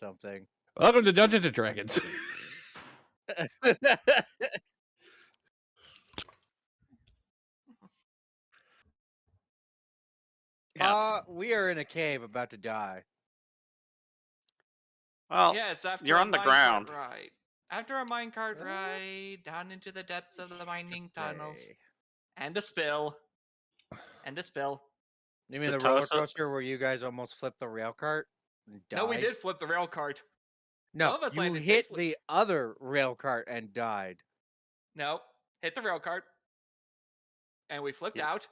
something. Welcome to Dungeons and Dragons. Yes. We are in a cave about to die. Well, Yes, after you're a on the minecart ground. ride. After a minecart ride down into the depths of the mining tunnels. Hey. And a spill. And a spill. You mean The the roller toast- coaster where you guys almost flipped the rail cart and died? No, we did flip the rail cart. No, Some of us you landed hit safely. the other rail cart and died. No, hit the rail cart. And we flipped Yeah. out.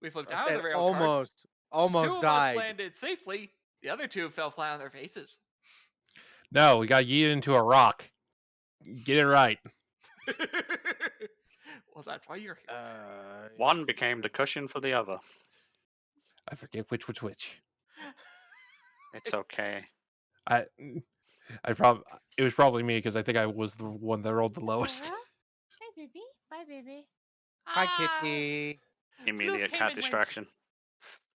We flipped I out of said the rail cart. almost Two of died. us landed safely. The other two fell flat on their faces. No, we got yeeted into a rock. Get it right. Well, that's why you're here. One became the cushion for the other. I forget which was which. It's okay. It was probably me because I think I was the one that rolled the lowest. Hi, baby. Bye, baby. Hi, kitty. Immediate came cat and went. distraction.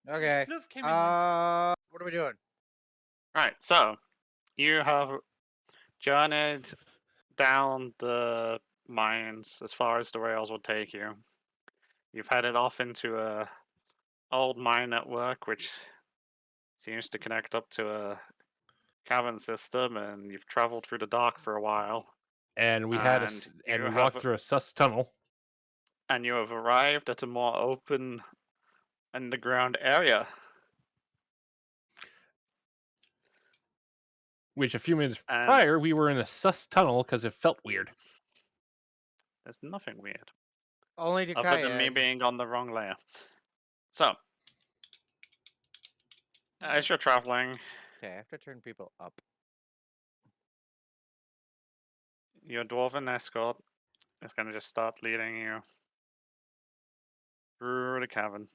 Okay. Floof came and went. What are we doing? Right, so you have journeyed down the mines as far as the rails will take you. You've headed off into a old mine network, which seems to connect up to a cavern system, and you've traveled through the dark for a while. And we And you we have walked through a sus tunnel. And you have arrived at a more open underground area. Which a few minutes And prior we were in a sus tunnel because it felt weird. there's nothing weird. Only to Other than me Kaya. being on the wrong layer. So, as you're traveling, Okay, I have to turn people up. your dwarven escort is going to just start leading you through the cavern.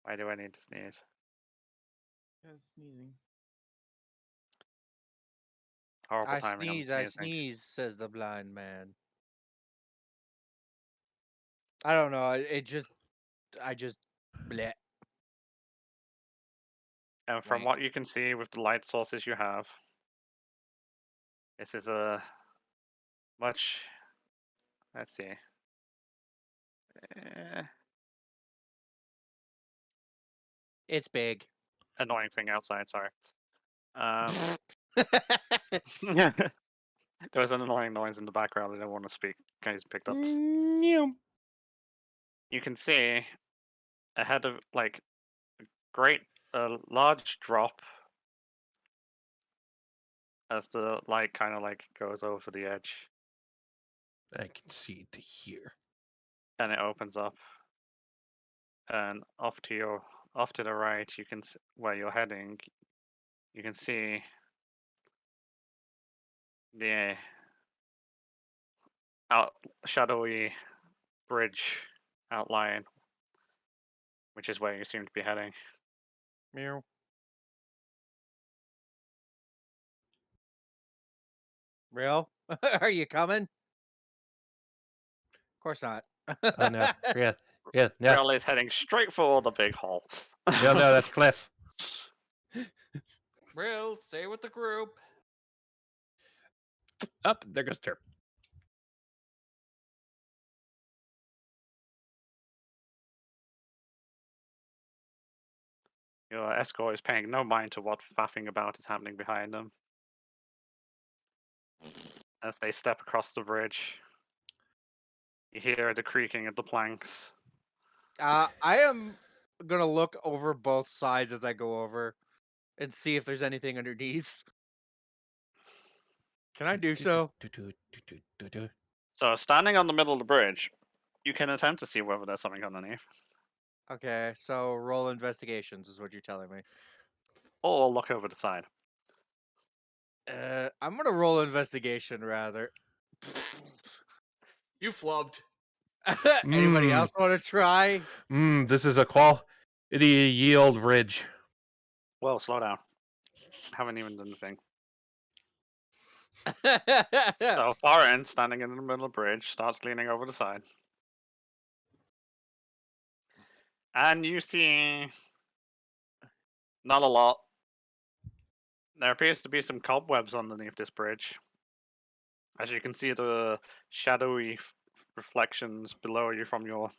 Why do I need to sneeze? Sneezing. Horrible I timing on the sneeze, sneezing. says the blind man. I don't know. I just bleh. And from Right. what you can see with the light sources you have, this is a much, let's see, It's big. annoying thing outside, sorry. There was an annoying noise in the background I didn't want to speak. Guys picked up. Yeah. You can see ahead of a large drop as the light kind of goes over the edge, I can see to here. and it opens up, and off to the right, you can where you're heading. You can see the shadowy bridge outline, which is where you seem to be heading. Meow. Real? Are you coming? Of course not. Oh no. Yeah, no. Rail is heading straight for the big hole. No, that's Cliff. Brill, stay with the group. Up, there goes Derp. Your escort is paying no mind to what faffing about is happening behind them. As they step across the bridge, you hear the creaking of the planks. I am gonna look over both sides as I go over and see if there's anything underneath. Can I do so? So, standing on the middle of the bridge, you can attempt to see whether there's something underneath. Okay, so roll investigations is what you're telling me. Or look over the side. I'm gonna roll investigation rather. You flubbed. Anybody else want to try? This is a quality yield bridge. Well, slow down. Haven't even done the thing. So, far end, standing in the middle of the bridge, starts leaning over the side. And you see not a lot, There appears to be some cobwebs underneath this bridge. As you can see the shadowy reflections below you from your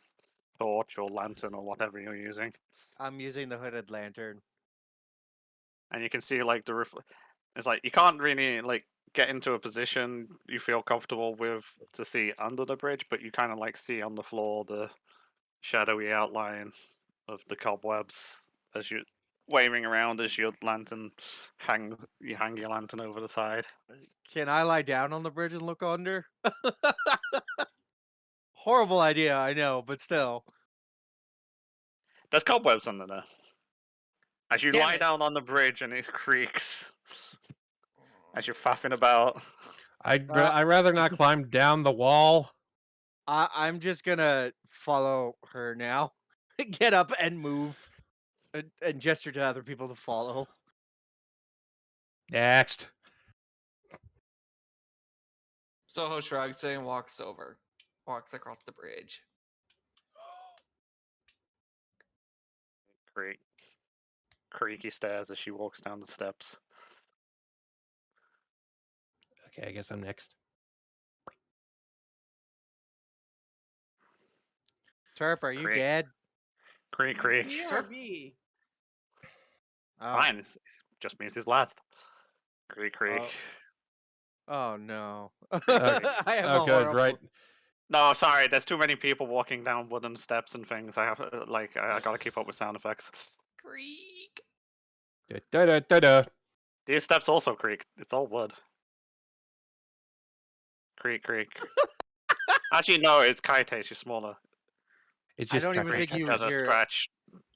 torch or lantern or whatever you're using. I'm using the hooded lantern. And you can see like it's like you can't really like get into a position you feel comfortable with to see under the bridge, but you kind of like see on the floor the shadowy outline of the cobwebs as you waving around as your lantern you hang your lantern over the side. Can I lie down on the bridge and look under? Horrible idea, I know, but still. There's cobwebs under there. As you Damn lie it. down on the bridge and it creaks as you're faffing about. I'd Uh, I'd rather not climb down the wall. I'm just gonna follow her now. Get up and move. And gesture to other people to follow. Next. Soho shrugs and walks across the bridge. Creak. Creaky stairs as she walks down the steps. Okay, I guess I'm next. Terp, are you Creak. dead? Creak, creak. B or B? Oh. Fine, it just means he's last. Creak, creak. Oh no. Creak. I am Oh, a good, horrible. right. No, sorry, there's too many people walking down wooden steps and things. I have I gotta keep up with sound effects. Creak. Da, da, da, da. These steps also creak. It's all wood. Creak, creak. Actually, no, it's Kaite. She's smaller. It's I just don't even crackling. think he Has was a here.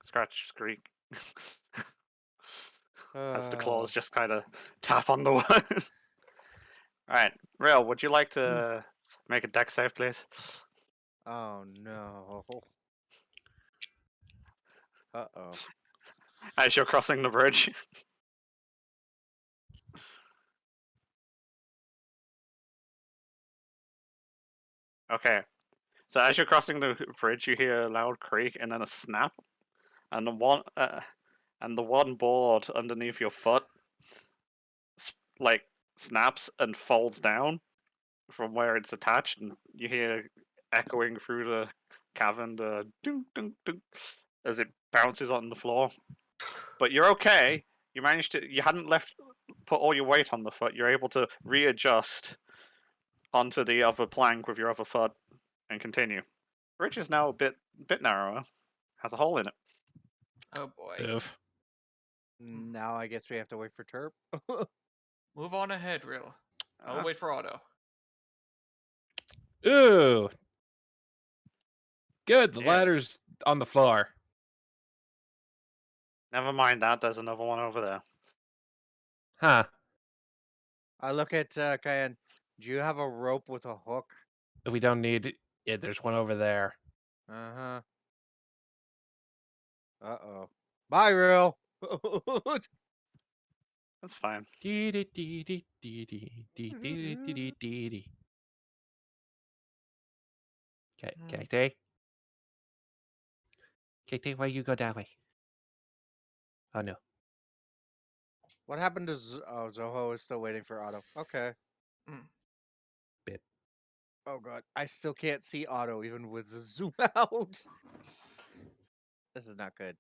scratch, squeak. As the Uh, claws just kind of tap on the wood. Alright, Real, would you like to make a deck save, please? Oh no. Uh-oh. As you're crossing the bridge. Okay, so as you're crossing the bridge, you hear a loud creak and then a snap, and the one board underneath your foot, like snaps and falls down from where it's attached, and you hear echoing through the cavern the ding ding ding as it bounces on the floor. But you're okay. You managed to. You hadn't put all your weight on the foot. You're able to readjust onto the other plank with your other foot and continue. Bridge is now a bit narrower. Has a hole in it. Oh boy. Oof. Now I guess we have to wait for Terp. Move on ahead, Real. I'll Ah. wait for Otto. Ooh. Good. The Yeah. ladder's on the floor. Never mind that. There's another one over there. Huh. I look at Cayenne. Do you have a rope with a hook? We don't need it. There's one over there. Uh-huh. Uh-oh. Bye, Real. That's fine. Dee dee dee dee dee dee dee dee dee dee dee dee. Kate? Kate, why you go that way? Oh no. What happened to oh, Zoho is still waiting for Otto. Okay. Mm. Bip. Oh god. I still can't see Otto even with the zoom out. This is not good.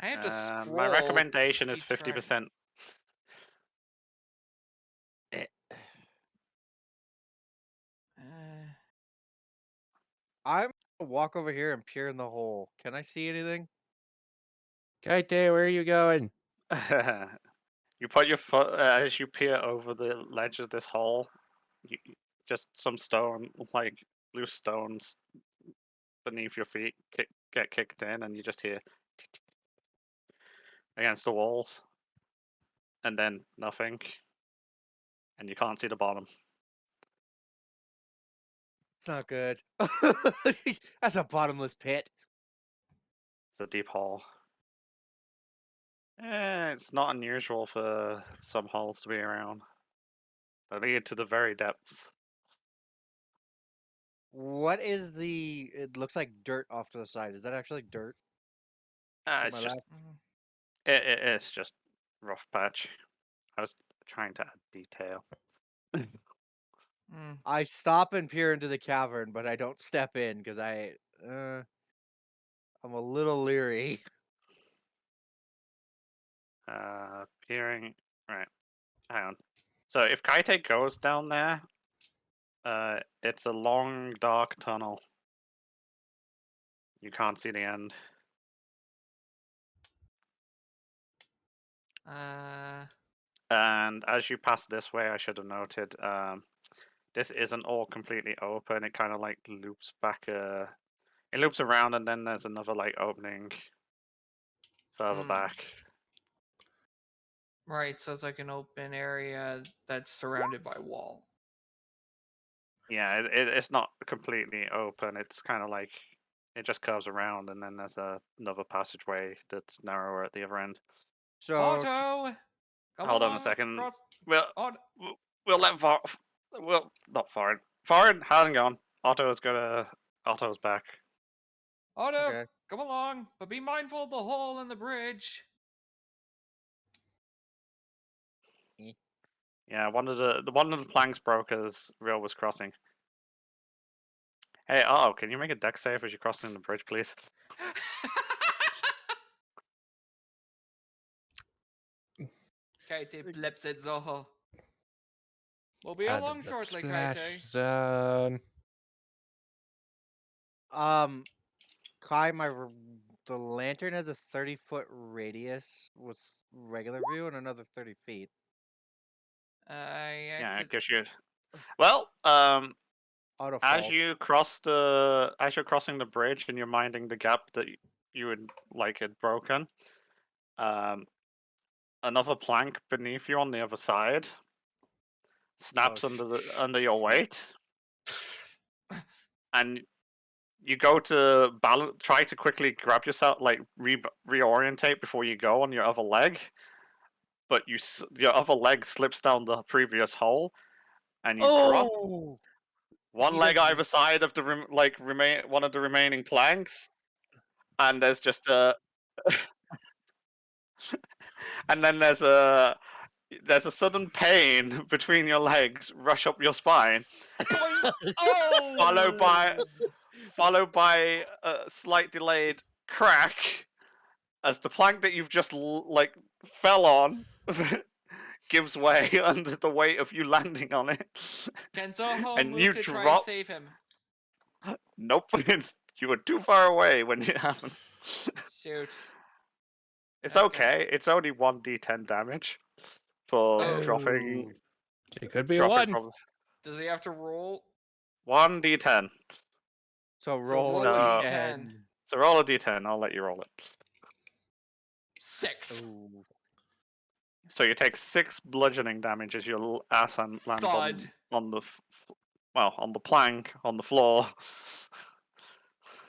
I have to scroll. My recommendation is keep track. 50%. I'm gonna walk over here and peer in the hole. Can I see anything? Kate, where are you going? You put your foot as you peer over the ledge of this hole. Just some stone, like loose stones, beneath your feet get kicked in, and you just hear against the walls, and then nothing, and you can't see the bottom. It's not good. That's a bottomless pit. It's a deep hole. It's not unusual for some holes to be around. They lead to the very depths. What is the? It looks like dirt off to the side. Is that actually dirt? To It's my just left? Mm. it's just rough patch. I was trying to add detail. I stop and peer into the cavern, but I don't step in because I'm a little leery. Peering. Right. Hang on. So if Kaite goes down there, it's a long, dark tunnel. You can't see the end. And as you pass this way, I should have noted, this isn't all completely open. It kind of like loops back. It loops around, and then there's another like opening further back. Right, so it's like an open area that's surrounded by wall. Yeah, it's not completely open. It's kind of like it just curves around, and then there's another passageway that's narrower at the other end. So Otto! Come Hold on a along, second. cross- We'll Otto. we'll let well, not foreign. Foreign, hang on. Otto's back. Otto, okay. come along, but be mindful of the hole in the bridge. Yeah, one of the planks broke as Real was crossing. Hey, Otto, can you make a deck save as you're crossing the bridge, please? Kaite blips at Zoho. We'll be Add along the shortly, splash Kaite. zone. Kai, the lantern has a 30-foot radius with regular view and another 30 feet. Yeah, Exit. because you. Well, Auto as falls. you're crossing the bridge and you're minding the gap that you had broken, another plank beneath you on the other side snaps under your weight, and you go to try to quickly grab yourself, like reorientate before you go on your other leg, but your other leg slips down the previous hole, and you drop Oh! one He leg does either side of the one of the remaining planks, and there's just a and then there's a sudden pain between your legs rush up your spine, Oh! followed by a slight delayed crack as the plank that you've just fell on gives way under the weight of you landing on it. Can Zoho And move you to try and drop. save him? Nope, you were too far away when it happened. Shoot. It's Okay. okay. It's only 1d10 damage for Oh. dropping It could be a one. from Does he have to roll? 1d10. So roll roll a a d10. So roll a d10. I'll let you roll it. 6. Ooh. So you take 6 bludgeoning damage as your ass lands Thud. on the on the plank on the floor.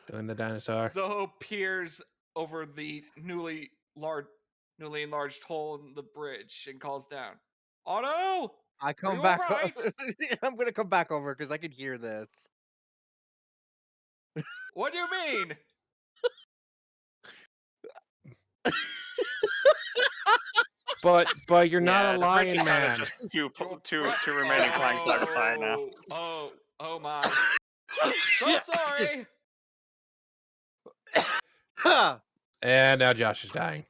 Doing the dinosaur. Zoho peers over the newly enlarged hole in the bridge and calls down. Otto! I Are come you back. alright? I'm gonna come back over because I can hear this. What do you mean? But you're not Yeah, a the bridge is lion kind of man. just two You're remaining planks out of sight now. Oh my. So sorry. And now Josh is dying.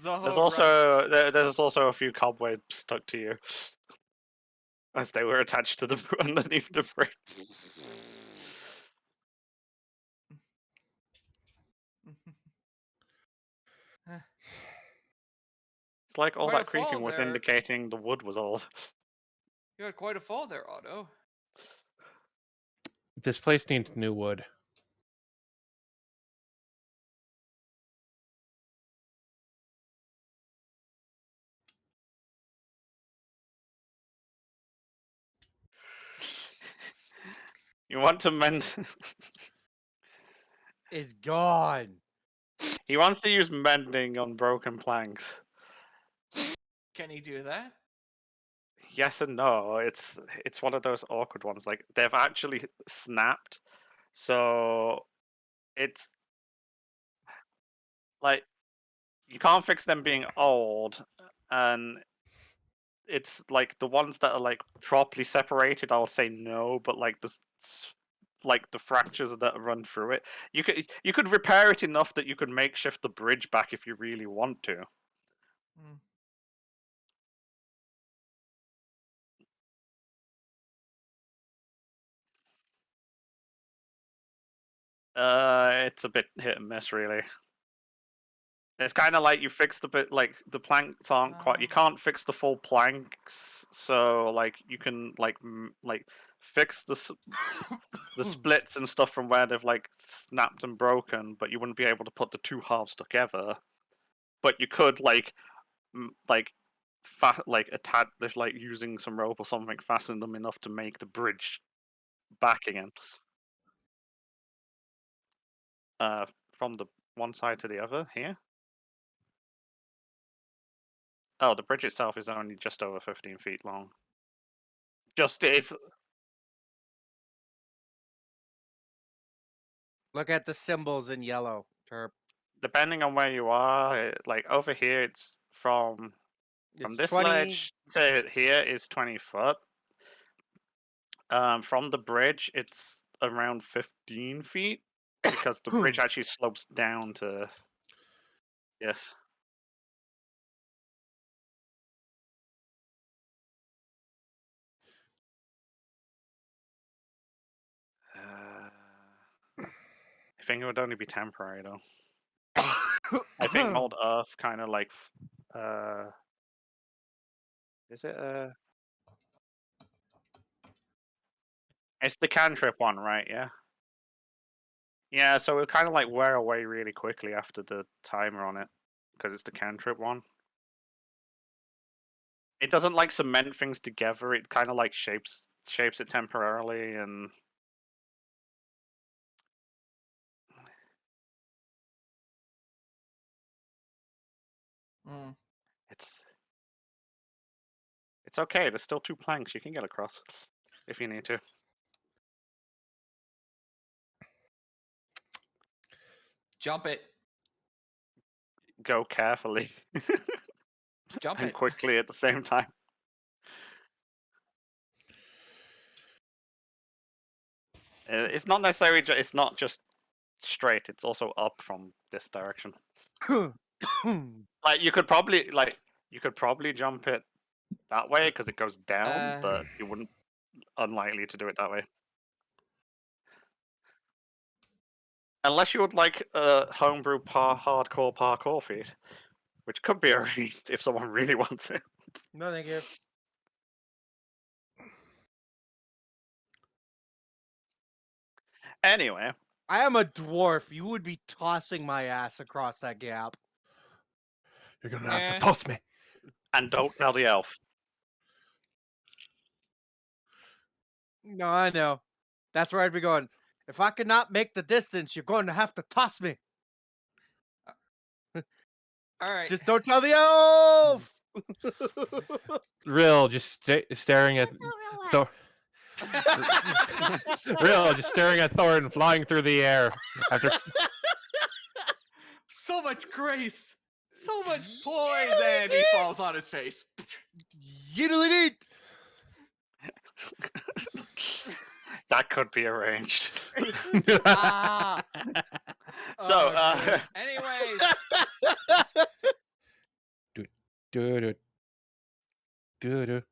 Zoho There's also a few cobwebs stuck to you as they were attached to the underneath the bridge. It's like all Quite a that creaking fall was there. indicating the wood was old. You had quite a fall there, Otto. This place needs new wood. You want to mend. Is gone. He wants to use mending on broken planks. Can he do that? Yes and no. It's one of those awkward ones. Like they've actually snapped, so it's like you can't fix them being old, and it's like the ones that are like properly separated. I'll say no, but like like the fractures that run through it, you could repair it enough that you could makeshift the bridge back if you really want to. Hmm. It's a bit hit and miss, really. It's kind of like you fix the bit, like the planks aren't quite. You can't fix the full planks, so like you can like fix the splits and stuff from where they've like snapped and broken, but you wouldn't be able to put the two halves together. But you could like like attach, there's like using some rope or something, fasten them enough to make the bridge back again. From the one side to the other here. Oh, the bridge itself is only just over 15 feet long. Just it's Look at the symbols in yellow, Terp. depending on where you are. Like over here, it's from It's this 20. ledge to here is 20 foot. From the bridge, it's around 15 feet because the bridge actually slopes down to yes. I think it would only be temporary though. I think mold earth kind of like is it it's the cantrip one, right? Yeah. Yeah, so it'll kind of like wear away really quickly after the timer on it because it's the cantrip one. It doesn't like cement things together. It kind of like shapes it temporarily, and Hmm. it's okay. There's still two planks you can get across if you need to. Jump it. Go carefully Jump and it. quickly at the same time. It's not necessarily. It's not just straight. It's also up from this direction. Like you could probably jump it that way because it goes down, Uh, but you wouldn't unlikely to do it that way. Unless you would like a homebrew hardcore parkour feat, which could be arranged if someone really wants it. No, thank you. Anyway, I am a dwarf. You would be tossing my ass across that gap. You're gonna have to Eh. toss me. and don't tell the elf. No, I know. That's where I'd be going. If I cannot make the distance, you're going to have to toss me. All right. Just don't tell the elf. Real, just staring at Don't real Thor. what? Real, just staring at Thor and flying through the air after. So much grace. So much poise, and he falls on his face. Yiddly That could be arranged. Ah. So, Okay. Anyways, do do do do.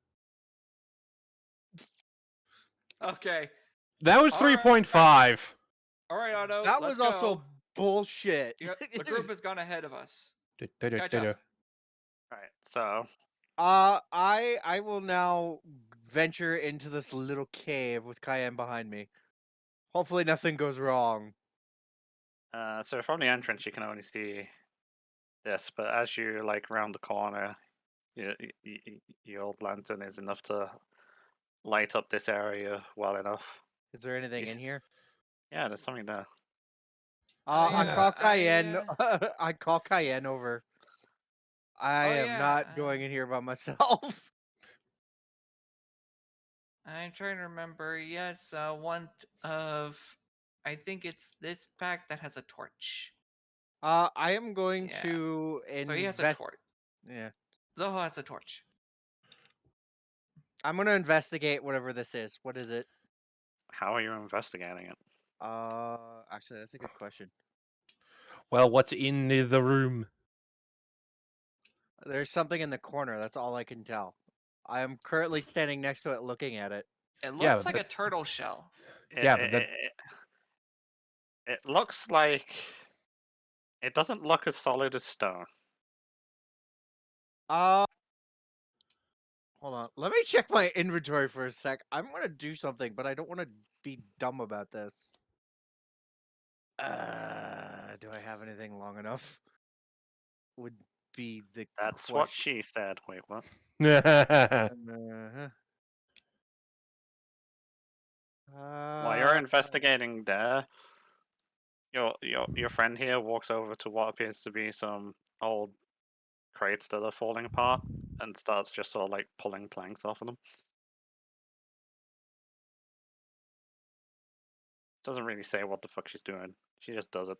okay. That was All right. 3.5. All right, Otto. That let's was also go. bullshit. The group has gone ahead of us. Do. Catch up. right. So, I will now venture into this little cave with Cayenne behind me. Hopefully nothing goes wrong. so from the entrance you can only see this, but as you like round the corner, your old lantern is enough to light up this area well enough. Is there anything You in s- here? Yeah, there's something there. I call Cayenne. I, I call Cayenne over. I Oh, am yeah, not going in here by myself. I'm trying to remember. Yes, one of. I think it's this pack that has a torch. I am going Yeah. to So he has a invest. torch. Yeah, Zoho has a torch. I'm gonna investigate whatever this is. What is it? How are you investigating it? Actually, that's a good question. Well, what's in the room? There's something in the corner. That's all I can tell. I am currently standing next to it, looking at it. It Yeah, looks but like a turtle shell. Yeah, It, but it, that- it, it looks like it doesn't look as solid as stone. Uh, hold on. Let me check my inventory for a sec. I'm gonna do something, but I don't want to be dumb about this. Do I have anything long enough? Would be the That's what question. she said. Wait, what? Uh-huh. While you're Uh, investigating there, your friend here walks over to what appears to be some old crates that are falling apart and starts just sort of like pulling planks off of them. Doesn't really say what the fuck she's doing. She just does it.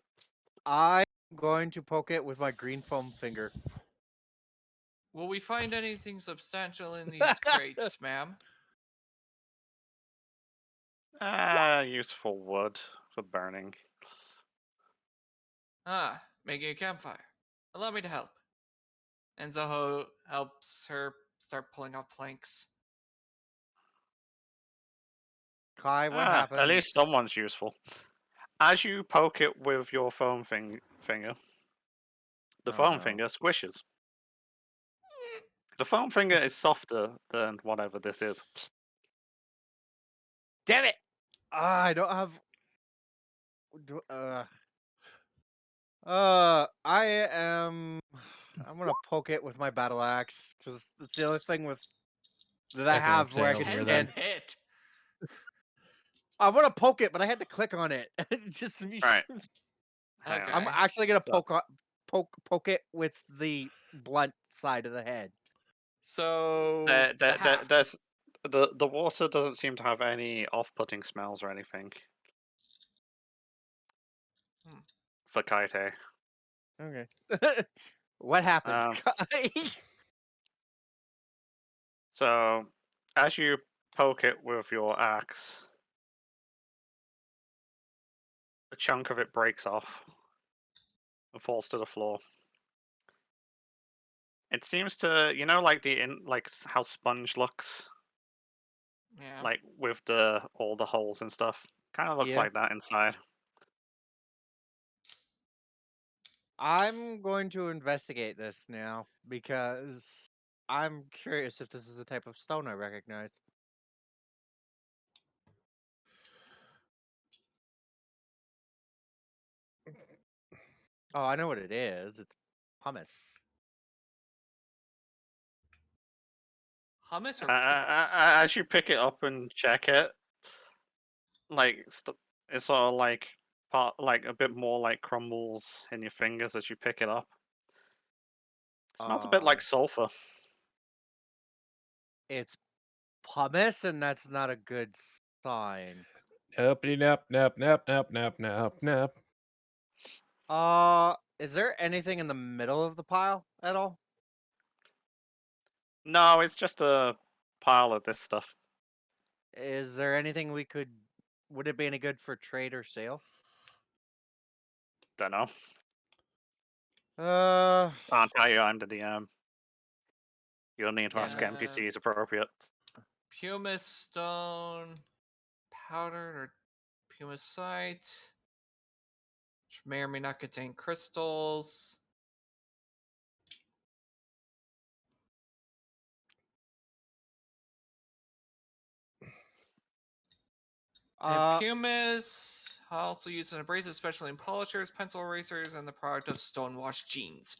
I'm going to poke it with my green foam finger. Will we find anything substantial in these crates, ma'am? Useful wood for burning. Ah, making a campfire. Allow me to help. And Zoho helps her start pulling out planks. Kai, what happens? At least someone's useful. As you poke it with your foam finger, the Oh, foam no. finger squishes. The foam finger is softer than whatever this is. Damn it! I don't have. I am. I'm gonna poke it with my battle axe because it's the only thing with that I That's what I'm have where I saying can over here, Tend then. stand. to hit. I want to poke it, but I had to click on it just to be. Right. Sure. Hang on. I'm Okay. actually gonna So- poke it with the blunt side of the head. So There, the there, there, half. there's the water doesn't seem to have any off-putting smells or anything. Hmm. For Kaite. Okay. What happens, Um, Kai? So, as you poke it with your axe, a chunk of it breaks off and falls to the floor. It seems to, like how sponge looks, Yeah. like with the all the holes and stuff. Kind of looks Yeah. like that inside. I'm going to investigate this now because I'm curious if this is the type of stone I recognize. Oh, I know what it is. It's pumice. Hummus or pumice? As you pick it up and check it, like it's sort of like like a bit more like crumbles in your fingers as you pick it up. It smells a bit like sulfur. It's pumice, and that's not a good sign. Nope, nope, nope, nope, nope, nope, nope, nope. Is there anything in the middle of the pile at all? No, it's just a pile of this stuff. Is there anything we could? Would it be any good for trade or sale? Don't know. Uh, Can't tell you. I'm the DM. You'll need to Damn ask it. NPCs appropriate. Pumice stone, powdered or pumicite, which may or may not contain crystals. And uh, pumice, also used in abrasive, especially in polishers, pencil erasers, and the product of stonewash jeans.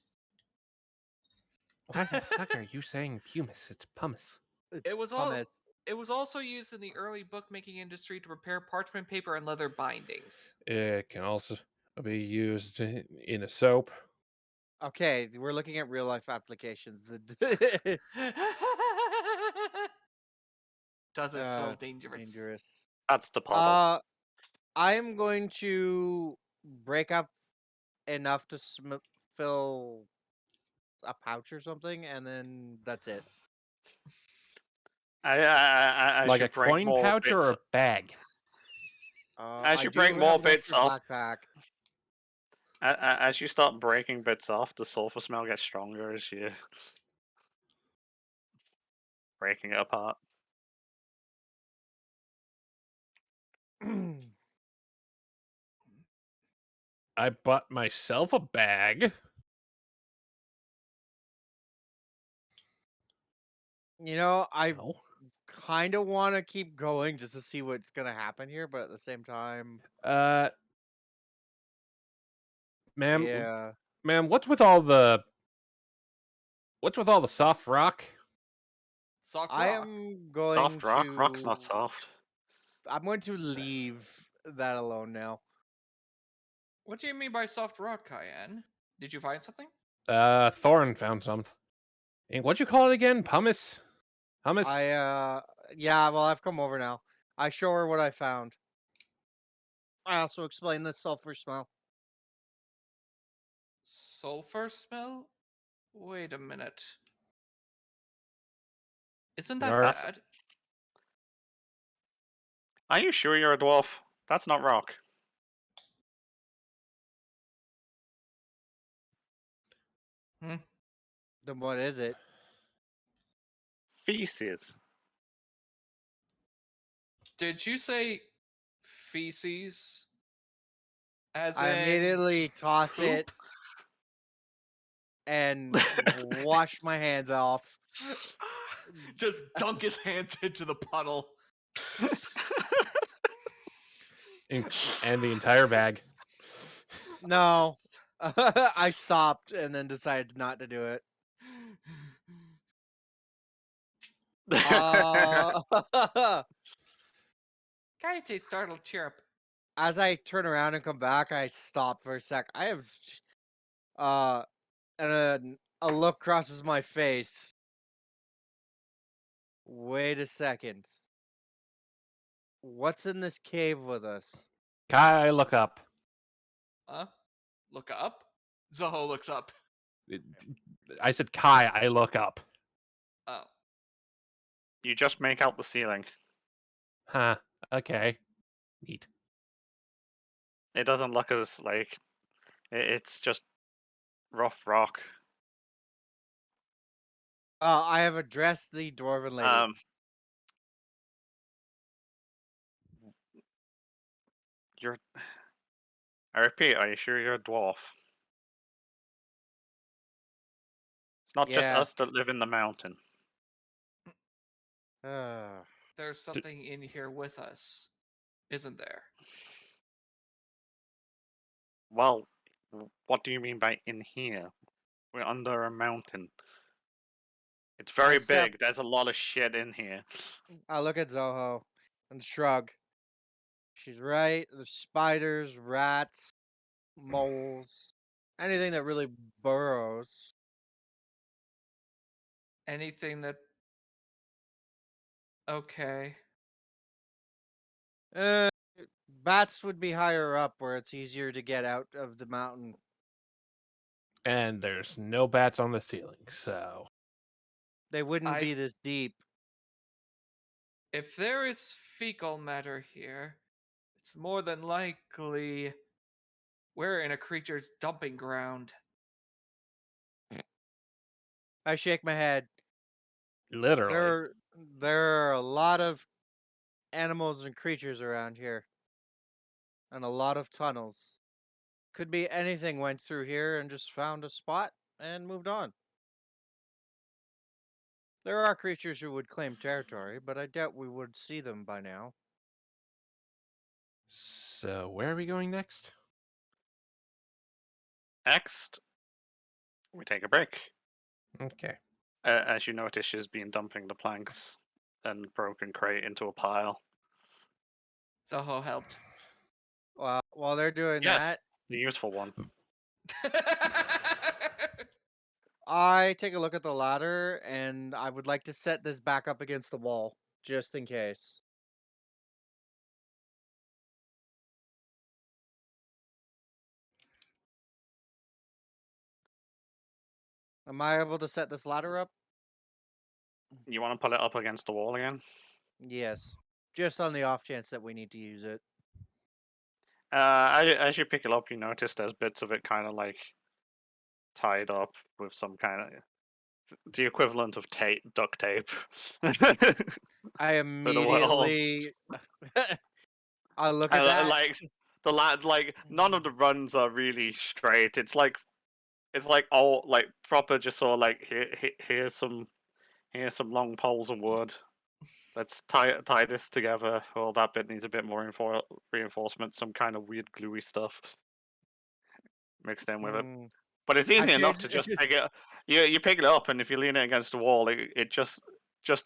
Why the fuck are you saying pumice? It's pumice. it's It was pumice. It was also used in the early bookmaking industry to prepare parchment paper and leather bindings. It can also be used in a soap. Okay, we're looking at real life applications. The Doesn't smell dangerous. dangerous. That's the puddle. I'm going to break up enough to fill a pouch or something, and then that's it. As Like you a break coin more pouch or bits, a bag? as I you do break have more an bits extra off, backpack. as you start breaking bits off, the sulfur smell gets stronger as you breaking it apart. I bought myself a bag. You know, I No. kind of want to keep going just to see what's gonna happen here, but at the same time, Uh, ma'am, yeah, ma'am, what's with all the soft rock? Soft I rock. am going Soft rock? Rock's to. not soft. I'm going to leave that alone now. What do you mean by soft rock, Cayenne? Did you find something? Thorin found something. And what'd you call it again? Pumice? Hummus? Yeah, well, I've come over now. I show her what I found. I also explain the sulfur smell. Sulfur smell? Wait a minute. Isn't There that are- That's- bad? Are you sure you're a dwarf? That's not rock. Then what is it? Feces. Did you say feces? As I in immediately toss it poop? and wash my hands off. Just dunk his hands into the puddle. and the entire bag. No, I stopped and then decided not to do it. Kaite startled chirp. As I turn around and come back, I stop for a sec. I have, and a look crosses my face. Wait a second. What's in this cave with us? Kai, look up. Huh? Look up? Zoho looks up. I said, Kai, I look up. Oh. You just make out the ceiling. Huh. Okay. Neat. It doesn't look as like it's just rough rock. I have addressed the dwarven lady. You're. I repeat, are you sure you're a dwarf? It's not just us Yes. that live in the mountain. There's something in here with us, isn't there? Well, what do you mean by in here? We're under a mountain. It's very step- big. There's a lot of shit in here. I look at Zoho and shrug. She's right. There's spiders, rats, moles, anything that really burrows. Anything that. Okay. Uh, Bats would be higher up where it's easier to get out of the mountain. And there's no bats on the ceiling, so. They wouldn't be this deep. If there is fecal matter here, it's more than likely we're in a creature's dumping ground. I shake my head. Literally. There are a lot of animals and creatures around here. And a lot of tunnels. Could be anything went through here and just found a spot and moved on. There are creatures who would claim territory, but I doubt we would see them by now. So, where are we going next? Next, we take a break. Okay. As you notice, she's been dumping the planks and broken crate into a pile. Zoho helped. While they're doing Yes, the useful one. I take a look at the ladder and I would like to set this back up against the wall, just in case. Am I able to set this ladder up? You want to put it up against the wall again? Yes. Just on the off chance that we need to use it. As you pick it up, you notice there's bits of it kind of like tied up with some kind of the equivalent of tape, duct tape. I For the wall. immediately I look at that. Like the lad, like none of the runs are really straight. It's like all like proper, just sort of like here's some long poles of wood. Let's tie this together. Well, that bit needs a bit more reinforcement. Some kind of weird gluey stuff mixed in with it. Hmm. But it's easy Actually, enough to just pick it. You pick it up, and if you lean it against the wall, it just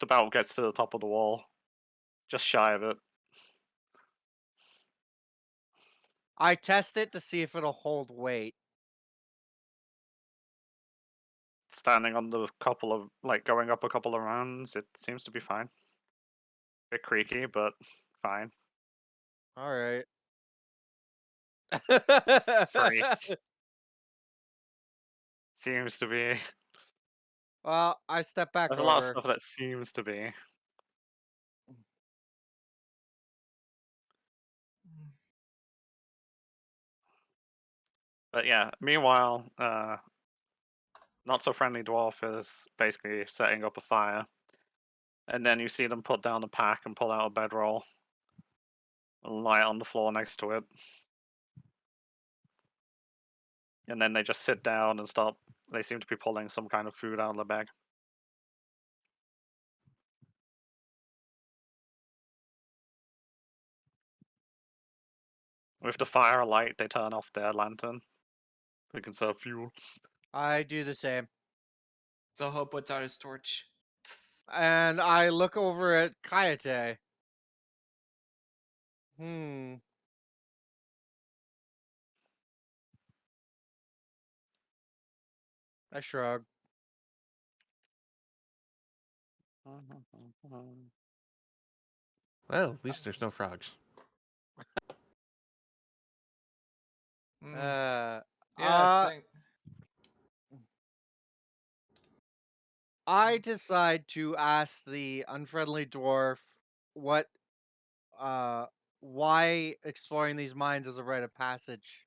about gets to the top of the wall, just shy of it. I test it to see if it'll hold weight. Standing on the couple of like going up a couple of rounds, it seems to be fine. Bit creaky, but fine. All right. Freak seems to be. Well, I step back There's a lot of over. stuff that seems to be. But yeah, meanwhile, not so friendly dwarf is basically setting up a fire, and then you see them put down a pack and pull out a bedroll and lie on the floor next to it, and then they just sit down and start. They seem to be pulling some kind of food out of the bag. With the fire alight, they turn off their lantern. They conserve fuel. I do the same. Zoho puts out his torch. And I look over at Kayate. Hmm. I shrug. Well, at least there's no frogs. Hmm. Uh, Yes, uh, thank. I decide to ask the unfriendly dwarf what, uh, why exploring these mines is a rite of passage.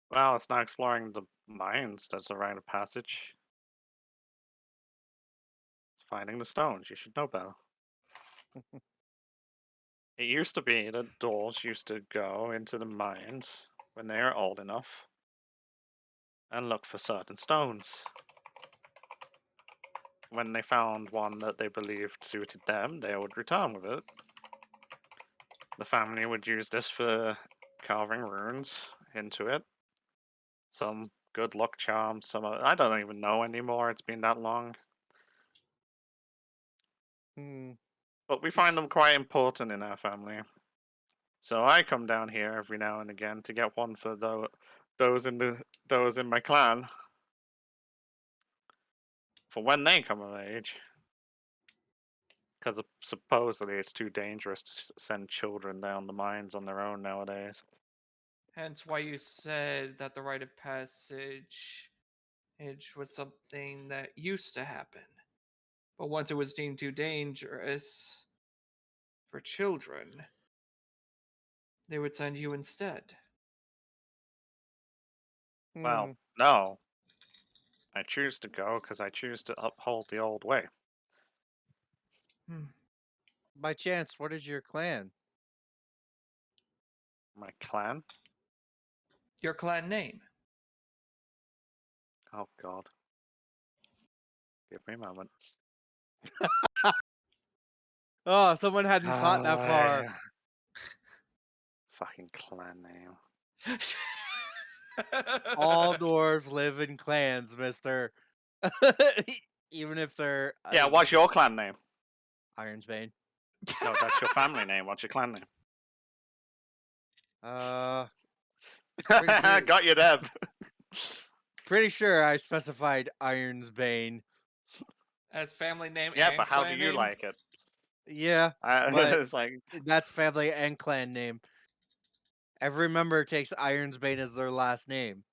Well, it's not exploring the mines that's a rite of passage. It's finding the stones. You should know better. It used to be that dwarves used to go into the mines when they were old enough and look for certain stones. When they found one that they believed suited them, they would return with it. The family would use this for carving runes into it. Some good luck charms, I don't even know anymore. It's been that long. Hmm. But we find them quite important in our family. So I come down here every now and again to get one for those in my clan for when they come of age. Because supposedly it's too dangerous to send children down the mines on their own nowadays. Hence why you said that the rite of passage was something that used to happen. But once it was deemed too dangerous for children, they would send you instead. Hmm. Well, no. I choose to go because I choose to uphold the old way. Hmm. By chance, what is your clan? My clan? Your clan name. Oh god. Give me a moment. Oh, someone hadn't thought that far. Fucking clan name. All dwarves live in clans, mister. Even if they're Yeah, what's your clan name? Ironsbane. No, that's your family name. What's your clan name? Pretty sure. Got you, Deb. Pretty sure I specified Ironsbane. As family name Yeah, and but how do clan you name? like it? Yeah, but It's like, that's family and clan name. Every member takes Ironsbane as their last name.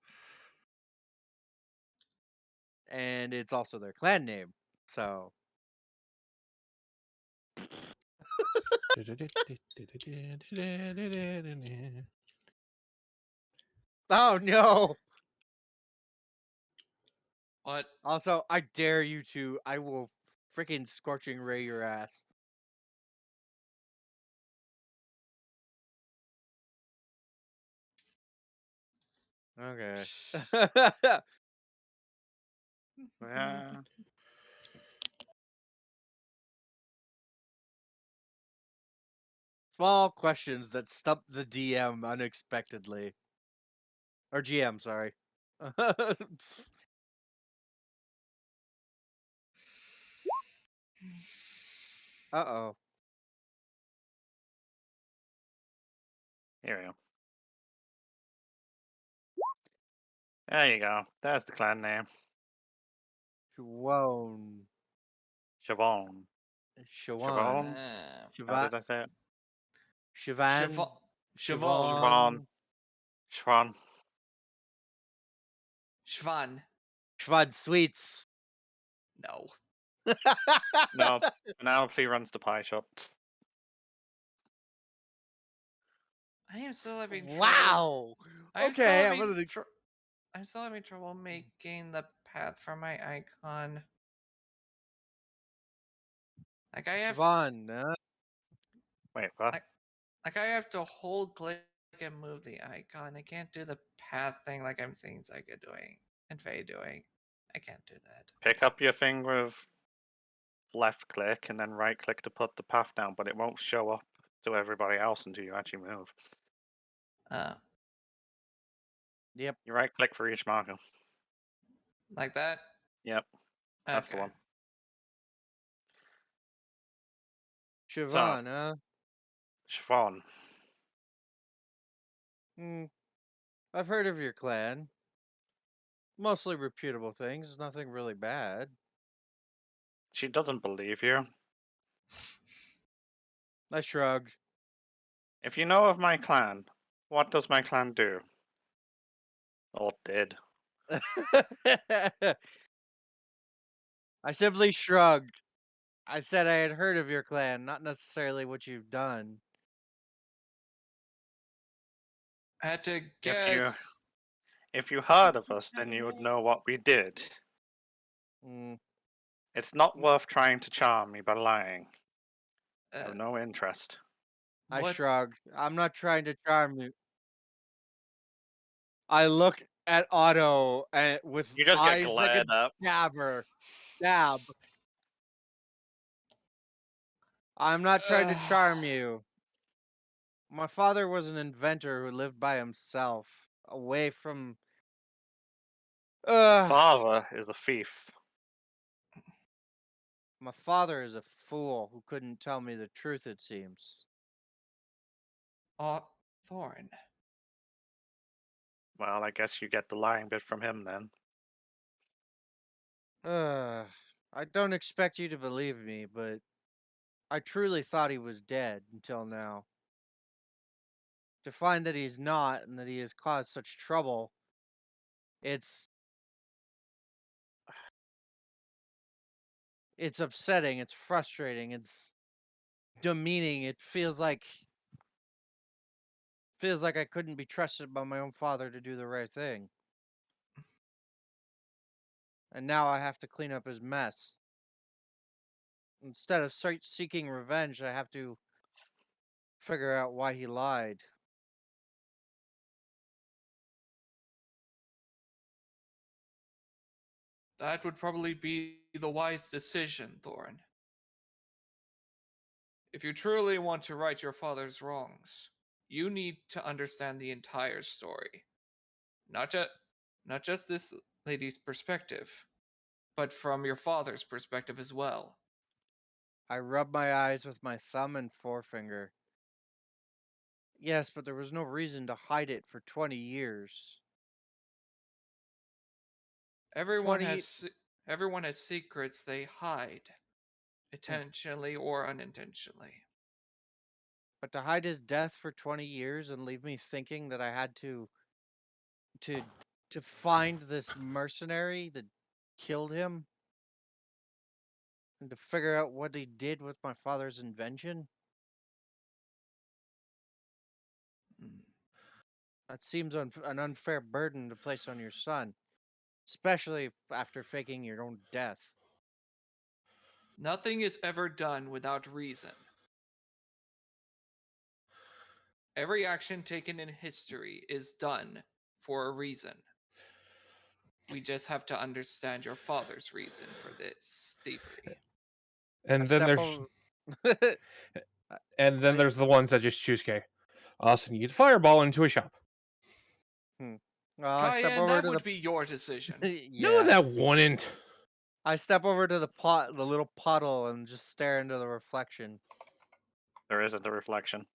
and it's also their clan name. So, oh no! What? Also, I dare you to. I will freaking scorching ray your ass. Okay. Yeah. Small questions that stump the DM unexpectedly. Or GM, sorry. Uh-oh. Here we go. There you go. There's the clan name. Shawon. Siobhan. Shawan. Siobhan? Uh, How Shiva. did I say it? Shivan. Siobhan. Siobhan. Siobhan. Siobhan. Shvan. Shvad Sweets. No. No, Penelope runs the pie shop. I am still having trouble. Wow. I am still Okay, I having wasn't. I'm still having trouble making the path for my icon. Like I have Siobhan. Wait, what? like like I have to hold click and move the icon. I can't do the path thing like I'm seeing Zyka doing and Faye doing. I can't do that. Pick up your thing with left click and then right click to put the path down, but it won't show up to everybody else until you actually move. Uh, Yep. You right click for each marker. like that? Yep, that's the Okay. one. So, Siobhan, Siobhan. Hmm. I've heard of your clan. Mostly reputable things, nothing really bad. She doesn't believe you. I shrugged. If you know of my clan, what does my clan do? Or did? I simply shrugged. I said I had heard of your clan, not necessarily what you've done. I had to If you guess. if you heard of us, then you would know what we did. Mm, It's not worth trying to charm me by lying. I Uh, have no interest. I what? shrugged. I'm not trying to charm you. I look at Otto with You just get eyes that can glared up. stab her. Stab. I'm not trying to Uh, charm you. My father was an inventor who lived by himself, away from. Your Uh, father is a thief. my father is a fool who couldn't tell me the truth, it seems. Thorn. Well, I guess you get the lying bit from him then. Uh, I don't expect you to believe me, but I truly thought he was dead until now. To find that he's not and that he has caused such trouble, it's it's upsetting, it's frustrating, it's demeaning. It feels like I couldn't be trusted by my own father to do the right thing. And now I have to clean up his mess. Instead of seeking revenge, I have to figure out why he lied. That would probably be the wise decision, Thorn. If you truly want to right your father's wrongs, you need to understand the entire story. Not just not just this lady's perspective, but from your father's perspective as well. I rub my eyes with my thumb and forefinger. Yes, but there was no reason to hide it for 20 years. Everyone 20 has everyone has secrets they hide, intentionally or unintentionally. But to hide his death for 20 years and leave me thinking that I had to to find this mercenary, killed him and to figure out what he did with my father's invention? Hmm. That seems an unfair burden to place on your son, especially after faking your own death. Nothing is ever done without reason. Every action taken in history is done for a reason. We just have to understand your father's reason for this thievery. I And then step there's over. and then I there's the ones that just choose K. Us and you fireball into a shop. well, I step Cayenne, over that to would be your decision. No, yeah. that wouldn't. I step over to the little puddle, and just stare into the reflection. There isn't a reflection.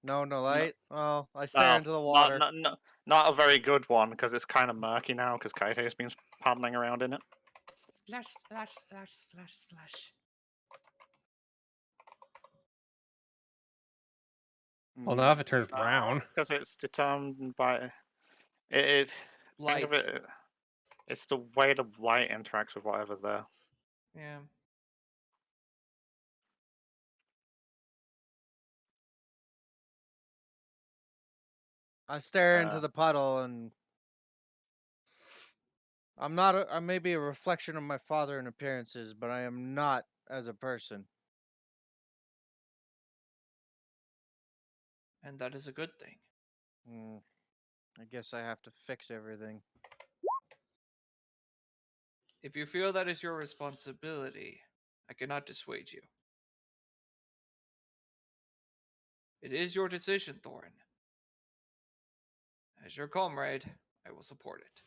No, no No, light. Well, I stare no, into the not water. not not, not a very good one because it's kind of murky now because Kaite's been paddling around in it. Splash, splash, splash, splash, splash. Well, now if it turns No, brown. because it's determined by it. Think of Light. it. It's the way the light interacts with whatever's there. Yeah. I stare into Uh, the puddle, and I'm not. I may be a reflection of my father in appearances, but I am not as a person. And that is a good thing. Hmm, I guess I have to fix everything. If you feel that is your responsibility, I cannot dissuade you. It is your decision, Thorin. As your comrade, I will support it.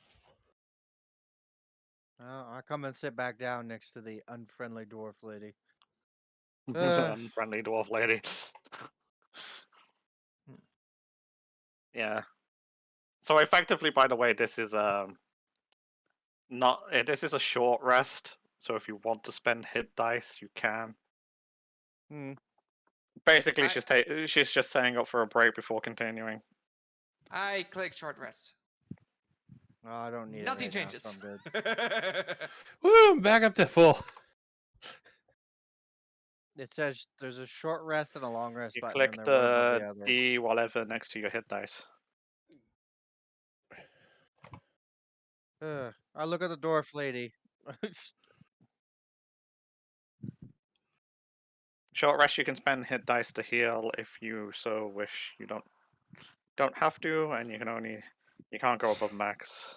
I come and sit back down next to the unfriendly dwarf lady. It's an unfriendly dwarf lady. Hmm. Yeah. So effectively, by the way, this is not. This is a short rest. So if you want to spend hit dice, you can. Hmm. Basically, she's just setting up for a break before continuing. I click short rest. Oh, I don't need it Nothing right now, so changes. I'm good. Woo! Back up to full. It says there's a short rest and a long rest You button, and click they're one above the the other. D whatever next to your hit dice. I look at the dwarf lady. Short rest you can spend hit dice to heal if you so wish. You don't have to, and you can't go above max.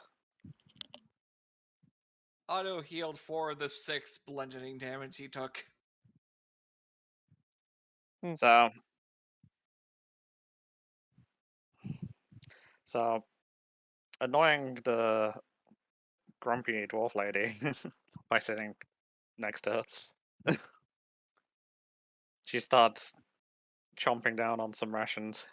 Auto healed for the 6 bludgeoning damage he took. So annoying the grumpy dwarf lady by sitting next to her. She starts chomping down on some rations.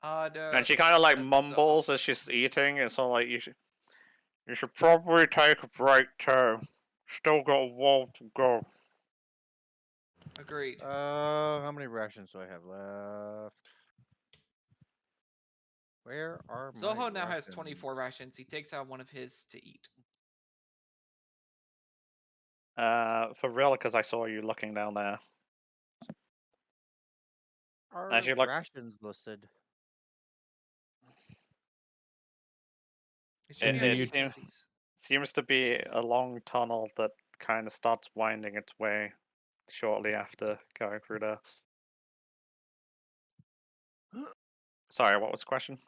And she kind of like mumbles as she's eating. It's all like you should probably take a break too. Still got a while to go. Agreed. How many rations do I have left? Where are my Zoho now has rations? 24 rations. He takes out one of his to eat. For real, because I saw you looking down there. As Are you look, rations listed? It should be And do on you utilities. seems to be a long tunnel that kind of starts winding its way shortly after going through there. Sorry, what was the question?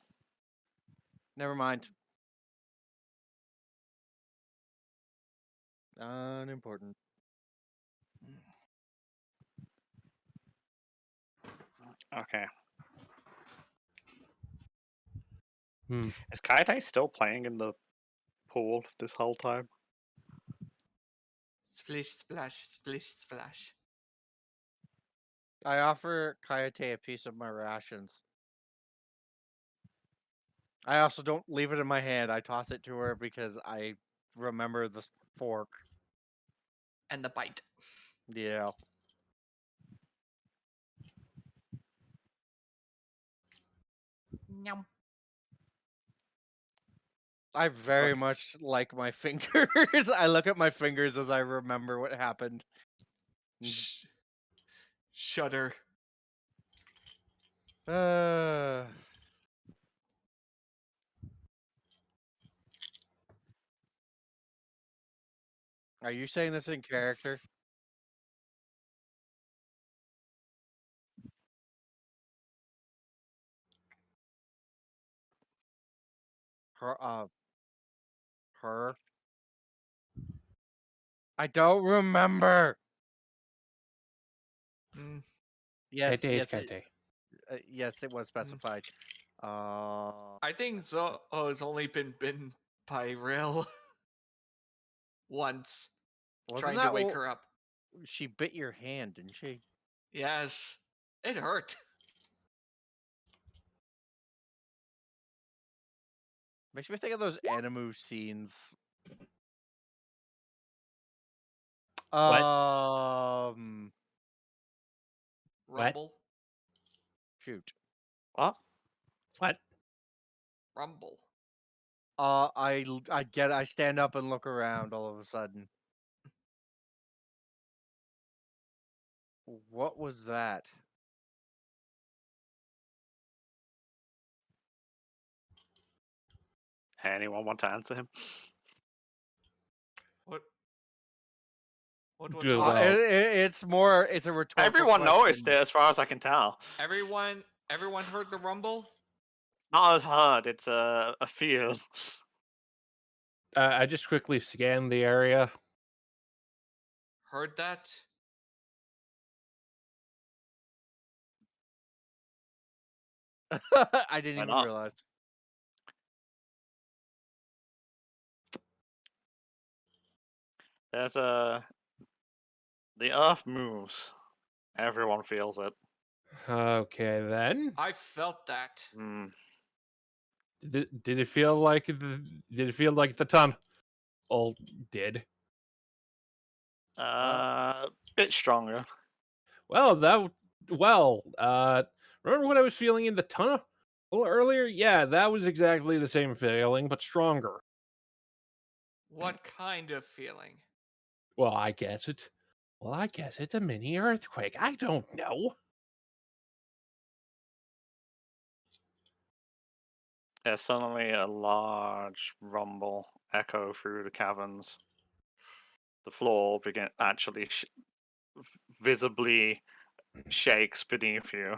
Never mind. Unimportant. Okay. Hmm. Is Kaite still playing in the pool this whole time? Splish, splash, splish, splash. I offer Kayate a piece of my rations. I also don't leave it in my hand. I toss it to her because I remember the fork. And the bite. Yeah. Yum. I very much like my fingers. I look at my fingers as I remember what happened. Sh- Shudder. Uh, are you saying this in character? Her, her. I don't remember. Mm, Yes, Kate is yes, Kate. yes. It was mm. specified. I think Zo has only been bitten by Rill once, Wasn't trying to that wake what her up. she bit your hand, didn't she? Yes, it hurt. Makes me think of those anime scenes. What? Um, What? Rumble, shoot. What? What? rumble. I stand up and look around all of a sudden. What was that? Anyone want to answer him? What? What was Do what? well. It's a rhetorical Everyone noticed question. it, as far as I can tell. Everyone heard the rumble. Not as hard. It's a feel. I just quickly scanned the area. Heard that. I didn't Why even not? realize. There's a the Earth moves. Everyone feels it. Okay, then. I felt that. Hmm. Did it feel like did it feel like the tunnel did? Bit stronger. Well, remember what I was feeling in the tunnel a little earlier? Yeah, that was exactly the same feeling, but stronger. What kind of feeling? Well, I guess it's a mini earthquake. I don't know. There's suddenly a large rumble echo through the caverns. The floor actually visibly shakes beneath you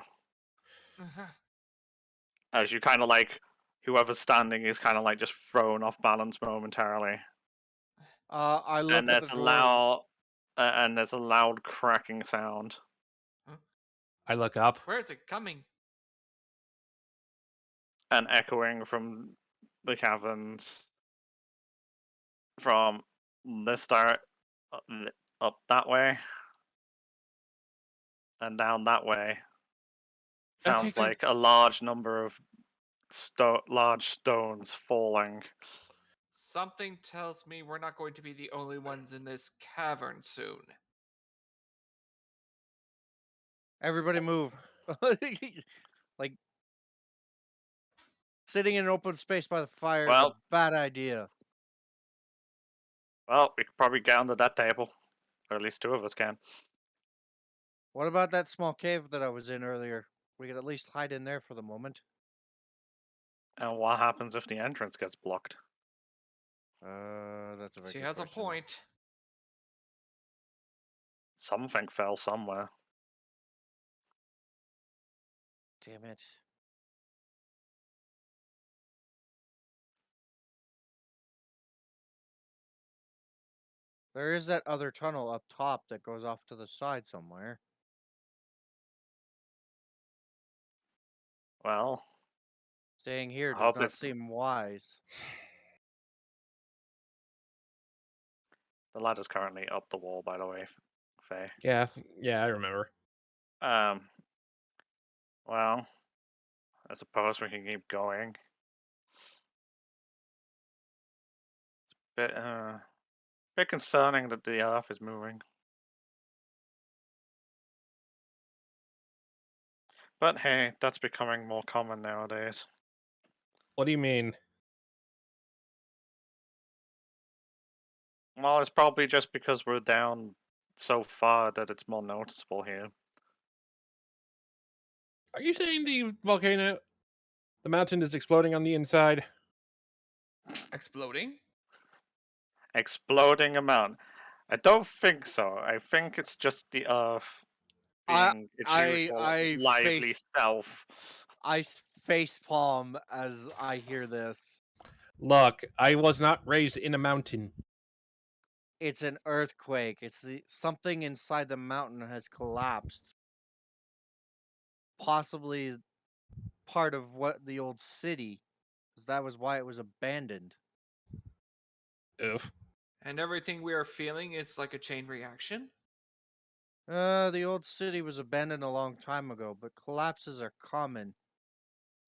as you kind of like whoever's standing is kind of like just thrown off balance momentarily, I and look at the door. there's a loud cracking sound, I look up. Where is it coming? and echoing from the caverns from the start up that way and down that way. Okay, Sounds good. like a large number of large stones falling. Something tells me we're not going to be the only ones in this cavern soon. Everybody move. Like sitting in an open space by the fire is a Well, bad idea. we could probably get under that table, or at least two of us can. What about that small cave that I was in earlier? We could at least hide in there for the moment. And what happens if the entrance gets blocked? That's a very She good has a question. point. Something fell somewhere. Damn it. There is that other tunnel up top that goes off to the side somewhere. Well, Staying here I does hope not it's seem wise. the ladder's currently up the wall, by the way, Faye. Yeah, yeah, I remember. Um, well, I suppose we can keep going. Bit concerning that the earth is moving. But hey, that's becoming more common nowadays. What do you mean? Well, it's probably just because we're down so far that it's more noticeable here. Are you saying the volcano, the mountain is exploding on the inside? Exploding? Exploding amount. I don't think so. I think it's just the Earth I being its I usual I lively face self. face palm as I hear this. Look, I was not raised in a mountain. It's an earthquake. Something inside the mountain has collapsed. Possibly part of what the old city, because that was why it was abandoned. Oof. And everything we are feeling is like a chain reaction? The old city was abandoned a long time ago, but collapses are common,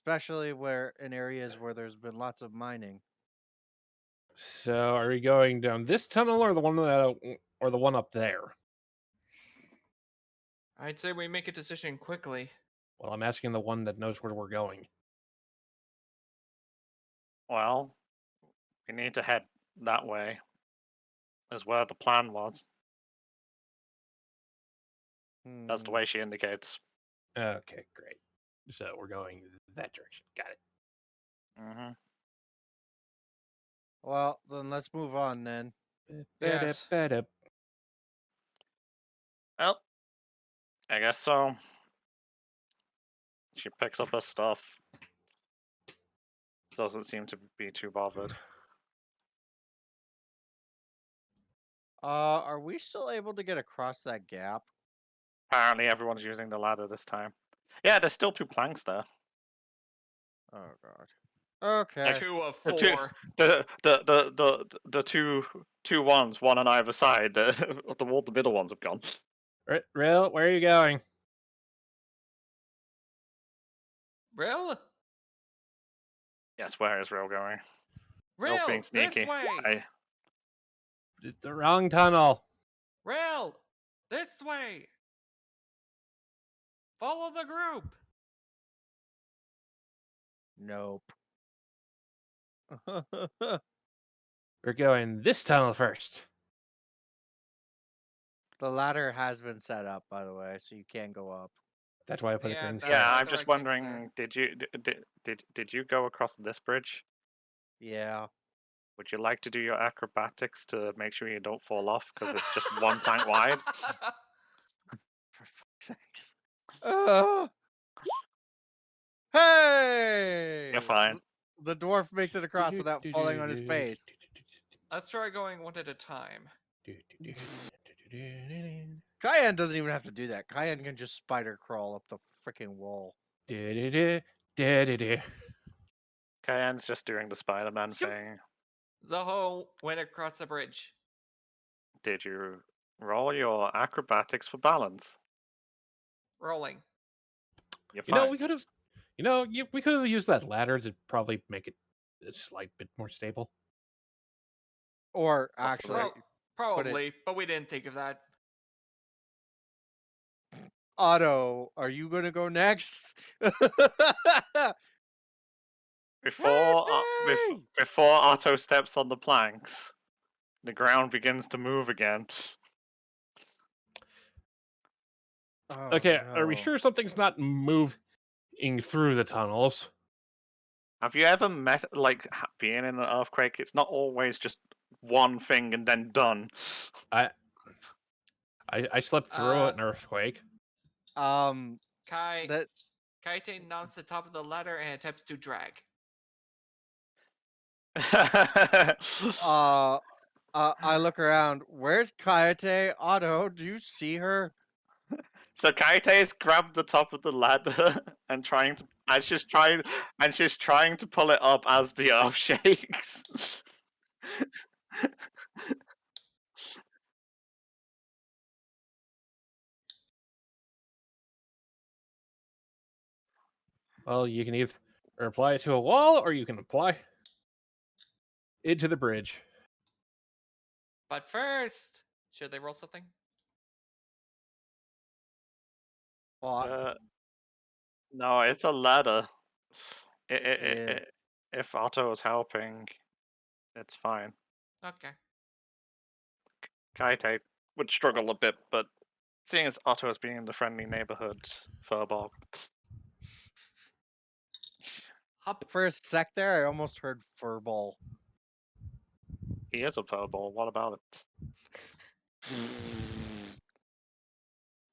especially where in areas where there's been lots of mining. So, are we going down this tunnel or the one up there? I'd say we make a decision quickly. Well, I'm asking the one that knows where we're going. Well, we need to head that way, is where the plan was. That's the Hmm. way she indicates. Okay, great. So we're going that direction. Got it. Hmm. Well, then let's move on then. Yes. Ba-da-ba-da. Well, I guess so. She picks up her stuff. Doesn't seem to be too bothered. Are we still able to get across that gap? Apparently, everyone's using the ladder this time. Yeah, there's still 2 planks there. Oh god. Okay. Like, 2 of the two, 4. the two ones, one on either side. The middle ones have gone. Real, where are you going? Rill? Yes, where is Real going? Real's being Rill, this sneaky. way! Why? It's the wrong tunnel. Rill, this way! Follow the group! Nope. We're going this tunnel first. The ladder has been set up, by the way, so you can go up. That's why I put a Yeah, green that's Yeah, square. why I'm the just rectangle's there. wondering. Did you go across this bridge? Yeah. Would you like to do your acrobatics to make sure you don't fall off because it's just 1 plank wide? For fuck's sakes. Uh, hey! You're fine. The dwarf makes it across without falling on his face. Let's try going one at a time. Cayenne doesn't even have to do that. Cayenne can just spider crawl up the freaking wall. Cayenne's just doing the Spider-Man Shoop. thing. Zoho went across the bridge. Did you roll your acrobatics for balance? Rolling. You're You know, fine. we could have. We could have used that ladder to probably make it a slight bit more stable. Or Possibly. actually, Probably, but we didn't think of that. Otto, are you gonna go next? Hey! Before Otto steps on the planks, the ground begins to move again. Oh, Okay, are we no. sure something's not moving through the tunnels? Have you ever met being in an earthquake? It's not always just one thing and then done. I slept through an earthquake. Kai That Kaite mounts the top of the ladder and attempts to drag. I look around. Where's Kayate? Otto, do you see her? So Kaite's grabbed the top of the ladder and she's trying to pull it up as the earth shakes. Well, you can either apply it to a wall or you can apply it to the bridge. But first, should they roll something? Well, No, it's a ladder. yeah. If Otto is helping, it's fine. Okay. Kaite would struggle a bit, but seeing as Otto as being in the friendly neighborhood furball, Hop. For a sec there, I almost heard furball. he is a furball. What about it?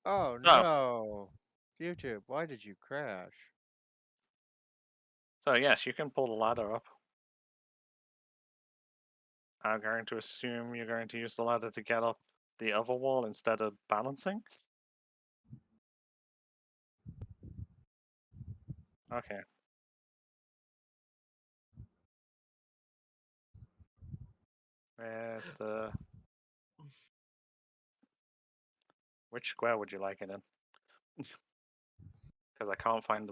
Oh So, no. YouTube, why did you crash? so yes, you can pull the ladder up. I'm going to assume you're going to use the ladder to get up the other wall instead of balancing. Okay. Where's the... Which square would you like it in? Because I can't find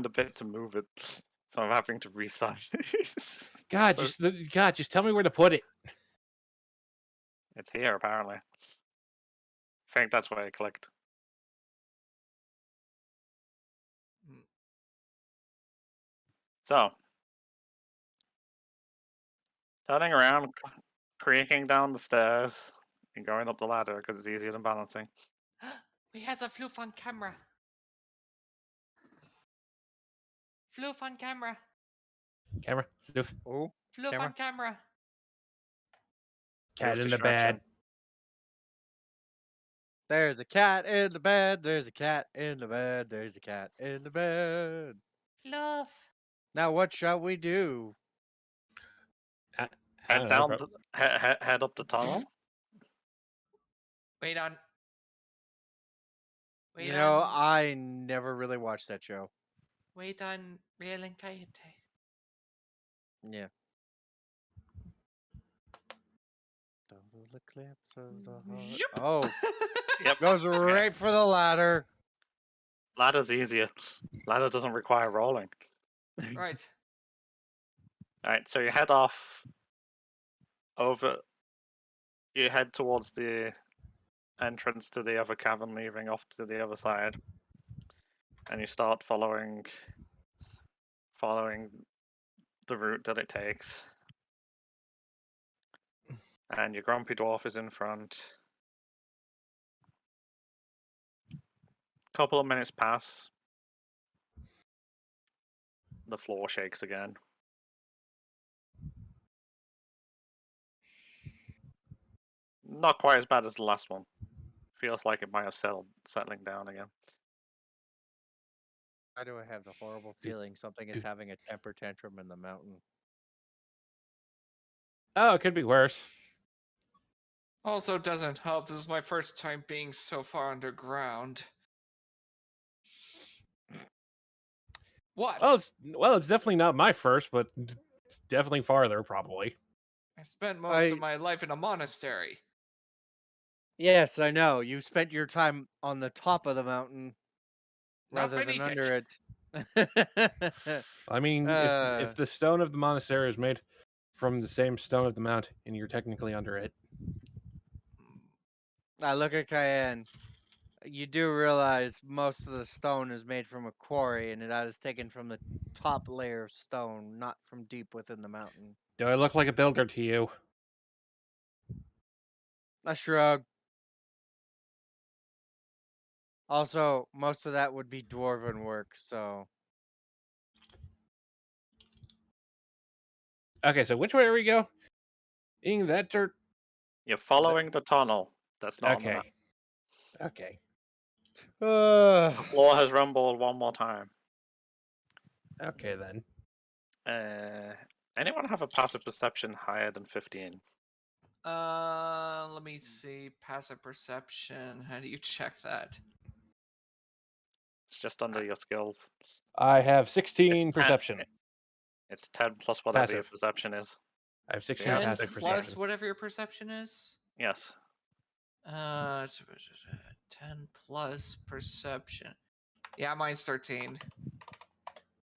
the bit to move it, so I'm having to resize. God, So just tell me where to put it. it's here apparently. I think that's where I clicked. Mm. So turning around, creaking down the stairs, and going up the ladder because it's easier than balancing. We has a floof on camera. Floof on camera. Camera, doof, Oh, Floof camera. on camera. cat Move in the bed. distraction. There's a cat in the bed. There's a cat in the bed. There's a cat in the bed. Floof. Now what shall we do? I Head don't know, down, head up the tunnel. Wait on. Wait You know, on. I never really watched that show. Wait on Real and Kaite. Yeah. Total eclipse of the heart. Zoop. Oh, Yep. goes right for the ladder. Ladder's easier. Ladder doesn't require rolling. Right. Alright, so you head off over. You head towards the entrance to the other cavern, leaving off to the other side, and you start following the route that it takes. And your grumpy dwarf is in front. Couple of minutes pass. The floor shakes again. Not quite as bad as the last one. Feels like it might have settling down again. Why do I have the horrible feeling something is having a temper tantrum in the mountain? Oh, it could be worse. Also doesn't help. This is my first time being so far underground. What? It's definitely not my first, but definitely farther, probably. I spent most of my life in a monastery. Yes, I know. You spent your time on the top of the mountain Not rather than beneath under it. it. I mean, if the stone of the monastery is made from the same stone of the mount, and you're technically under it. Look at Cayenne. You do realize most of the stone is made from a quarry, and that is taken from the top layer of stone, not from deep within the mountain. Do I look like a builder to you? A shrug. Also, most of that would be dwarven work, so... Okay, so which way do we go? Eating that dirt? You're following the tunnel. That's not on the map. Okay. The floor has rumbled one more time. Okay, then. Anyone have a passive perception higher than 15? Let me see. Passive perception. How do you check that? It's just under your skills. I have 16 It's 10. perception. It's 10 plus whatever your Passive. perception is. I have 16 Yeah, 10 passive 16. plus perception. whatever your perception is? Yes. 10 plus perception. Yeah, mine's 13.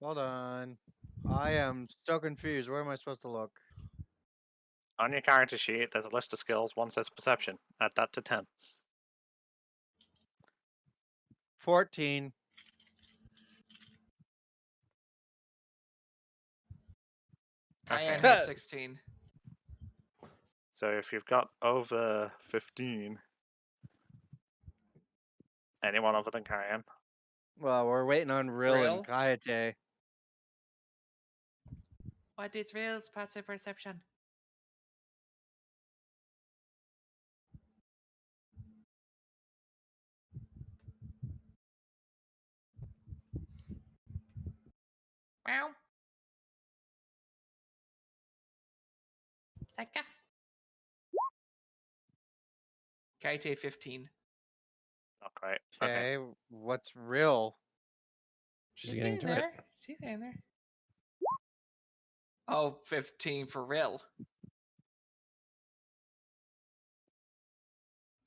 Hold on. I am so confused. Where am I supposed to look? On your character sheet, there's a list of skills. One says perception. Add that to 10. 14. Cayenne Okay. has 16. So if you've got over 15, anyone other than Karen? Well, we're waiting on Rill and Rill? Kayate. What is Real's passive perception? Meow. Seka. KT 15. Not quite. Okay. Okay, what's Rill? She's getting to it. there. She's in there. Oh, 15 for real.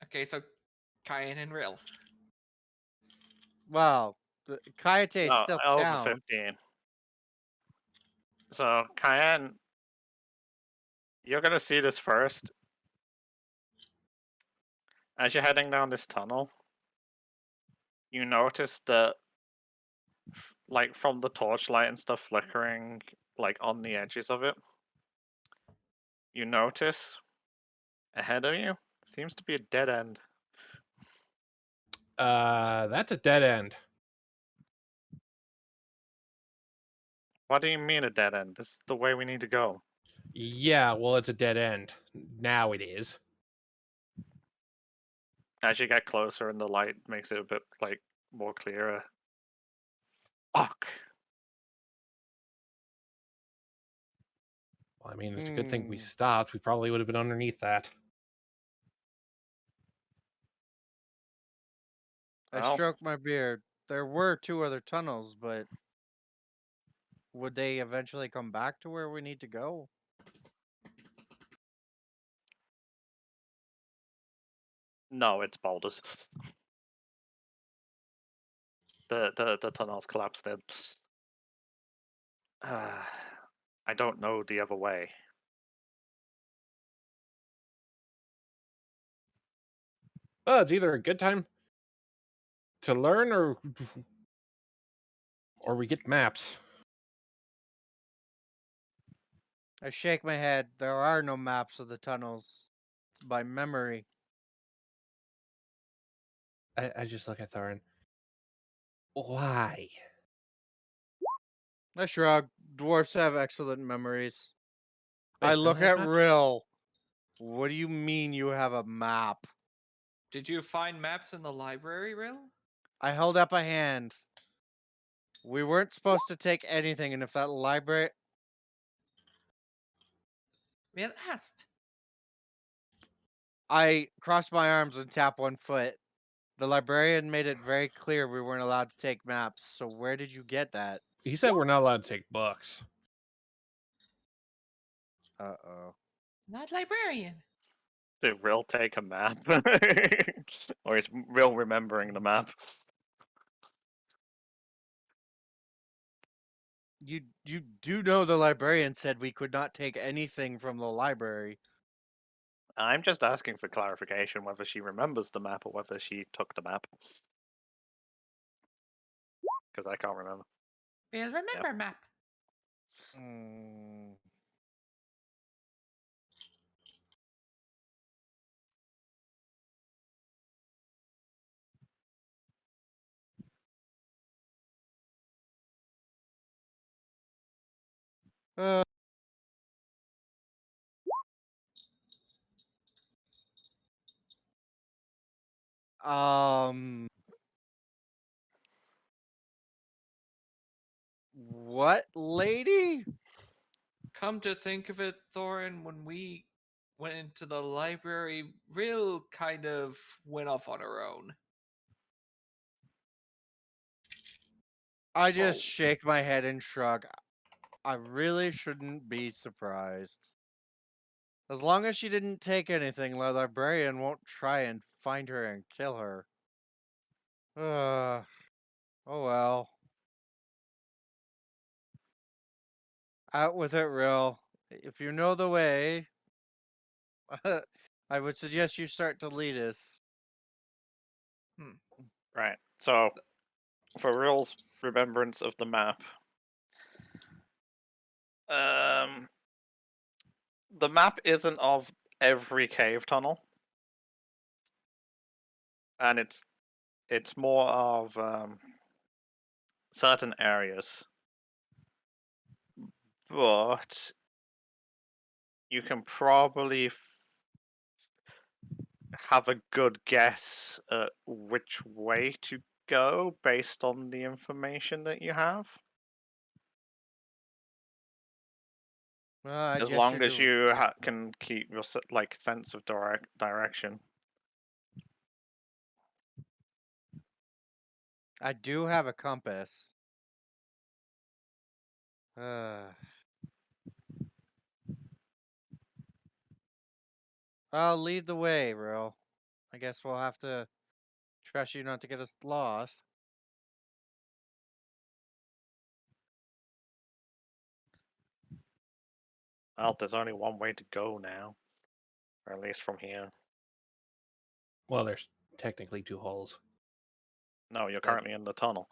Okay, so Kyan and Rill. Wow, Kayate No, still over counts. 15. So, Cayenne, you're going to see this first. As you're heading down this tunnel, you notice that, like, from the torchlight and stuff flickering, like, on the edges of it, you notice ahead of you seems to be a dead end. That's a dead end. What do you mean a dead end? This is the way we need to go. Yeah, well, it's a dead end. Now it is. As you get closer and the light makes it a bit, like, more clearer. Fuck! Well, I mean, it's a good thing we Hmm. stopped. We probably would have been underneath that. I Well, stroked my beard. There were 2 other tunnels, but would they eventually come back to where we need to go? no, it's boulders. The tunnel's collapsed in. I don't know the other way. Oh, it's either a good time to learn or we get maps. I shake my head. There are no maps of the tunnels. It's by memory. I just look at Thorin. Why? I shrug. Dwarfs have excellent memories. I Wait, look really at much? Rill. What do you mean you have a map? Did you find maps in the library, Rill? I held up a hand. We weren't supposed to take anything, and if that library. Real asked. I cross my arms and tap one foot. The librarian made it very clear we weren't allowed to take maps, so where did you get that? He said we're not allowed to take books. Uh-oh. Not librarian. Did Rill take a map? Or is Rill remembering the map? You do know the librarian said we could not take anything from the library. I'm just asking for clarification whether she remembers the map or whether she took the map. Because I can't remember. Real remember map. Hmm. Uh, um. What lady? Come to think of it, Thorin, when we went into the library, Rill kind of went off on her own. I just Oh, shake my head and shrug. I really shouldn't be surprised. As long as she didn't take anything, the librarian won't try and find her and kill her. Oh well. Out with it, Rill. If you know the way, I would suggest you start to lead us. right. So, for Rill's remembrance of the map, um, the map isn't of every cave tunnel, and it's more of certain areas, but you can probably have a good guess at which way to go based on the information that you have. Well, I As guess you're long as doing. you can keep your like sense of direction. I do have a compass. Uh, I'll lead the way, bro. I guess we'll have to trust you not to get us lost. Well, there's only one way to go now, or at least from here. Well, there's technically two holes. No, you're That- currently in the tunnel.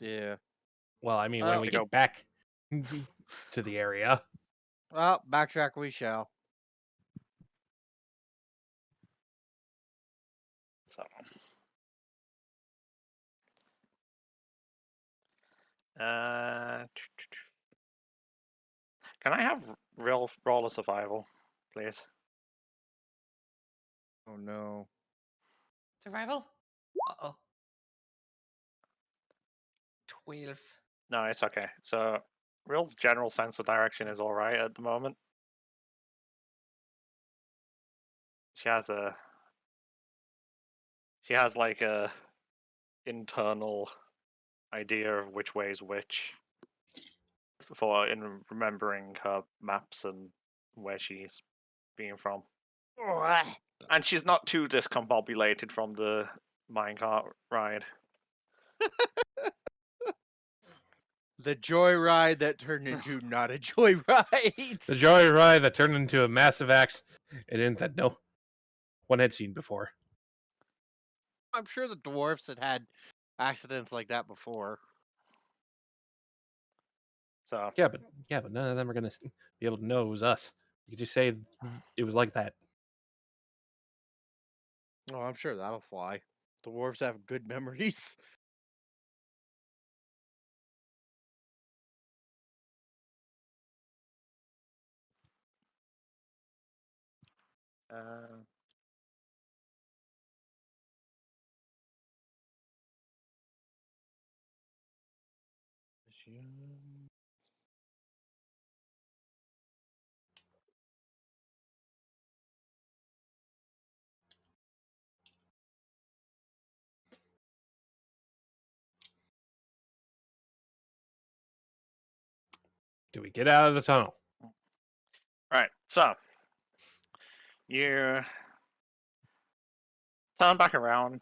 Yeah. Well, I mean, when Well, we To go get back to the area, well, backtrack we shall. so. Uh, can I have real roll of survival, please? Oh no. Survival? Uh-oh. 12. No, it's okay. So, Real's general sense of direction is all right at the moment. She has a. She has like a internal idea of which way is which for in remembering her maps and where she's being from. And she's not too discombobulated from the minecart ride. The joyride that turned into not a joyride. the joyride that turned into a massive axe, it isn't that no one had seen before. I'm sure the dwarfs had accidents like that before. So, Yeah, but none of them are gonna be able to know it was us. You could just say it was like that. Oh, I'm sure that'll fly. The dwarves have good memories. uh, Do we get out of the tunnel? right. So, you turn back around,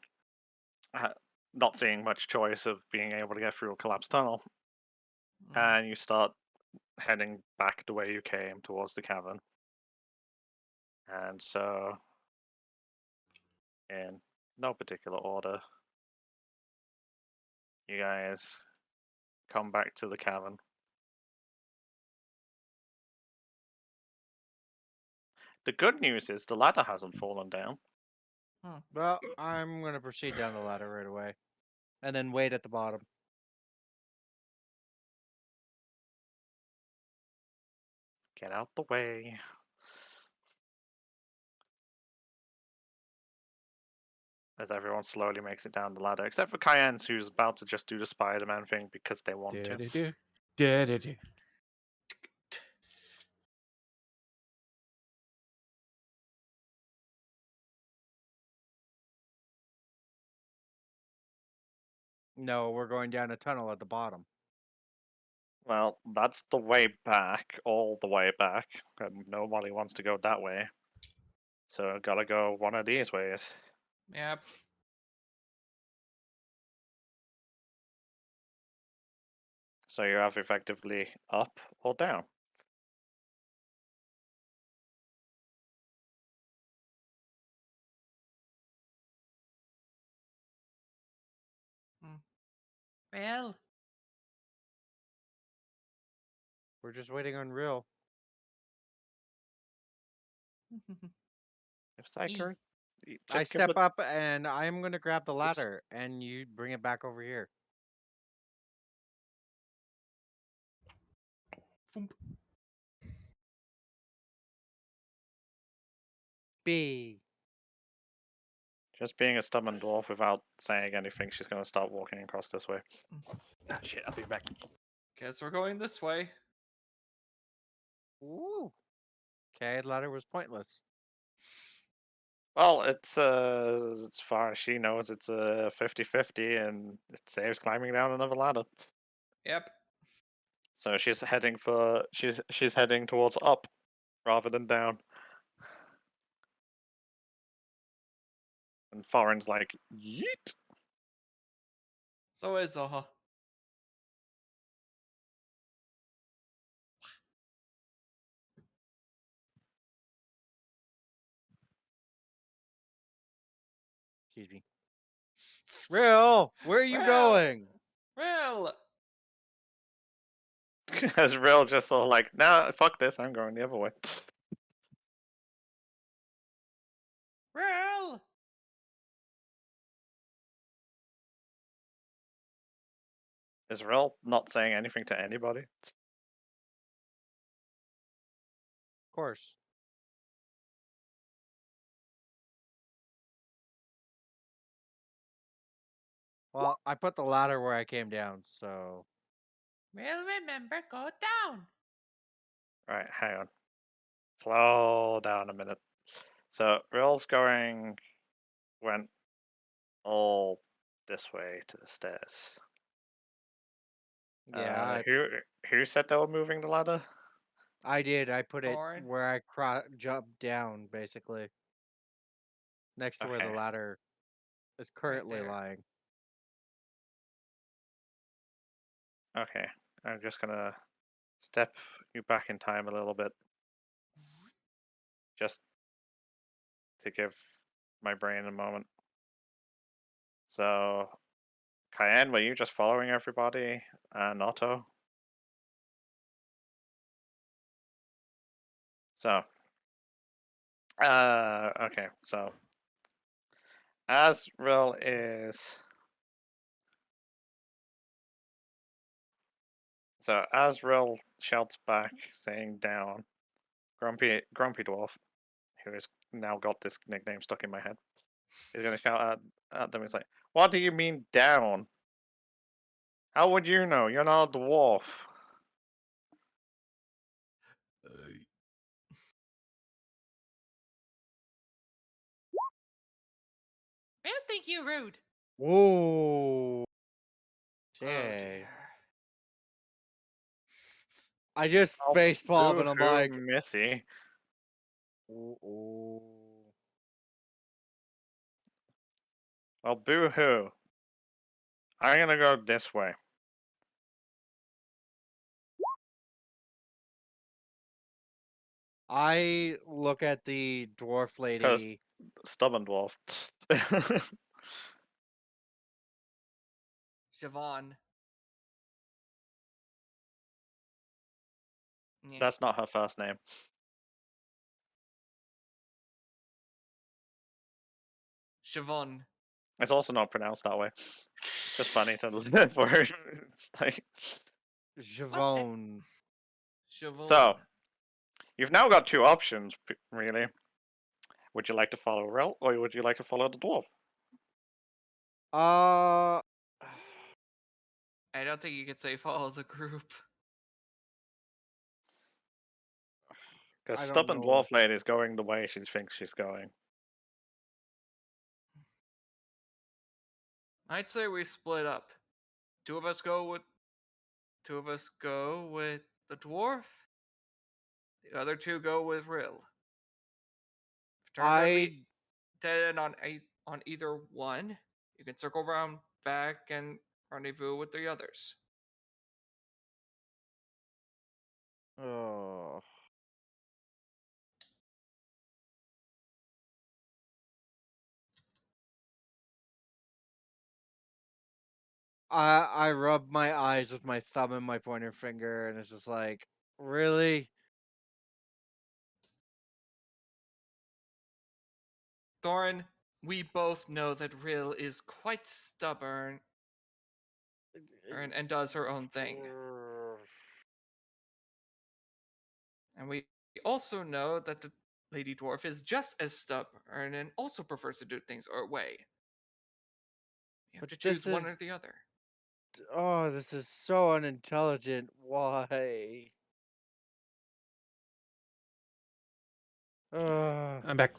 not seeing much choice of being able to get through a collapsed tunnel, and you start heading back the way you came towards the cavern. And so, in no particular order, you guys come back to the cavern. The good news is the ladder hasn't fallen down. Well, I'm gonna proceed down the ladder right away, and then wait at the bottom. Get out the way. As everyone slowly makes it down the ladder, except for Cayenne's, who's about to just do the Spider-Man thing because they want to. Do-do-do. Do-do-do. No, we're going down a tunnel at the bottom. Well, that's the way back, all the way back. And nobody wants to go that way. So gotta go one of these ways. Yep. So you have effectively up or down. Well, We're just waiting on real. If Psycho, I just give step it. up and I'm gonna grab the Oops. ladder, and you bring it back over here. Thump. B. Just being a stubborn dwarf without saying anything, she's gonna start walking across this way. Ah, shit, I'll be back. Guess we're going this way. Ooh. Okay, ladder was pointless. Well, it's as far as she knows, it's a 50-50, and it saves climbing down another ladder. Yep. So she's heading towards up rather than down. And Foreign's like, yeet. So is Excuse me. Real, where are you Well, going? well. As Real just sort of like, nah, fuck this, I'm going the other way. Well. Is Real not saying anything to anybody? Of course. Well, I put the ladder where I came down, so Well, remember, go down. Right, hang on. Slow down a minute. So Real's went all this way to the stairs. yeah, Who said they were moving the ladder? I did. I put it Thorin. where I jumped down, basically, next to where the Okay. ladder is currently there. lying. Okay, I'm just gonna step you back in time a little bit, just to give my brain a moment. So, Cayenne, were you just following everybody? And Otto? So, okay, so Asriel is. So Asriel shouts back, saying down. Grumpy Dwarf, who has now got this nickname stuck in my head, is going to shout at them. He's like, "What do you mean down? How would you know? You're not a dwarf." Well, think you rude. Whoa! Oh Dang. dear. I just Oh, face palm and I'm boo-hoo, like, Missy. ooh. Well, boo-hoo. I'm gonna go this way. I look at the dwarf Because lady. stubborn dwarf. Siobhan. Yeah. That's not her first name. Siobhan. It's also not pronounced that way. It's just funny to live for her. It's like... Javon. Siobhan. So, you've now got two options, really. Would you like to follow Rel, or would you like to follow the dwarf? Uh, I don't think you could say follow the group. Because I don't stubborn know. dwarf lady is going the way she thinks she's going. I'd say we split up. Two of us go with the dwarf. The other two go with Rill. If turns out we I dead end on either one, you can circle around back and rendezvous with the others. oh. I rub my eyes with my thumb and my pointer finger, and it's just like, really? Thorin, we both know that Rill is quite stubborn and does her own thing. And we also know that the Lady Dwarf is just as stubborn and also prefers to do things her way. You have But to this choose one or is the other. oh, this is so unintelligent. Why? Ugh. I'm back.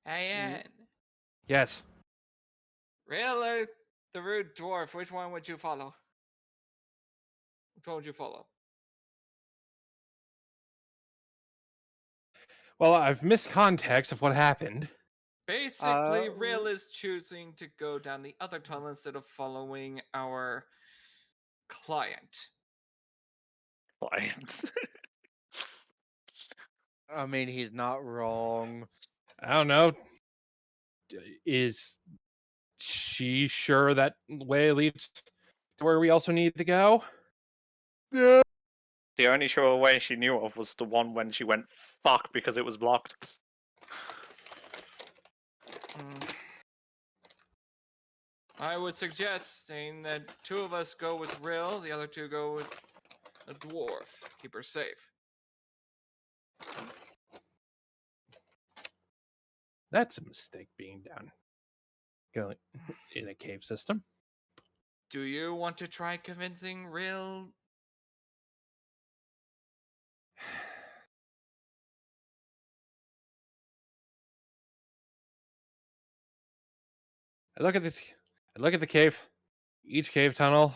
Ian, Yes. Rill or the rude dwarf, which one would you follow? Which one would you follow? Well, I've missed context of what happened. Basically, Rill is choosing to go down the other tunnel instead of following our client. Clients. I mean, he's not wrong. I don't know. Is she sure that way leads to where we also need to go? Yeah. The only sure way she knew of was the one when she went fuck because it was blocked. I was suggesting that two of us go with Rill, the other two go with a dwarf. Keep her safe. That's a mistake being done. Going in a cave system. Do you want to try convincing Rill? I look at this. I look at the cave. Each cave tunnel.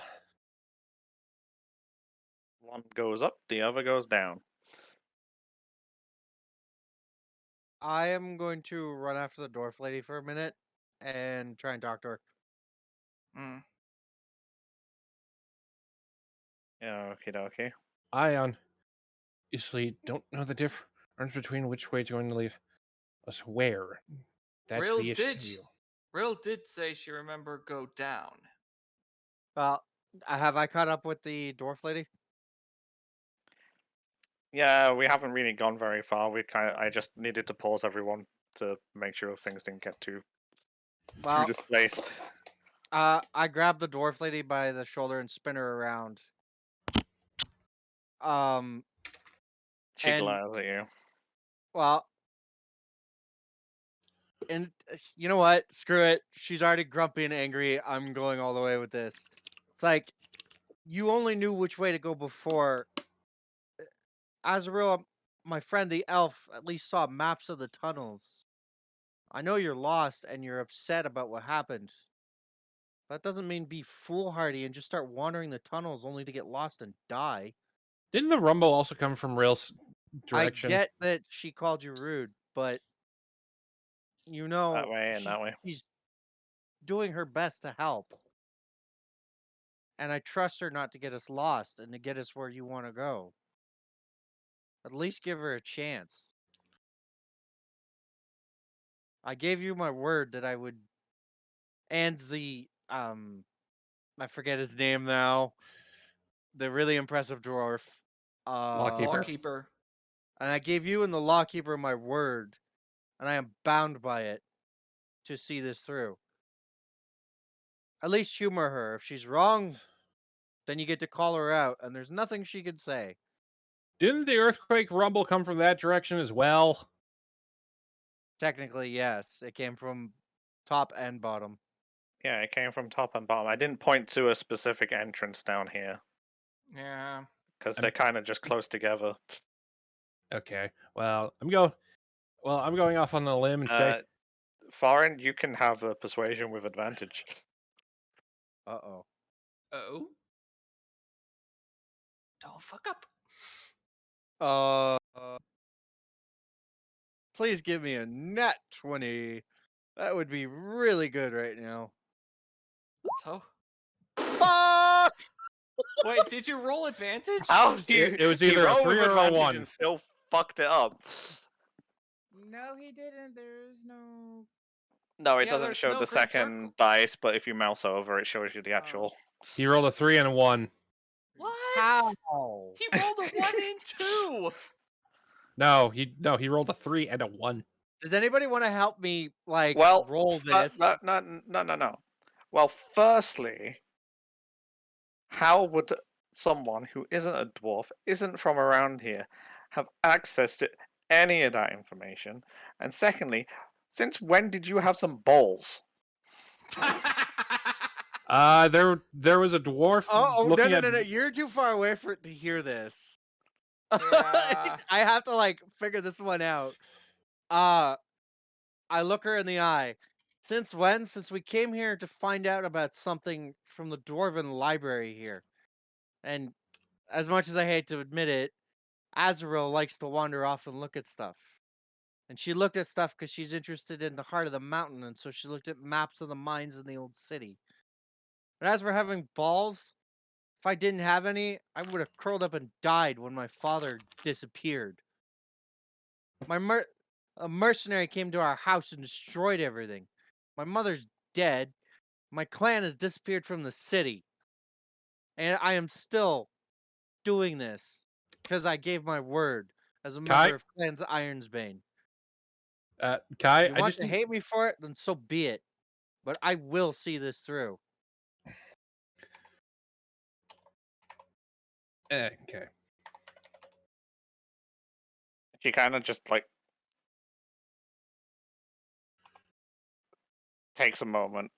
One goes up, the other goes down. I am going to run after the dwarf lady for a minute and try and talk to her. Mm. Yeah, okie dokie. I usually don't know the difference between which way it's going to lead us where. That's Rill the did. issue. Rill did say she remember go down. Well, have I caught up with the dwarf lady? Yeah, we haven't really gone very far. I just needed to pause everyone to make sure things didn't get too Well, displaced. I grabbed the dwarf lady by the shoulder and spin her around. She And glares at you. well, and you know what? Screw it. She's already grumpy and angry. I'm going all the way with this. It's like you only knew which way to go before. Azrael, my friend the elf, at least saw maps of the tunnels. I know you're lost and you're upset about what happened. That doesn't mean be foolhardy and just start wandering the tunnels only to get lost and die. Didn't the rumble also come from Rail's I direction? get that she called you rude, but you That know way and that way. she's doing her best to help. And I trust her not to get us lost and to get us where you want to go. At least give her a chance. I gave you my word that I would, and the I forget his name now. The really impressive dwarf. Lawkeeper. Lawkeeper. And I gave you and the lawkeeper my word, and I am bound by it to see this through. At least humor her. If she's wrong, then you get to call her out, and there's nothing she can say. Didn't the earthquake rumble come from that direction as well? Technically, yes. It came from top and bottom. Yeah, it came from top and bottom. I didn't point to a specific entrance down here Yeah. because they're kind of just close together. Okay. Well, I'm going off on a limb and say Foreign, you can have a persuasion with advantage. Uh-oh. Oh. Don't fuck up. Please give me a nat 20. That would be really good right now. So. Fuck! Wait, did you roll advantage? How do you? It was he either a rolled 3 with or a advantage 1. and still fucked it up. No, he didn't. There's no. No, it Yeah, doesn't there's show no the green second circle. dice, but if you mouse over, it shows you the Oh. actual. He rolled a 3 and a 1. What? How? He rolled a 1 and 2. No, he rolled a 3 and a 1. Does anybody want to help me, like, Well, roll this? no. Well, firstly, how would someone who isn't a dwarf, isn't from around here, have access to any of that information? And secondly, since when did you have some balls? There was a dwarf Oh, no, looking no, at. no, no! You're too far away for it to hear this. Yeah. I have to like figure this one out. Uh, I look her in the eye. Since when? Since we came here to find out about something from the dwarven library here. And as much as I hate to admit it, Azrael likes to wander off and look at stuff. And she looked at stuff because she's interested in the heart of the mountain, and so she looked at maps of the mines in the old city. But as for having balls, if I didn't have any, I would have curled up and died when my father disappeared. A mercenary came to our house and destroyed everything. My mother's dead. My clan has disappeared from the city. And I am still doing this because I gave my word as a member Kai, of Clan's Ironsbane. Kai, You I want just to need. hate me for it? Then so be it. But I will see this through. Okay. She kind of just like takes a moment,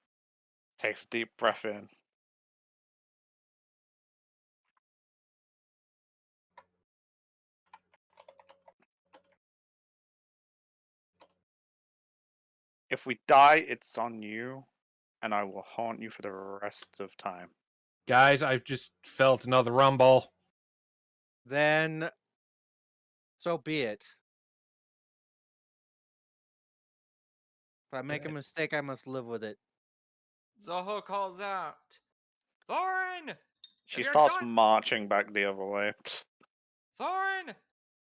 takes a deep breath in. If we die, it's on you, and I will haunt you for the rest of time. Guys, I've just felt another rumble. Then so be it. If I make a mistake, I must live with it. Zoho calls out, Thorin! She If you're starts done, marching back the other way. Thorin!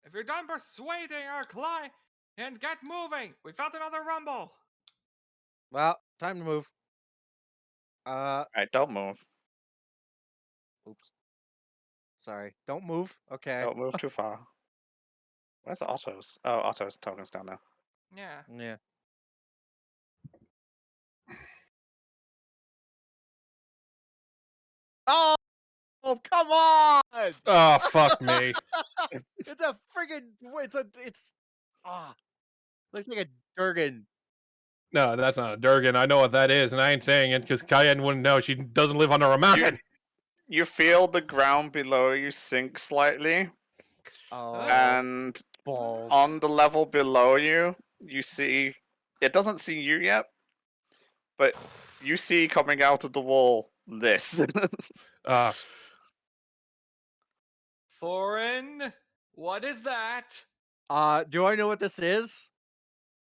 If you're done persuading our client, and get moving! We felt another rumble! Well, time to move. Alright, don't move. Oops. Sorry. Don't move. Okay. Don't move too far. Where's Otto's? Oh, Otto's token's down there. Yeah. Yeah. Oh, come on! Oh, fuck me. It's a friggin' it's ah looks like a Durgan. No, that's not a Durgan. I know what that is, and I ain't saying it because Cayenne wouldn't know. She doesn't live under a mountain. You feel the ground below you sink slightly, Oh, and balls. on the level below you, you see it doesn't see you yet, but you see coming out of the wall this. Uh, Thorin, what is that? Do I know what this is?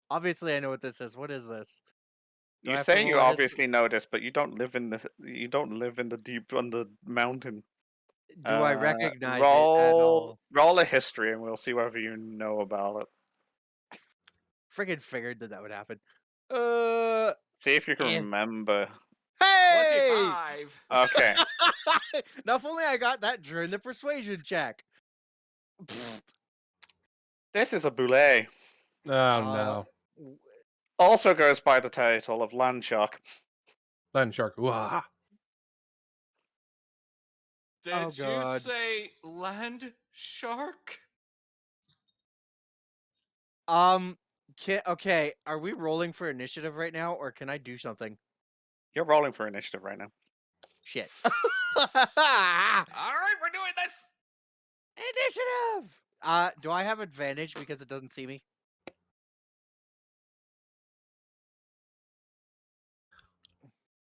Obviously I know what this is. What is this? Do I You have to say you roll a history? obviously know this, but you don't live in the deep under mountain. Do I recognize it at Roll all? roll a history, and we'll see whether you know about it. I friggin' figured that would happen. Uh, See if you can eh. remember. Hey! 25. Okay. Now, if only I got that during the persuasion check. Pfft. This is a boulet. oh no. w- Also goes by the title of Land Shark. Land shark. Ooh-ah. Oh, Did you God. say land shark? Okay, are we rolling for initiative right now, or can I do something? You're rolling for initiative right now. Shit. Alright, we're doing this! Initiative! Do I have advantage because it doesn't see me?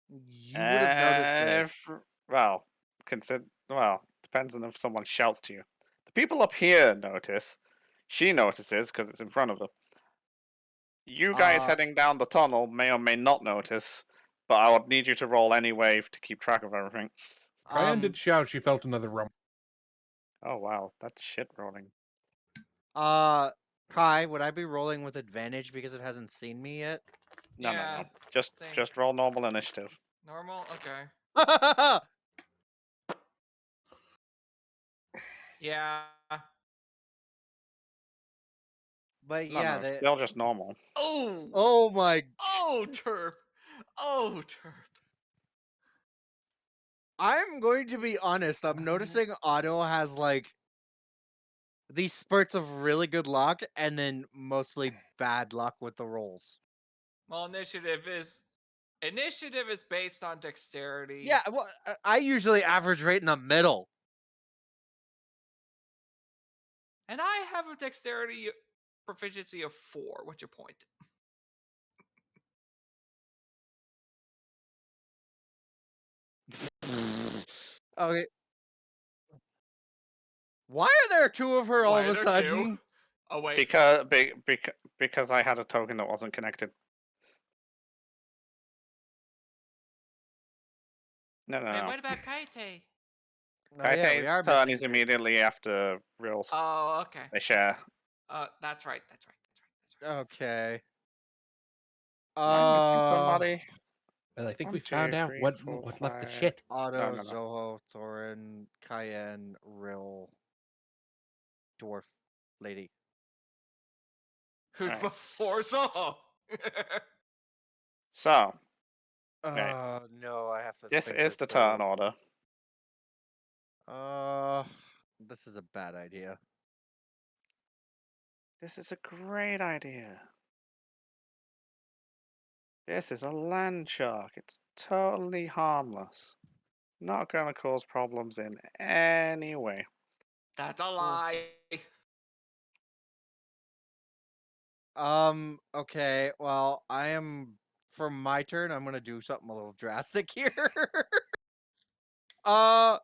You would have noticed this. Well, depends on if someone shouts to you. The people up here notice. She notices because it's in front of her. You guys Uh, heading down the tunnel may or may not notice, but I would need you to roll anyway to keep track of everything. Cayenne did shout she felt another rumble. Oh wow, that's shit rolling. uh, Kai, would I be rolling with advantage because it hasn't seen me yet? No, Yeah, no. Just same. just roll normal initiative. Normal? Okay. But Yeah. But No, yeah, no, still just normal. Oh! oh my! Oh, Terp! Oh, Terp! I'm going to be honest. I'm noticing Otto has like these spurts of really good luck, and then mostly bad luck with the rolls. Well, initiative is based on dexterity. Yeah, well, I usually average right in the middle. And I have a dexterity proficiency of 4. What's your point? Okay. Why are there two of her all Why of are a there sudden? 2? Oh, wait. Because I had a token that wasn't connected. No, no, Wait, no. what about Kaite? Oh yeah, we Kaite's are turn missing is two. immediately after Reels. Oh, okay. They share. That's right. That's right. That's right. Okay. Am I missing somebody? Well, I think 1, we 2, found out 3, what 4, what left the 5. shit. Otto, No. Zoho, Thorin, Cayenne, Rill, Dwarf, Lady. Who's Alright. before Zoho? So, right. No, I have to This think is this the through. turn order. This is a bad idea. This is a great idea. This is a land shark. It's totally harmless. Not gonna cause problems in any way. That's a lie. Okay, well, I am for my turn, I'm gonna do something a little drastic here. uh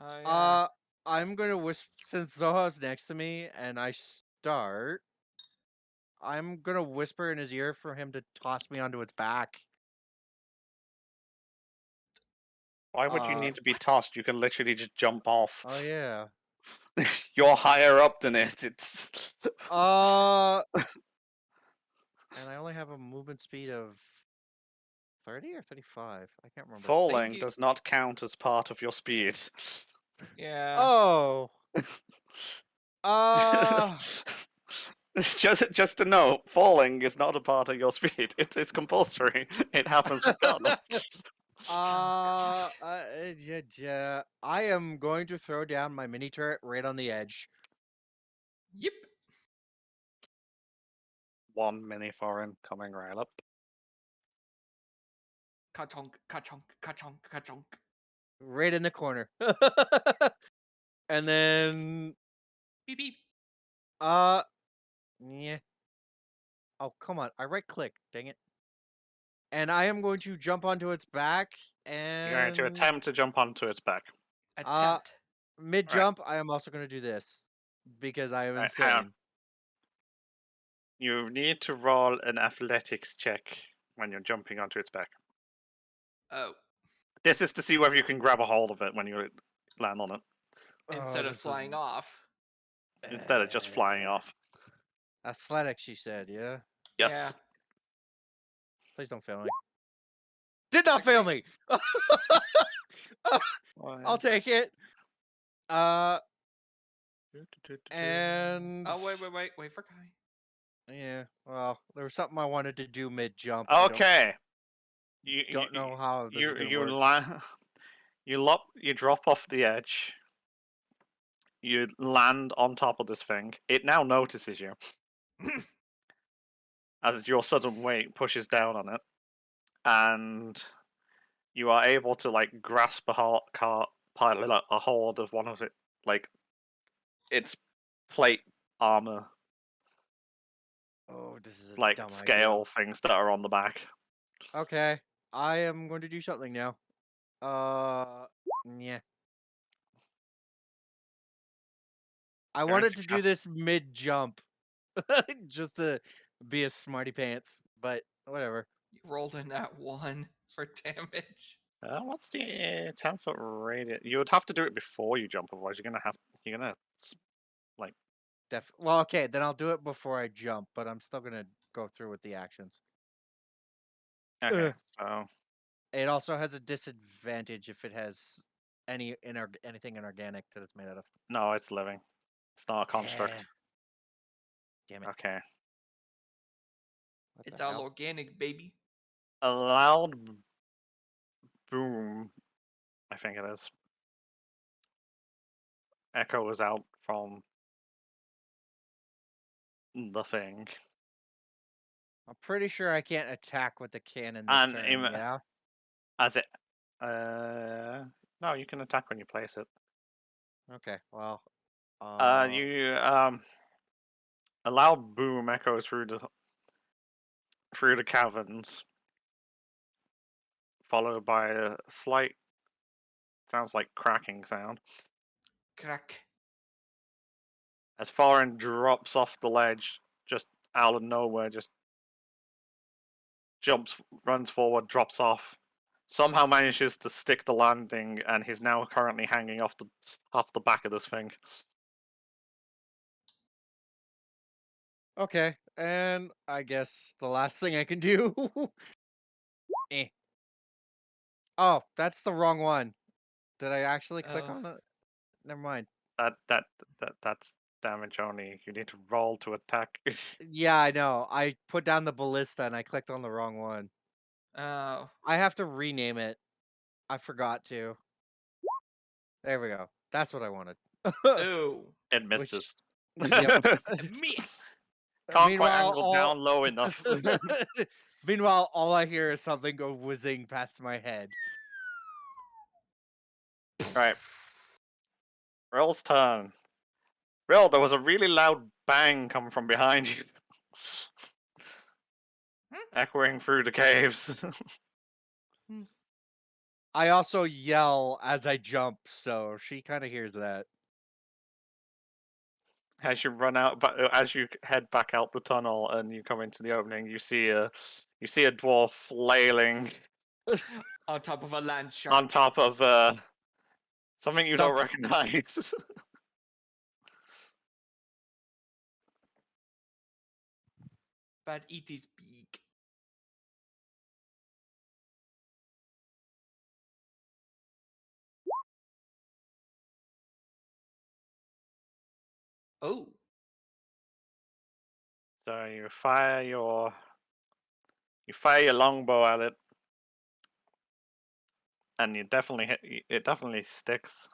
Oh, yeah. uh I'm gonna whisper since Zoha's next to me and I start. I'm gonna whisper in his ear for him to toss me onto its back. Why would you Uh need to be tossed? You can literally just jump off. oh yeah. You're higher up than it. It's Uh and I only have a movement speed of 30 or 35. I can't remember. falling you- does not count as part of your speed. Yeah. Oh. Uh It's just to note, falling is not a part of your speed. It's compulsory. It happens regardless. yeah. I am going to throw down my mini turret right on the edge. Yep. One mini foreign coming right up. Ka-chonk, ka-chonk, ka-chonk, ka-chonk. Right in the corner. And then Beep, beep. uh yeah. Oh, come on. I right click. Dang it. And I am going to jump onto its back You're going to and attempt to jump onto its back. Attempt. mid Right. jump I am also going to do this because I am Right, hang on. insane. You need to roll an athletics check when you're jumping onto its back. Oh. This is to see whether you can grab a hold of it when you land on it, Instead of this is flying off. instead of just flying off. Athletics, she said, yeah. Yes. Please don't fail me. Did not fail me. I'll take it. And Oh, wait for Kai. yeah, well, there was something I wanted to do mid jump. Okay. I don't know how this is gonna work. You drop off the edge. You land on top of this thing. It now notices you as your sudden weight pushes down on it, and you are able to like grasp a hold of one of it, like its plate armor, Oh, this is a like dumb scale things that are on the back. idea. Okay, I am going to do something now. Yeah. I Going wanted to to do cast. this mid jump, just to be a smarty pants, but whatever. You rolled in that 1 for damage. What's the 10-foot radius? You would have to do it before you jump, otherwise you're gonna like. Well, okay, then I'll do it before I jump, but I'm still gonna go through with the actions. Okay, so It also has a disadvantage if it has anything inorganic that it's made out of. no, it's living. It's not a construct. Damn it. Okay. What It's the all hell? organic, baby. A loud boom, I think it is, echoes out from the thing. I'm pretty sure I can't attack with the cannon this And turn, yeah? as it. No, you can attack when you place it. Okay, well. You a loud boom echoes through the caverns, followed by a slight, sounds like cracking sound, Crack. as Thorin drops off the ledge, just out of nowhere, just runs forward, drops off, somehow manages to stick the landing, and he's now currently hanging off the back of this thing. Okay, and I guess the last thing I can do. Eh. Oh, that's the wrong one. Did I actually click Oh. on it? Never mind. That's damage only. You need to roll to attack. Yeah, I know. I put down the ballista and I clicked on the wrong one. Oh. I have to rename it. I forgot to. There we go. That's what I wanted. Ooh. It Which, misses. yep. A miss. Can't quite Meanwhile, angle down low enough. meanwhile, all I hear is something go whizzing past my head. Right. Rill's turn. Rill, there was a really loud bang come from behind you. Echoing through the caves. I also yell as I jump, so she kind of hears that. As you run out, but as you head back out the tunnel and you come into the opening, you see a dwarf flailing On top of a land shark. on top of something you don't Something. recognize. But it is big. Oh. So you fire your longbow at it, and you definitely hit. It definitely sticks.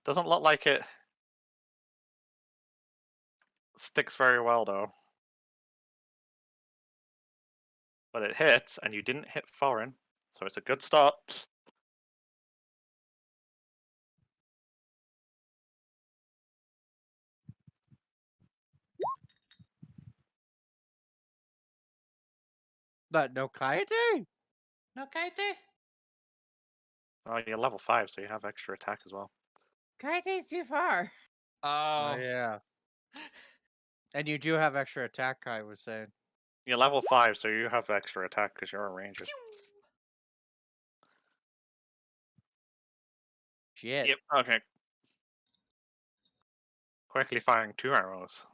Doesn't look like it sticks very well though. But it hits, and you didn't hit Thorin, so it's a good start. But no Kaite? No kaite. Oh, you're level 5, so you have extra attack as well. Kaite's too far. Oh, Oh. yeah. And you do have extra attack, I was saying. You're level 5, so you have extra attack because you're a ranger. Shit. Yep. Okay. Quickly firing 2 arrows.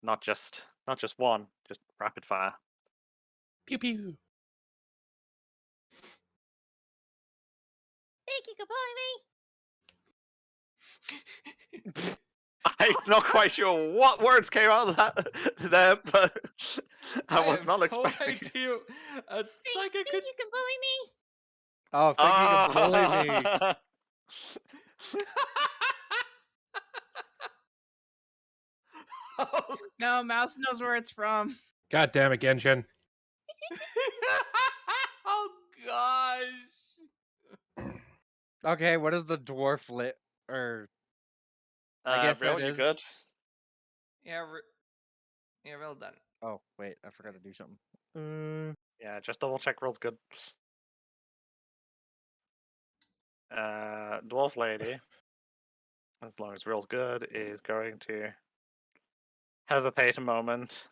Not just one. Just rapid fire. Pew pew. Thank you, me. I'm not quite sure what words came out of that there, but I was have not no expecting. idea. It's like I could. You can bully me. Oh, think you can bully me. Ah! Oh. No, Mouse knows where it's from. God damn it, Genshin. Oh gosh. Okay, what is the dwarf lit? Or I guess Real, that you is. good? Yeah. Yeah. Well done. Oh, wait, I forgot to do something. Yeah, just double check Real's good. Dwarf lady, as long as Real's good, is going to hesitate a moment,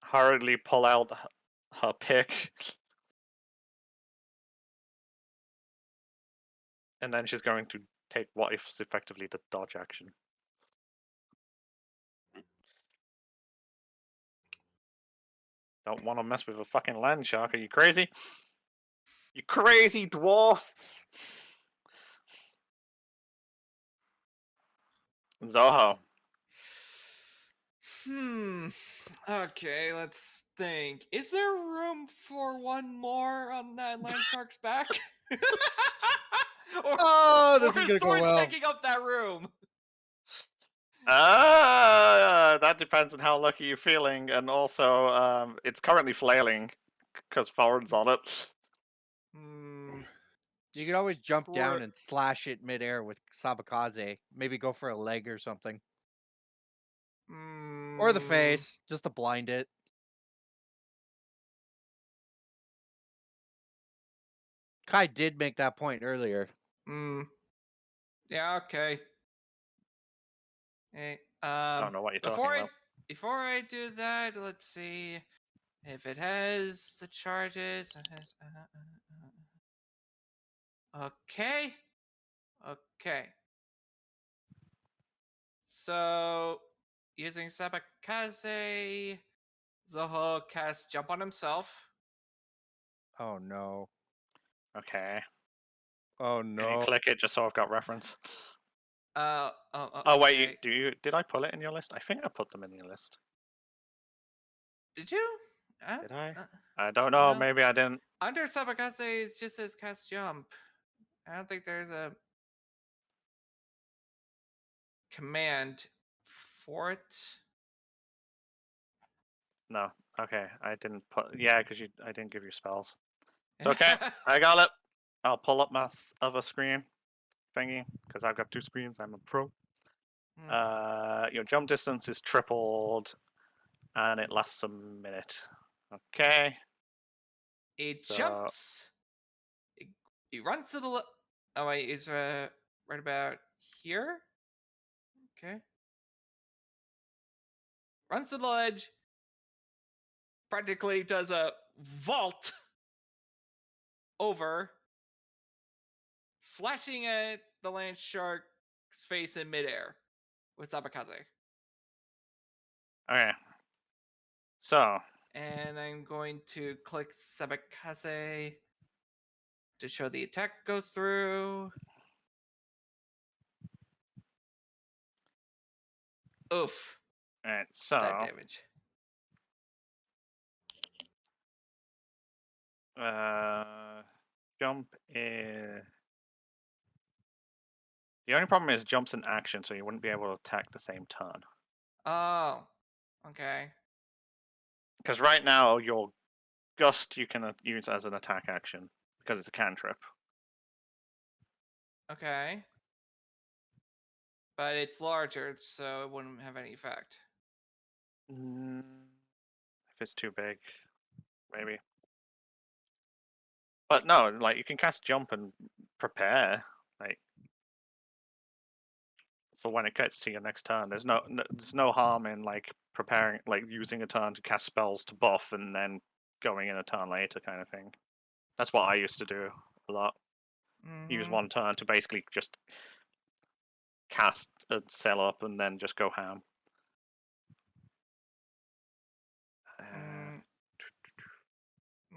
hurriedly pull out her pick, and then she's going to take what is effectively the dodge action. Don't want to mess with a fucking land shark. Are you crazy? You crazy dwarf! Zoho. Okay, let's think. Is there room for one more on that land shark's back? or, Oh, this or is is gonna go Thor well. taking up that room? That depends on how lucky you're feeling, and also, it's currently flailing because Thorin's on it. Hmm. You could always jump down Twer- and slash it midair with Sabakaze. Maybe go for a leg or something. Or the Hmm. face, just to blind it. Kai did make that point earlier. Hmm. Yeah. Okay. Hey. I don't know what you're talking about. Before I do that, let's see if it has the charges. Okay. Okay. So, using Sabakaze, Zoho casts Jump on himself. Oh no. Okay. Oh Can you no. click it just so I've got reference? Oh wait, okay. did I pull it in your list? I think I put them in your list. Did you? Did I? Uh, I don't know. no. Maybe I didn't. Under Sabakaze, it just says cast Jump. I don't think there's a command for it. No. Okay, I didn't put. Yeah, because I didn't give you spells. It's okay. I got it. I'll pull up my other screen thingy because I've got two screens. I'm a pro. Your jump distance is tripled, and it lasts a minute. Okay. It So jumps. It runs to the left. Oh wait, is right about here? Okay. Runs to the ledge. Practically does a vault over, slashing at the land shark's face in midair with Sabakaze. okay. So And I'm going to click Sabakaze to show the attack goes through. Oof, alright. that So damage. jump is. The only problem is jumps in action, so you wouldn't be able to attack the same turn. Oh, okay. Because right now your gust you can use as an attack action because it's a cantrip. Okay. But it's larger, so it wouldn't have any effect. Mm, if it's too big, maybe. But no, like you can cast jump and prepare, like for when it gets to your next turn. There's no harm in like preparing, like using a turn to cast spells to buff and then going in a turn later, kind of thing. That's what I used to do a lot. Use Mm-hmm. one turn to basically just cast a cell up and then just go ham.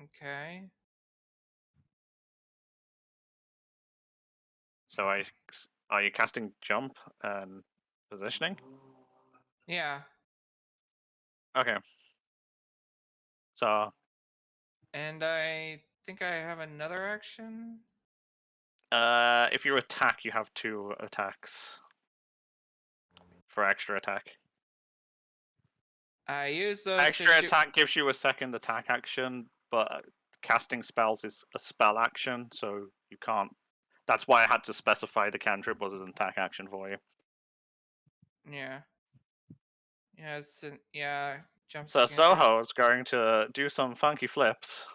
Okay. So are you casting jump and positioning? Yeah. Okay. So And I think I have another action. if you attack, you have 2 attacks for extra attack. I use those to Extra shoot. attack gives you a second attack action, but casting spells is a spell action, so you can't. That's why I had to specify the cantrip was an attack action for you. Yeah. Yeah. Yeah. Jump So cantrip. Soho is going to do some funky flips.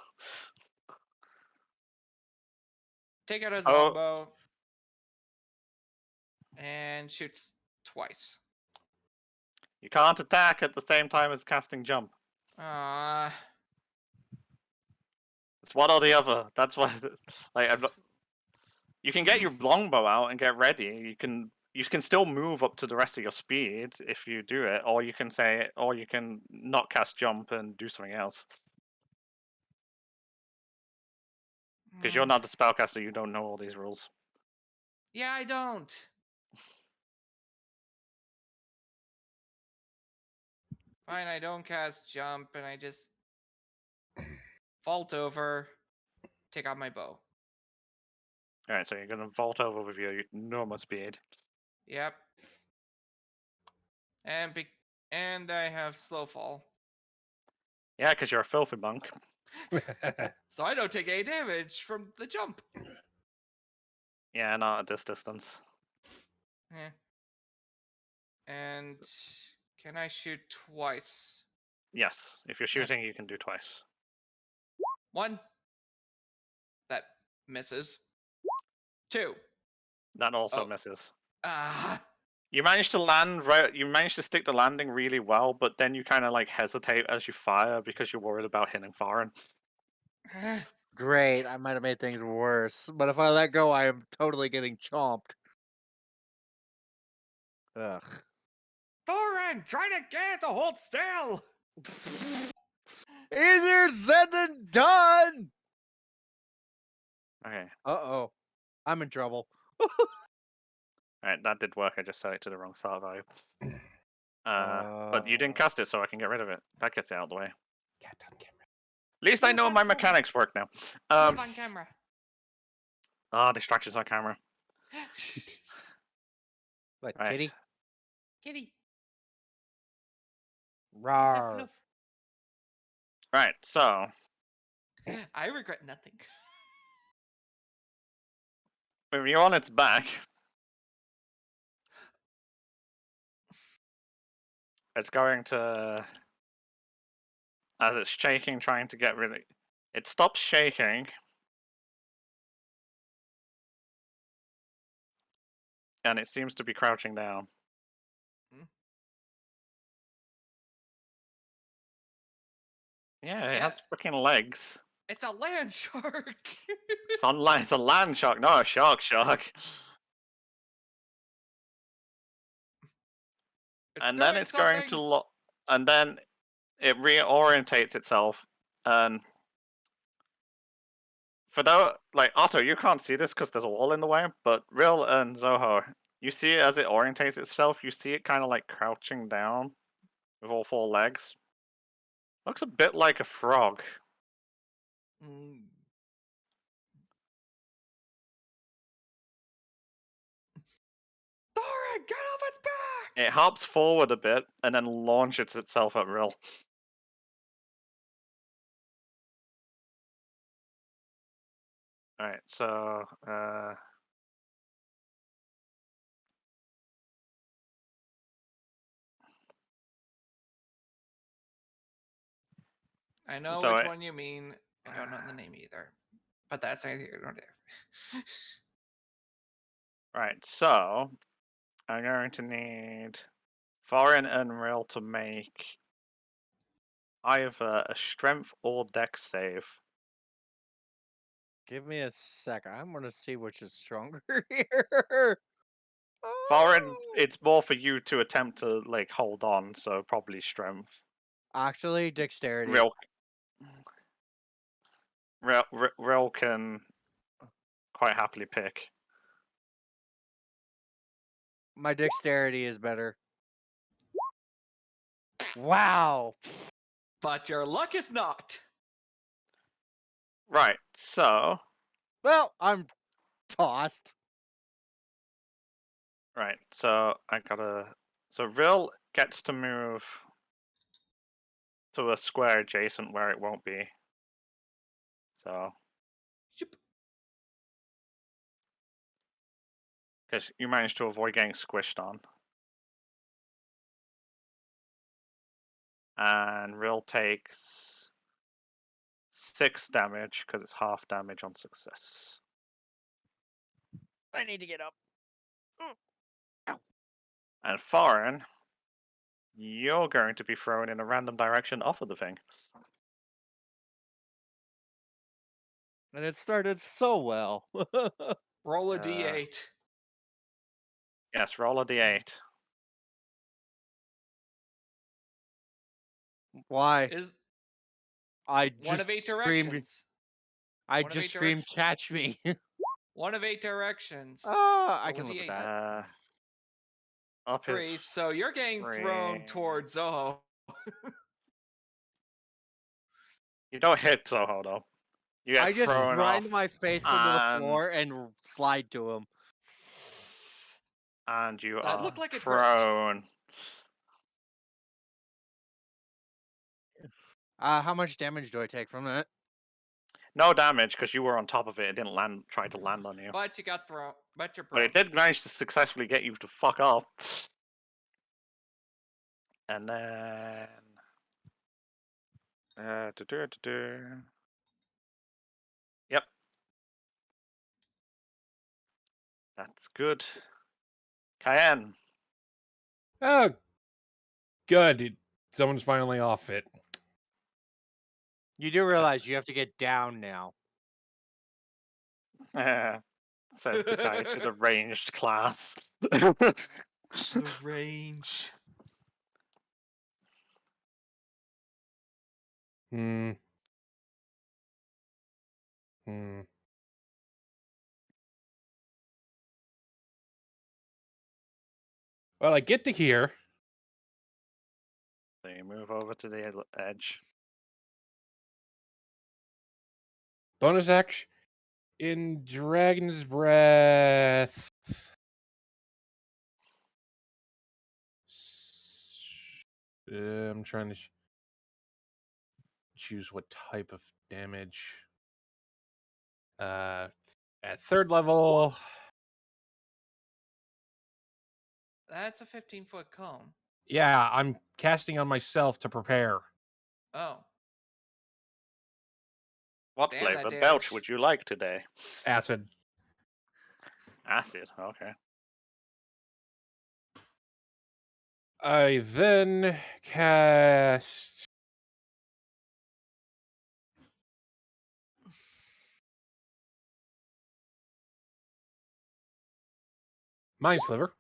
Take out his Oh, longbow and shoots twice. you can't attack at the same time as casting jump. Ah. It's one or the other. That's why, like, I'm not. You can get your longbow out and get ready. You can still move up to the rest of your speed if you do it, or you can not cast jump and do something else. Because you're not the spellcaster, you don't know all these rules. Yeah, I don't. Fine, I don't cast jump, and I just vault over, take out my bow. Alright, so you're gonna vault over with your normal speed. Yep. And and I have slow fall, Yeah, because you're a filthy monk. so I don't take any damage from the jump. Yeah, not at this distance. Eh. And can I shoot twice? Yes, if you're shooting, you can do twice. One. That misses. Two. That also Oh. misses. Ah. You managed to land right. You managed to stick the landing really well, but then you kind of like hesitate as you fire because you're worried about hitting foreign. Great, I might have made things worse, but if I let go, I am totally getting chomped. Ugh. Thorin, try to get to hold still. Easier said than done! Okay, Uh-oh. I'm in trouble. alright, that did work. I just set it to the wrong start value. But you didn't Uh, cast it, so I can get rid of it. That gets it out of the way. Cat on camera. At least I Move know on my camera. mechanics work now. Move on camera. Distractions on camera. What, Right. kitty? Kitty. Rawr. Right, so I regret nothing. with you on its back, it's going to, as it's shaking, trying to get rid of it, stops shaking. And it seems to be crouching down. Hmm. Yeah, it Yeah. has freaking legs. It's a land shark. It's on land. It's a land shark, not a shark shark. It's And then doing it's going something. to and then it reorientates itself. And for though, like Otto, you can't see this because there's a wall in the way. But Rill and Zoho, you see it as it orientates itself. You see it kind of like crouching down with all four legs. Looks a bit like a frog. Mm. Thorin, get off its back! It hops forward a bit and then launches itself at Rill. Alright, so I know So which it- one you mean. I don't know the name either. But that's neither here nor there. right, so I'm going to need Foreign and Rill to make either a strength or dex save. Give me a sec. I'm gonna see which is stronger here. Foreign, Oh. it's more for you to attempt to like hold on, so probably strength. Actually, dexterity. Rill can quite happily pick. My dexterity is better. Wow. But your luck is not. Right, so Well, I'm tossed. right, so I gotta. So Rill gets to move to a square adjacent where it won't be. So Shoop. because you managed to avoid getting squished on. And Rill takes 6 damage because it's half damage on success. I need to get up. And Foreign, you're going to be thrown in a random direction off of the thing. And it started so well. Roll a Uh, d8. Yes, roll a d8. Why? Is I one just of 8 screamed. directions. I One of just 8 screamed, directions. catch me. One of 8 directions. I Roll can a live with d8. that. Up 3. is So you're getting thrown 3. towards Zoho. You don't hit Soho though. You get I just thrown grind off, my face into the and floor and slide to him. you That are looked like it hurt. prone. How much damage do I take from that? No damage because you were on top of it. It didn't land. Try to land on you, But you got thrown. But you're but it broke. did manage to successfully get you to fuck off. And then, yep, that's good. Cayenne. Oh, good. Someone's finally off it. You do realize you have to get down now. Says the guy to the ranged class. The range. Hmm. Hmm. Well, I get to here. So you move over to the edge. Bonus action in Dragon's Breath. I'm trying to choose what type of damage. At third level, That's a 15-foot cone. yeah, I'm casting on myself to prepare. Oh. What Damn, that flavor belch damage. would you like today? Acid. Acid. Okay. I then cast Mind Sliver.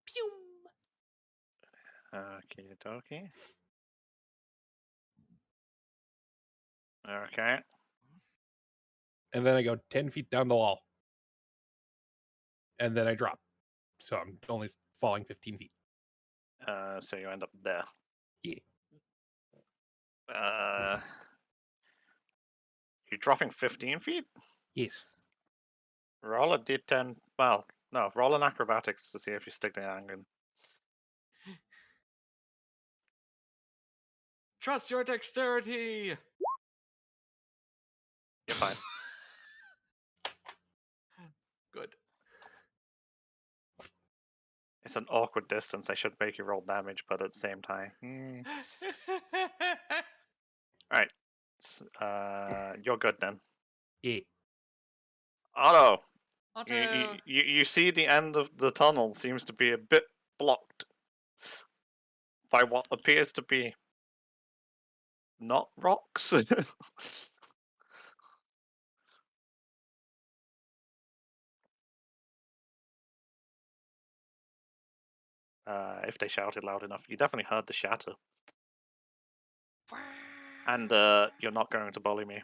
Pew. Okie dokie. Okay. And then I go 10 feet down the wall. And then I drop. So I'm only falling 15 feet. So you end up there. Yeah. You're dropping 15 feet? Yes. Roll a d10. Well, no, roll an acrobatics to see if you stick the landing. Trust your dexterity. You're fine. Good. It's an awkward distance. I should make you roll damage, but at the same time. Alright. You're good then. Yeah. Otto, Otto. you see the end of the tunnel seems to be a bit blocked by what appears to be not rocks. If they shouted loud enough, you definitely heard the shatter. And you're not going to bully me.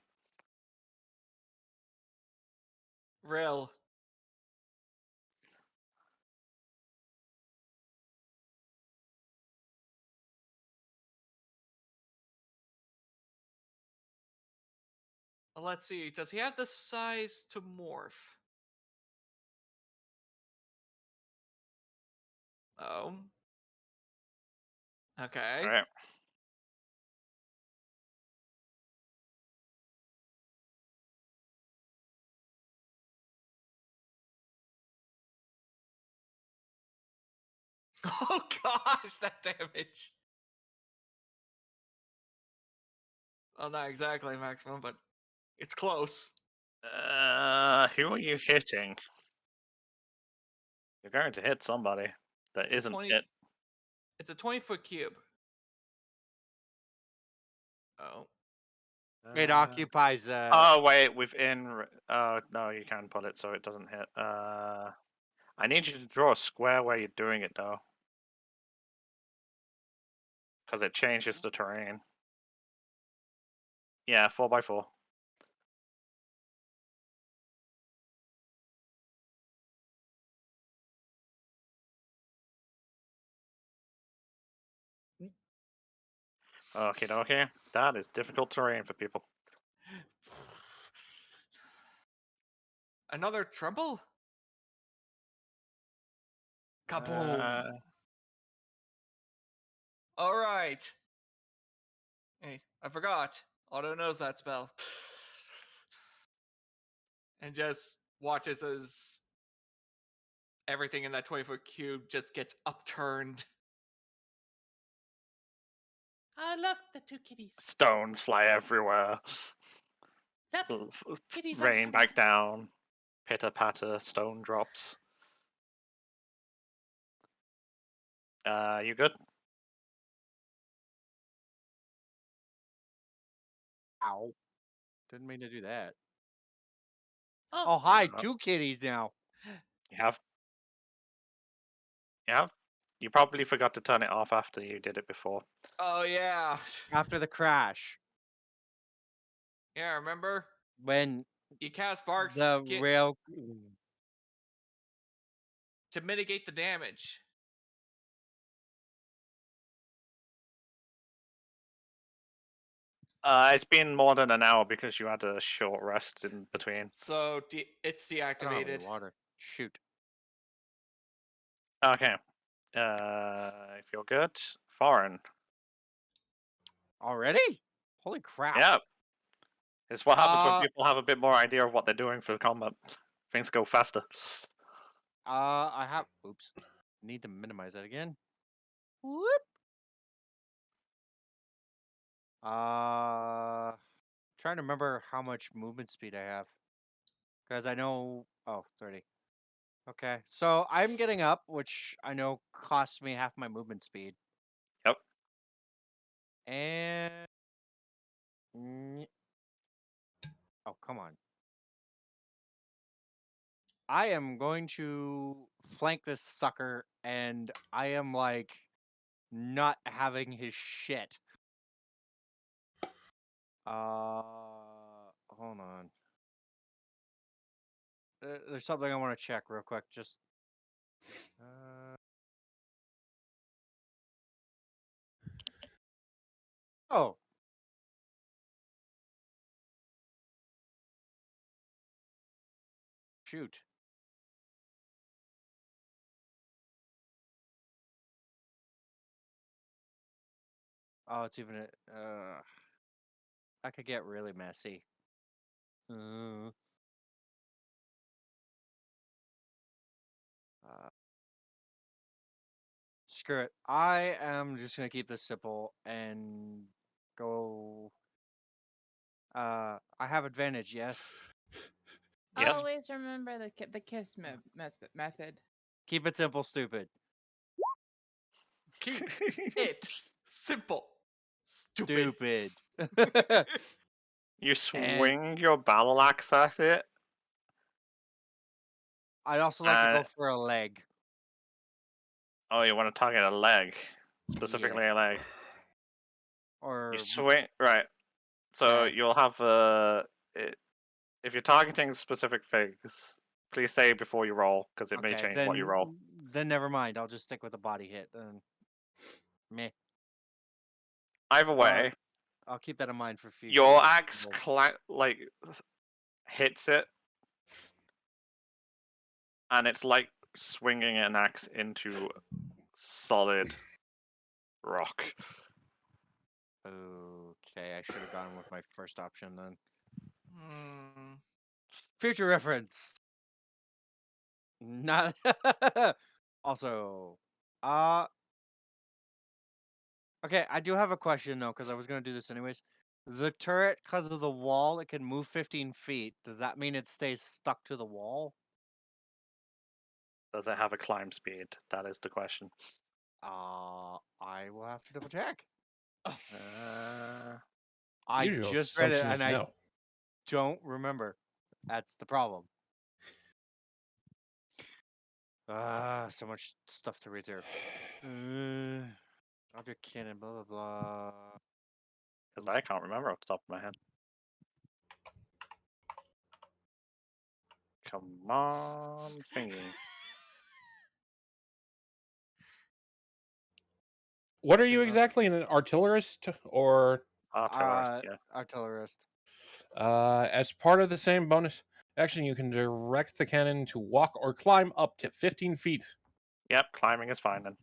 Rill. Let's see. Does he have the size to morph? Oh. Okay. Alright. Oh gosh, that damage. Well, not exactly maximum, but it's close. Who are you hitting? You're going to hit somebody that It's a isn't 20. it. It's a 20-foot cube. Oh. It Uh, occupies Oh wait, within. No, you can put it so it doesn't hit. I need you to draw a square where you're doing it though, because it changes the terrain. Yeah, 4x4. Okay, okay. That is difficult terrain for people. Another trouble? Kaboom! Uh, All right. Hey, I forgot. Otto knows that spell. And just watches as everything in that 20-foot cube just gets upturned. Oh, look, the two kitties. stones fly everywhere. Look, kitties, I'm Rain coming. back down. Pitter patter, stone drops. You good? Ow. Didn't mean to do that. Oh, Oh, hi, Uh, 2 kitties now. You have? You have? You probably forgot to turn it off after you did it before. Oh, yeah. After the crash, Yeah, remember? when You cast Bark's the Kit rail. to mitigate the damage. It's been more than an hour because you had a short rest in between. So it's I don't have any deactivated. water. Shoot. Okay. If you're good, foreign. Already? Holy crap. Yeah. It's what happens when Uh, people have a bit more idea of what they're doing for combat. Things go faster. I have. Oops. Need to minimize that again. Whoop. Trying to remember how much movement speed I have. Because I know. Oh, 30. Okay. So I'm getting up, which I know costs me half my movement speed. Yep. And. Mm, oh, come on. I am going to flank this sucker, and I am like not having his shit. Hold on. There's something I want to check real quick. Just. Oh. Shoot. Oh, it's even. That could get really messy. Uh, uh, Screw it. I am just gonna keep this simple and go. I have advantage. Yes. Yes. always remember the kiss method. Keep it simple, stupid. Keep it simple. Stupid. Stupid. You And swing your battle axe at it, I'd also like to go and for a leg. oh, you want to target a leg, specifically a Yes. leg. You Or swing right, so yeah. you'll have if you're targeting specific things, please say before you roll because it may Okay. change what you roll. Then never mind. I'll just stick with the body hit. Then meh. Either But way, I'll keep that in mind for future. your axe rolls. hits it, and it's like swinging an axe into solid rock. Okay, I should have gone with my first option then. Hmm. Future reference. Not also. Uh okay, I do have a question though, because I was gonna do this anyways. The turret, because of the wall, it can move 15 feet. Does that mean it stays stuck to the wall? Does it have a climb speed? That is the question. I will have to double check. Uh, I Usual just read it assumption and is I no. don't remember. That's the problem. So much stuff to read through. Object cannon, blah blah blah. because I can't remember off the top of my head. Come on, thingy. What are you Give up. exactly? An artillerist or Artillerist, yeah. Artillerist. as part of the same bonus action, you can direct the cannon to walk or climb up to 15 feet. Yep, climbing is fine then.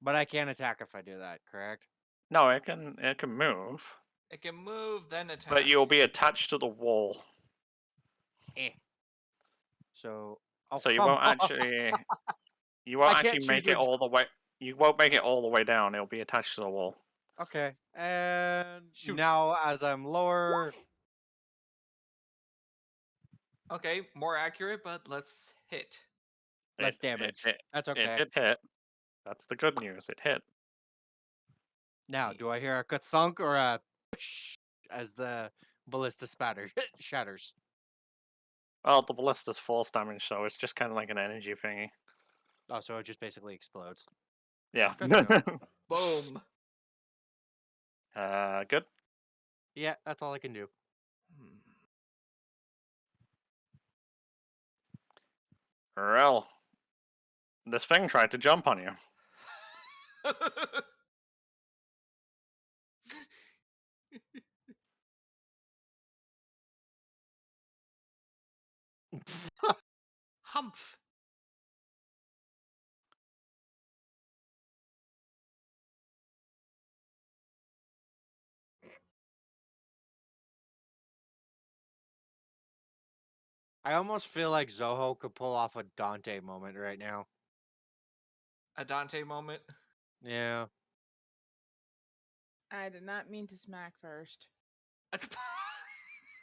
But I can't attack if I do that, correct? No, it can move, It can move, then attack. but you'll be attached to the wall, Eh. So, so you come won't on. actually I can't make choose it which. all the way. You won't make it all the way down. It'll be attached to the wall. Okay, and Shoot. now as I'm lower, Okay, more accurate, but less hit. less It- damage. It, That's it okay. did hit. That's the good news. It hit. Now, do I hear a thunk or a as the ballista shatters? Well, the ballista's force damage, so it's just kind of like an energy thingy. Oh, so it just basically explodes. Yeah. Good to know. Boom. Good. Yeah, that's all I can do. Hmm. Well, this thing tried to jump on you. Humph. I almost feel like Zoho could pull off a Dante moment right now. A Dante moment. Yeah. I did not mean to smack first.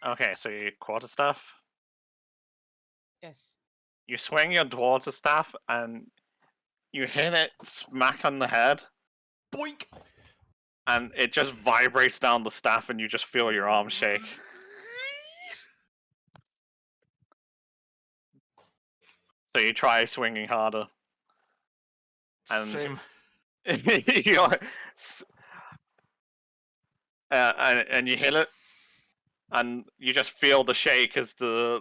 Okay, so you quarterstaff. Yes. You swing your quarterstaff and you hit it smack on the head, Boink. and it just vibrates down the staff, and you just feel your arm shake. So you try swinging harder, and Same. you're, and you hit it, and you just feel the shake as the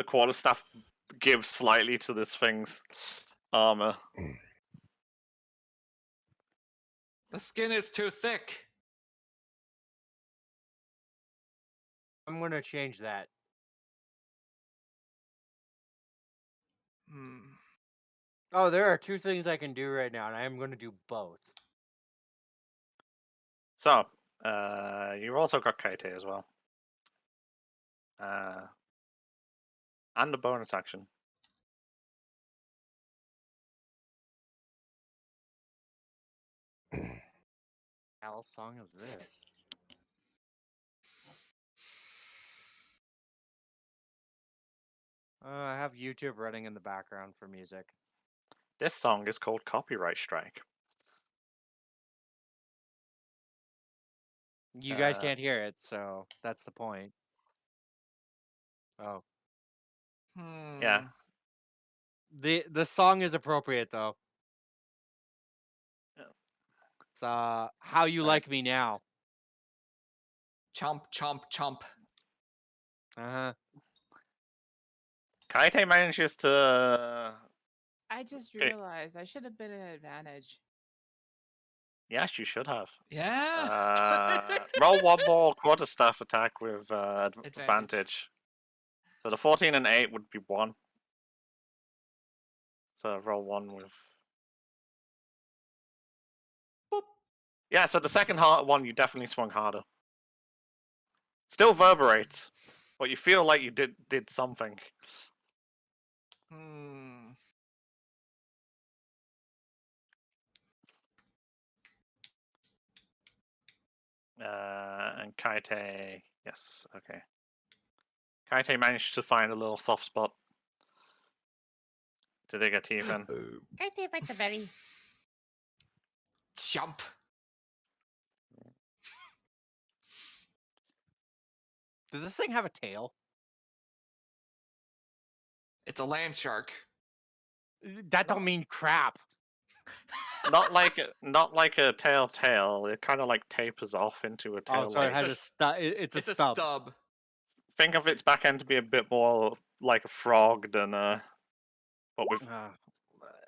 quarterstaff gives slightly to this thing's armor. The skin is too thick. I'm gonna change that. Hmm. Oh, there are two things I can do right now, and I am gonna do both. So, you've also got Kaite as well. And a bonus action. How song is this? I have YouTube running in the background for music. This song is called Copyright Strike. You guys can't hear it, so that's the point. Oh. Hmm. Yeah. The song is appropriate though. Yeah. It's How You Right. Like Me Now. Chomp, chomp, chomp. Uh-huh. Kaite manages to. I just Okay. realized I should have been an advantage. Yes, you should have. Yeah. Roll one more quarterstaff attack with advantage. So the 14 and 8 would be 1. So roll 1 with. Boop. Yeah, so the second one you definitely swung harder. Still reverberates, but you feel like you did something. Hmm. And Kaite, yes, okay. Kaite managed to find a little soft spot to dig her teeth in. I did bite the berry. Chomp. Does this thing have a tail? It's a land shark. That don't mean crap. Not like a tail. It kind of like tapers off into a tail. Oh, so it Like, has a stub. It's a It's a stub. stub. think of its back end to be a bit more like a frog than but with Uh,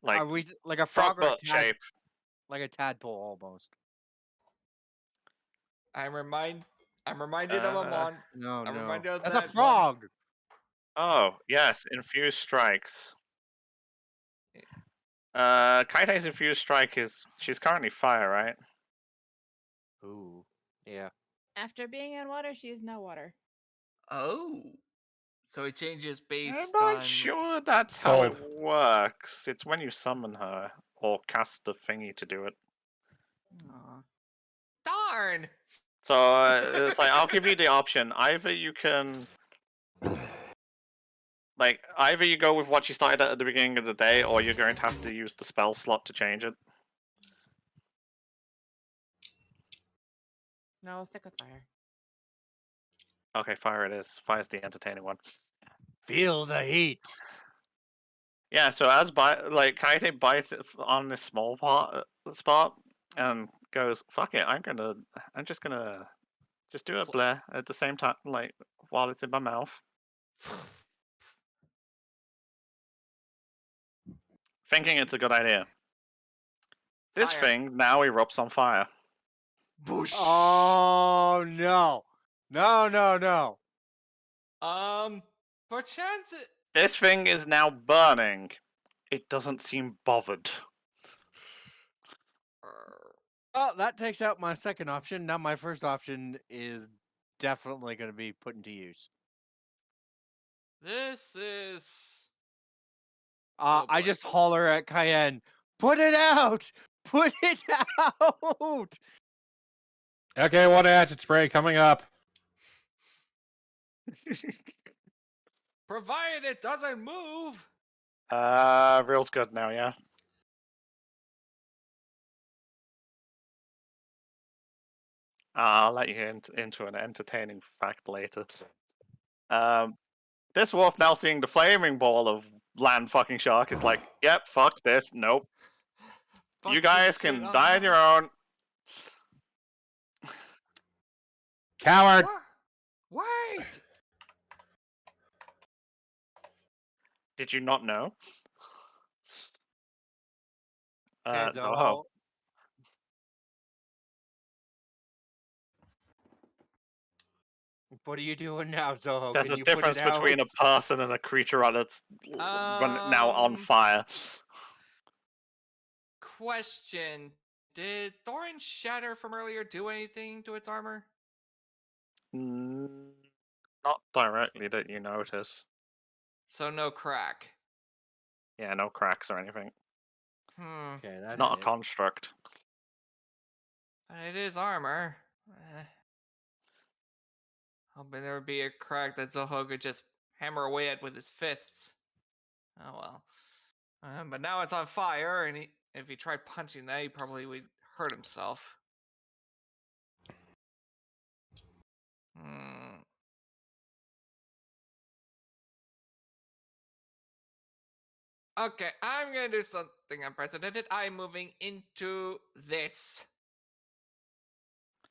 like are we like a frog frog or a butt tadpole? shape. like a tadpole almost. I'm reminded of a mon. No, I'm no, reminded of that's a that one. frog. Oh, yes, infused strikes. Kaite's infused strike is she's currently fire, right? Ooh, yeah. After being in water, she is now water. Oh, so it changes I'm based not on. sure that's how it Cold. works. It's when you summon her or cast the thingy to do it. Aw. Darn. So it's like I'll give you the option. Either you can, like, either you go with what you started at the beginning of the day, or you're going to have to use the spell slot to change it. No, stick with fire. Okay, fire it is. Fire's the entertaining one. Feel the heat. Yeah, so as Kaite bites it on this small spot and goes, "Fuck it, I'm just gonna do a blare at the same time, like while it's in my mouth." Thinking it's a good idea. This Fire. thing now erupts on fire. Boosh. Oh no, no, no, no. Perchance. This thing is now burning. It doesn't seem bothered. Oh, that takes out my second option. Now my first option is definitely going to be put into use. This is. I boy. just holler at Cayenne, put it out! Put it out! Okay, one acid spray coming up. Provided it doesn't move. Real's good now, yeah. I'll let you into an entertaining fact later. This wolf now seeing the flaming ball of land fucking shark is like, yep, fuck this, nope. Fuck You this guys shit can up. die on your own. Coward. Wait. Did you not know? Okay, Zoho. What are you doing now, Zoho? There's Can a you put it difference out? between a person and a creature that's now on fire. Question: did Thorin Shatter from earlier do anything to its armor? Mm, Not directly that you notice. So no crack. Yeah, no cracks or anything. Okay, It's that's not a it. construct. But it is armor. Hoping there would be a crack that Zoho could just hammer away at with his fists. Oh well. But now it's on fire, and if he tried punching that, he probably would hurt himself. Hmm. Okay, I'm gonna do something unprecedented. I'm moving into this.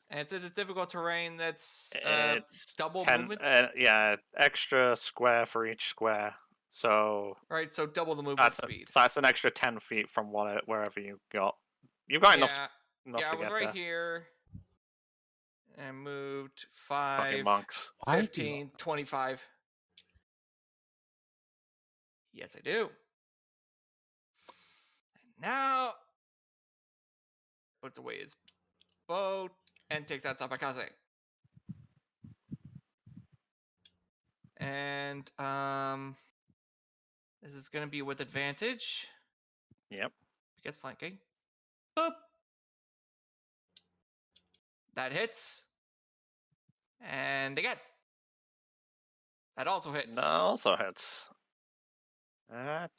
And since it's difficult terrain, that's It's double 10, movement. yeah, extra square for each square. So Right, so double the movement that's speed. so that's an extra 10 feet from wherever you got. You've got enough Yeah, I to was get right there. here. And moved Fucking 5, monks. Why do 15, 25. Yes, I do. And now puts away his bow and takes out Sapakaze. And this is gonna be with advantage. Yep. Because flanking. Boop. That hits. And again. That also hits. That also hits. Are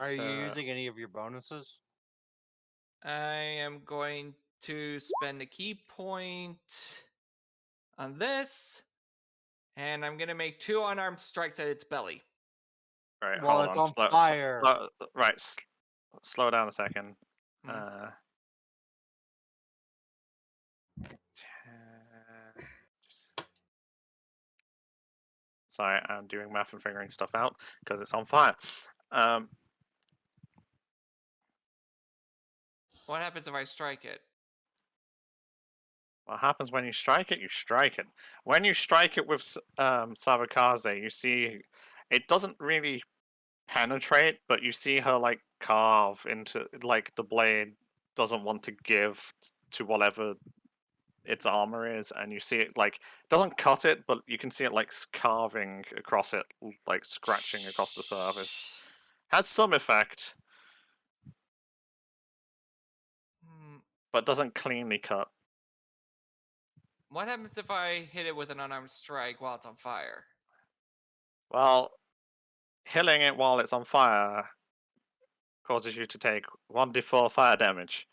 you using any of your bonuses? I am going to spend a key point on this. And I'm gonna make 2 unarmed strikes at its belly. Right, While hold it's on. on fire. Slow down a second. Hmm. Sorry, I'm doing math and figuring stuff out because it's on fire. What happens if I strike it? What happens when you strike it? You strike it. When you strike it with Sabakaze, you see it doesn't really penetrate, but you see her like carve into like the blade doesn't want to give to whatever its armor is, and you see it like doesn't cut it, but you can see it like carving across it, like scratching across the surface. Has some effect, Hmm. but doesn't cleanly cut. What happens if I hit it with an unarmed strike while it's on fire? Well, hitting it while it's on fire causes you to take 1d4 fire damage,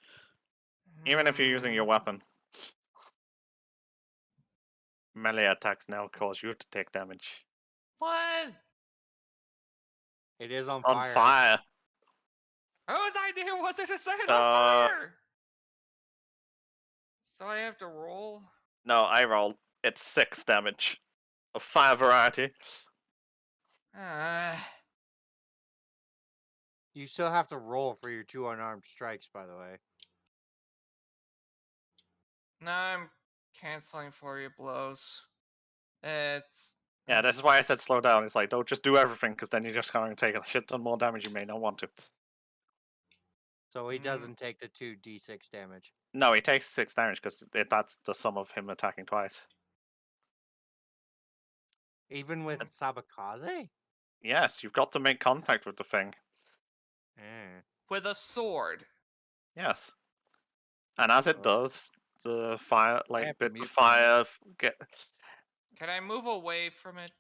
even if you're using your Hmm. weapon. Melee attacks now cause you to take damage. What? It is on It's on fire. fire. Whose idea was it to set it on So- fire? So I have to roll? No, I rolled. It's 6 damage of fire variety. Uh, You still have to roll for your 2 unarmed strikes, by the way. no, I'm canceling flurry of blows. It's Yeah, this is why I said slow down. It's like, don't just do everything, because then you're just going to take a shit ton more damage you may not want to. So he Mm. doesn't take the 2d6 damage. No, he takes 6 damage, because that's the sum of him attacking twice. Even with Sabakaze? Yes, you've got to make contact with the thing. Eh. with a sword. Yes. And as it Oh. does, the fire, I have like, to bits mute of my fire get... Can I move away from it?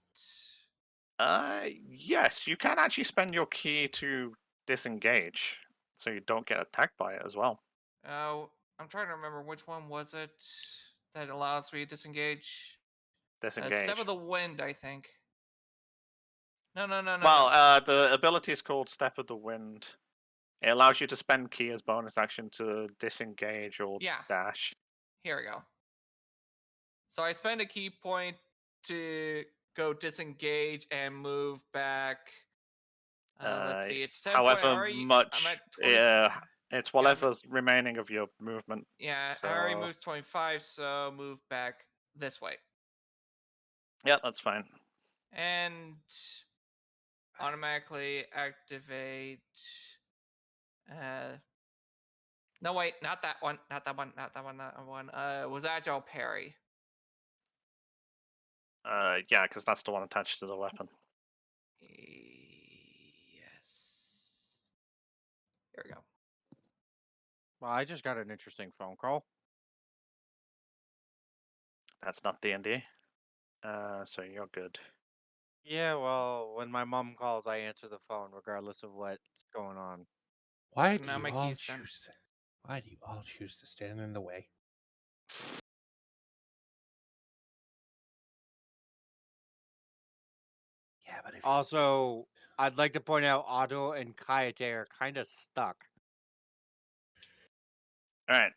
Yes, you can actually spend your key to disengage, so you don't get attacked by it as well. Oh, I'm trying to remember which one was it that allows me to disengage. Disengage. Step of the Wind, I think. No. Well, the ability is called Step of the Wind. It allows you to spend key as bonus action to disengage or Yeah. dash. Here we go. So I spend a key point to go disengage and move back. Let's see. It's 10 point. However I'm much, at 20. yeah, it's whatever's remaining of your movement. Yeah, So, I already moved 25, so move back this way. yeah, that's fine. And automatically activate. No, wait, not that one. Not that one. Not that one. That one. Was Agile Parry. Yeah, because that's the one attached to the weapon. Yes. There we go. Well, I just got an interesting phone call. That's not D&D. So you're good. Yeah, well, when my mom calls, I answer the phone regardless of what's going on. Why So do now you my all key's done. choose? Why do you all choose to stand in the way? Yeah, but if Also, I'd like to point out Otto and Kayate are kind of stuck. All right.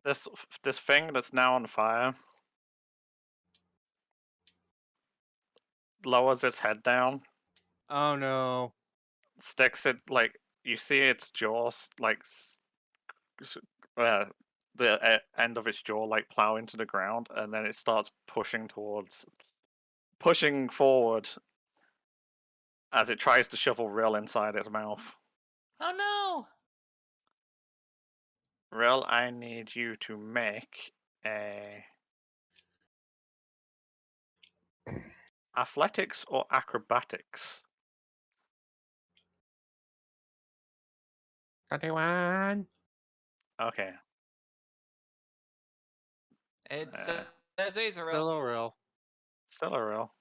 So this thing that's now on fire lowers its head down, Oh no. sticks it like you see its jaws like uh, the end of its jaw like plow into the ground, and then it starts pushing forward as it tries to shovel Rill inside its mouth. Oh no! Rill, I need you to make a athletics or acrobatics. 21. Okay. It's Uh, Azazaril. Still a real. Still a Rill.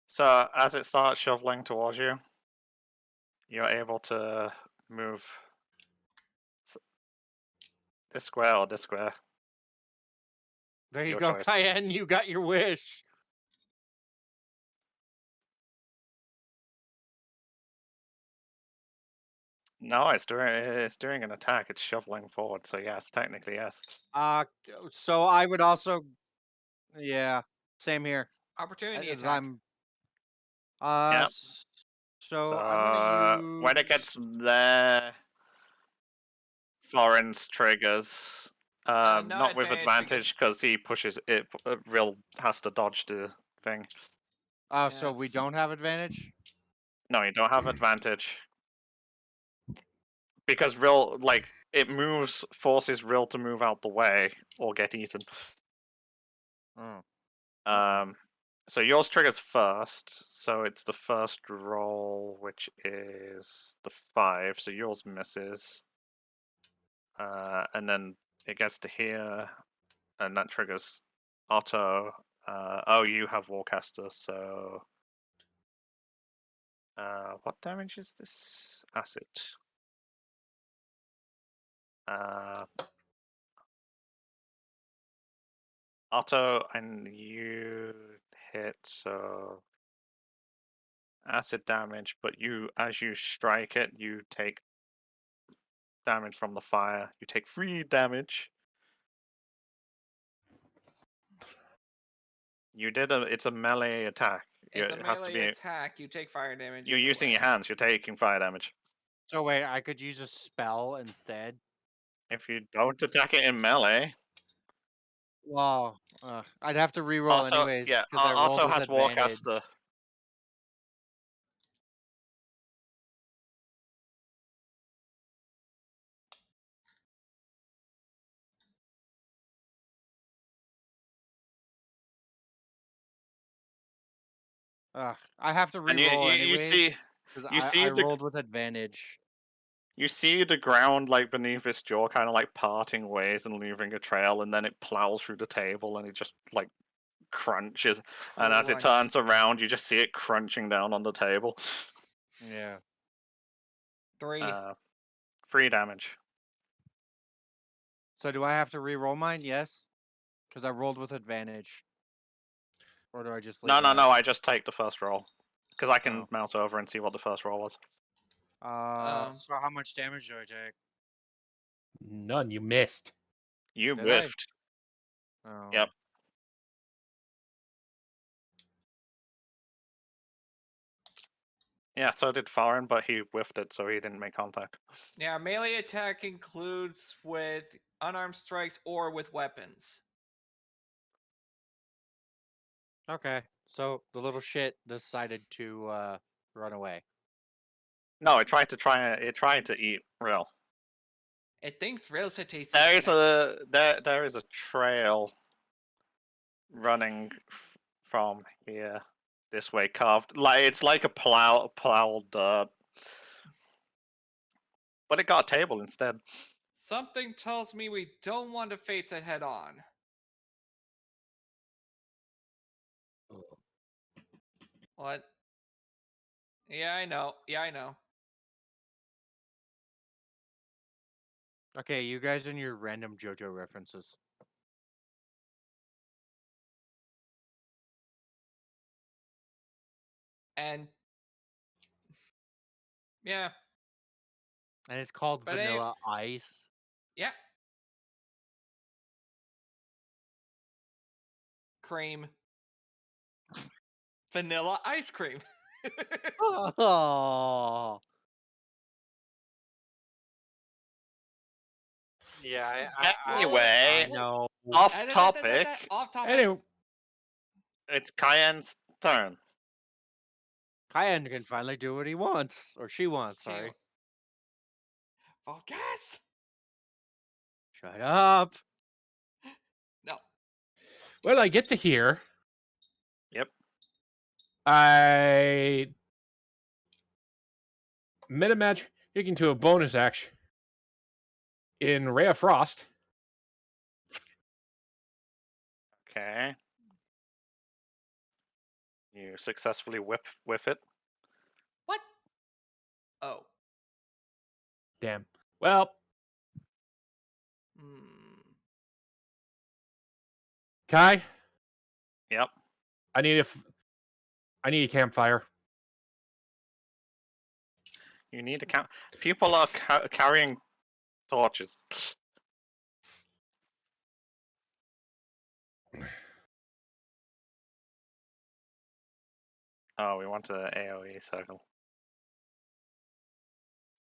So as it starts shoveling towards you, you're able to move this square or this square. There you Your go, choice. Cayenne. You got your wish. No, it's doing an attack. It's shoveling forward. So yes, technically yes. So I would also, yeah, same here. Opportunity As attack. Uh, Yep. s- so I'm gonna So when it gets use. there, Florence triggers. No Not with advantage advantage because he pushes it. Real has to dodge the thing. Oh, so we Yes. don't have advantage. No, you don't have advantage because real like it moves forces real to move out the way or get eaten. Oh. So yours triggers first, so it's the first roll, which is the 5. So yours misses, and then it gets to here, and that triggers Otto. Oh, you have Warcaster, so what damage is this? Acid. Uh, Otto, and you hit, so acid damage. But you, as you strike it, you take damage from the fire. You take 3 damage. You did a. It's a melee attack. It's a It has to melee be. attack. You take fire damage. You're either using way. your hands. You're taking fire damage. So wait, I could use a spell instead. If you don't attack it in melee, Well, I'd have to re-roll Otto. anyways Yeah, because I rolled Otto with has advantage. Warcaster. I have to And re-roll anyways because you I see the rolled with advantage. you see the ground like beneath its jaw kind of like parting ways and leaving a trail, and then it plows through the table and it just like crunches, and as it Crunch. turns around you just see it crunching down on the table. Yeah. 3. 3 damage. So do I have to re-roll mine? Yes, because I rolled with advantage. Or do I just leave No, that? I just take the first roll because I can Oh. mouse over and see what the first roll was. So how much damage do I take? None. You missed. You Did I? whiffed. Oh. Yep. Yeah, so did Farin, but he whiffed it, so he didn't make contact. Yeah, melee attack includes with unarmed strikes or with weapons. Okay. So the little shit decided to run away. No, it tried to eat Real. It thinks Rail's a tasty There is snack. there is a trail running from here this way, carved like it's like a plowed dirt, but it got a table instead. Something tells me we don't want to face it head on. What? Yeah, I know. Yeah, I know. Okay, you guys and your random JoJo references. And yeah, And it's called but Vanilla Ice. yeah, cream, vanilla ice cream. Oh. Yeah, I Anyway, know. off topic. Off topic. Anyway, It's Cayenne's turn. Cayenne can finally do what he wants. Or she wants, sorry. Focus. Shut up. No. well, I get to here. Yep. I meta match into a bonus action in Ray of Frost. Okay. You successfully whiff it. What? Oh. Damn. Well, Hmm. Kai, Yep. I need I need a campfire. You need to count. People are carrying torches. Oh, we want an AoE circle.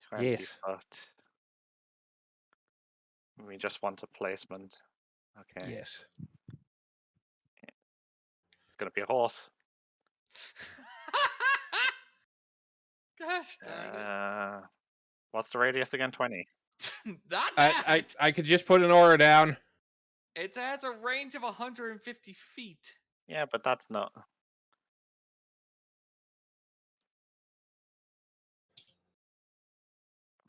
20 Yes. foot. We just want a placement. Okay. Yes. It's gonna be a horse. Gosh darn What's the radius again? 20. it. Not I, that. I could just put an aura down. It has a range of 150 feet. Yeah, but that's not.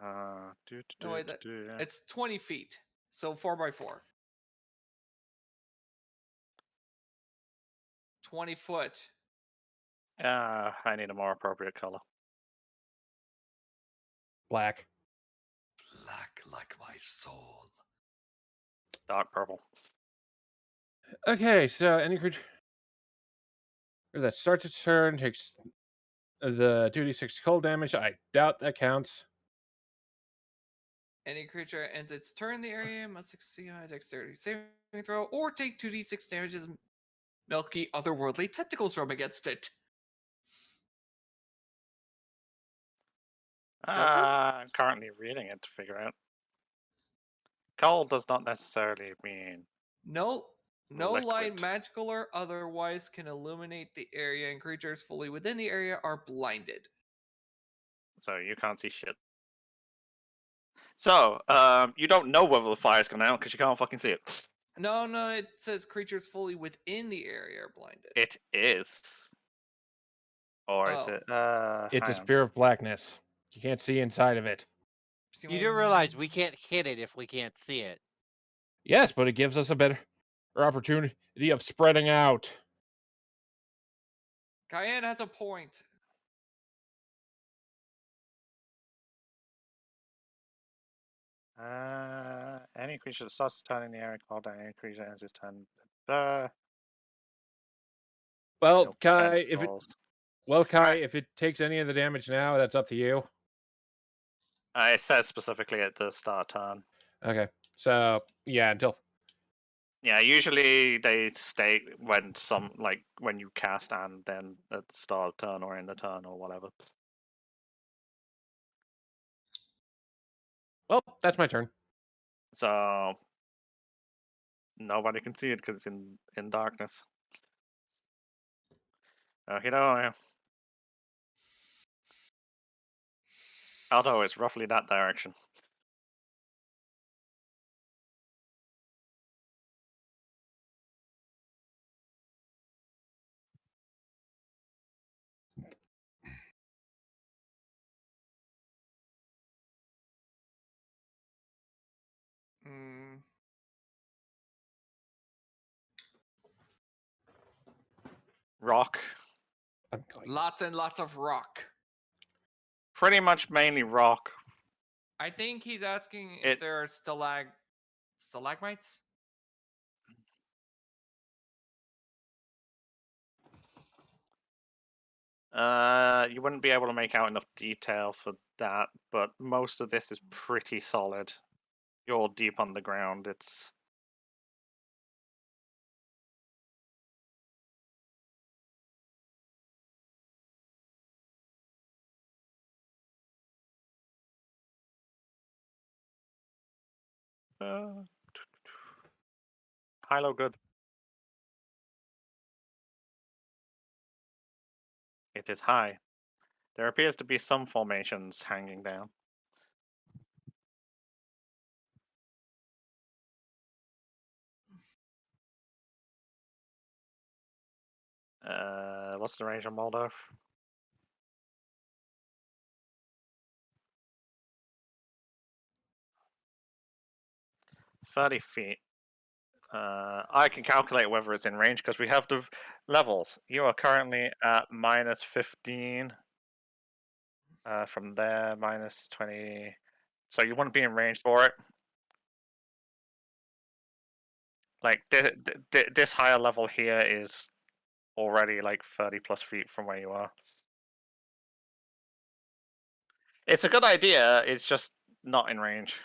No, wait, Yeah. it's 20 feet. So 4x4. 20 foot. I need a more appropriate color. Black. Black like my soul. Dark purple. Okay, so any creature that starts its turn takes the 2d6 cold damage. I doubt that counts. Any creature that ends its turn in the area must succeed on a dexterity saving throw or take 2d6 damage as milky otherworldly tentacles rub against it. Does it? I'm currently reading it to figure out. Cold does not necessarily mean No light, liquid. magical or otherwise, can illuminate the area, and creatures fully within the area are blinded. So you can't see shit. So, you don't know whether the fire's gone out because you can't fucking see it. No, it says creatures fully within the area are blinded. It is. Or is Oh. it? It's a Hang on. spear of blackness. You can't see inside of it. You do realize we can't hit it if we can't see it. Yes, but it gives us a better opportunity of spreading out. Cayenne has a point. Any creature that starts to turn in the area called down any creature ends its turn. Well, No Kai, tentacles. if it takes any of the damage now, that's up to you. It says specifically at the start turn. Okay, so yeah, until Yeah, usually they state when when you cast and then at the start of turn or in the turn or whatever. well, that's my turn. So nobody can see it because it's in darkness. Okay, no. Although it's roughly that direction. Mm, Rock. I'm going. lots and lots of rock. Pretty much mainly rock. I think he's asking if there are stalagmites. You wouldn't be able to make out enough detail for that, but most of this is pretty solid. You're deep on the ground. It's high, low, good. It is high. There appears to be some formations hanging down. What's the range on Moldov? 30 feet. I can calculate whether it's in range because we have the levels. You are currently at minus 15. From there, minus 20. So you wouldn't be in range for it. Like, this higher level here is already like 30 plus feet from where you are. It's a good idea, it's just not in range.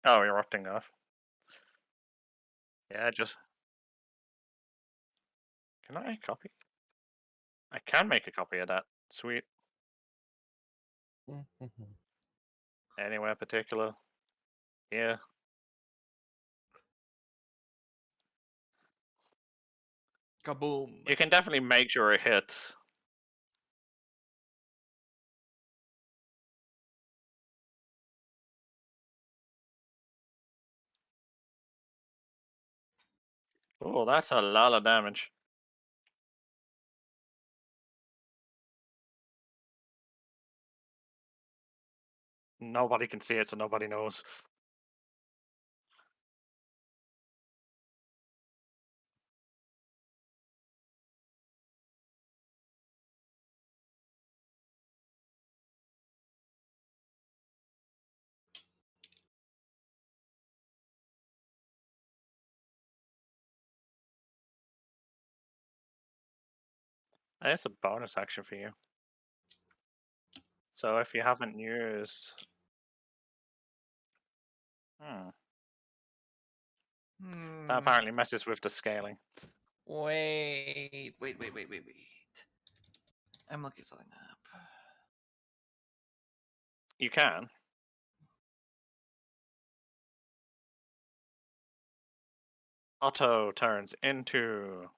Oh, erupting off. Yeah, just. Can I copy? I can make a copy of that. Sweet. Anywhere particular? Yeah. Kaboom. You can definitely make sure it hits. Oh, that's a lot of damage. Nobody can see it, so nobody knows. It's a bonus action for you. So if you haven't used. That Hmm. apparently messes with the scaling. Wait. I'm looking something up. You can. Auto turns into.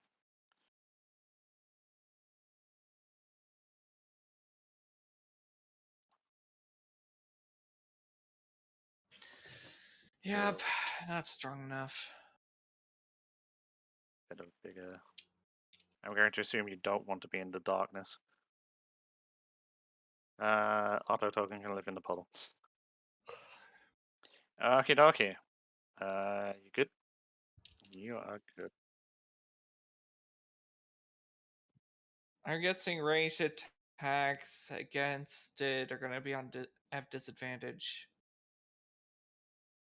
Yep, not strong enough. Bit of bigger. I'm going to assume you don't want to be in the darkness. Auto token can live in the puddle. Okie dokie. You good? You are good. I'm guessing ranged attacks against it are gonna be on have disadvantage.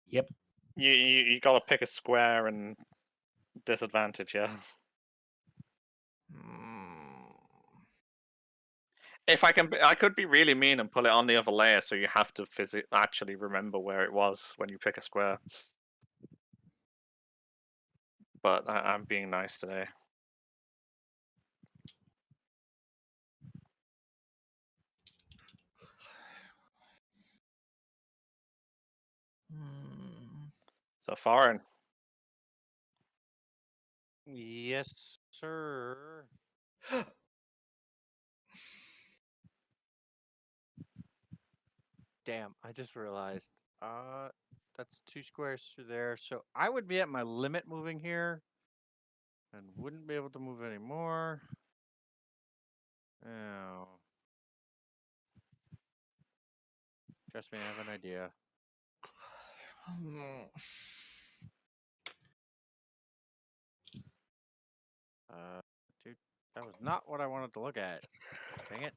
Yep. You gotta pick a square and disadvantage, yeah. Hmm. If I can, I could be really mean and pull it on the other layer, so you have to actually remember where it was when you pick a square. But I'm being nice today. Hmm. So foreign. Yes, sir. Damn, I just realized. That's 2 squares through there. So I would be at my limit moving here. And wouldn't be able to move anymore. Oh. Trust me, I have an idea. Hmm. Dude, that was not what I wanted to look at. Dang it.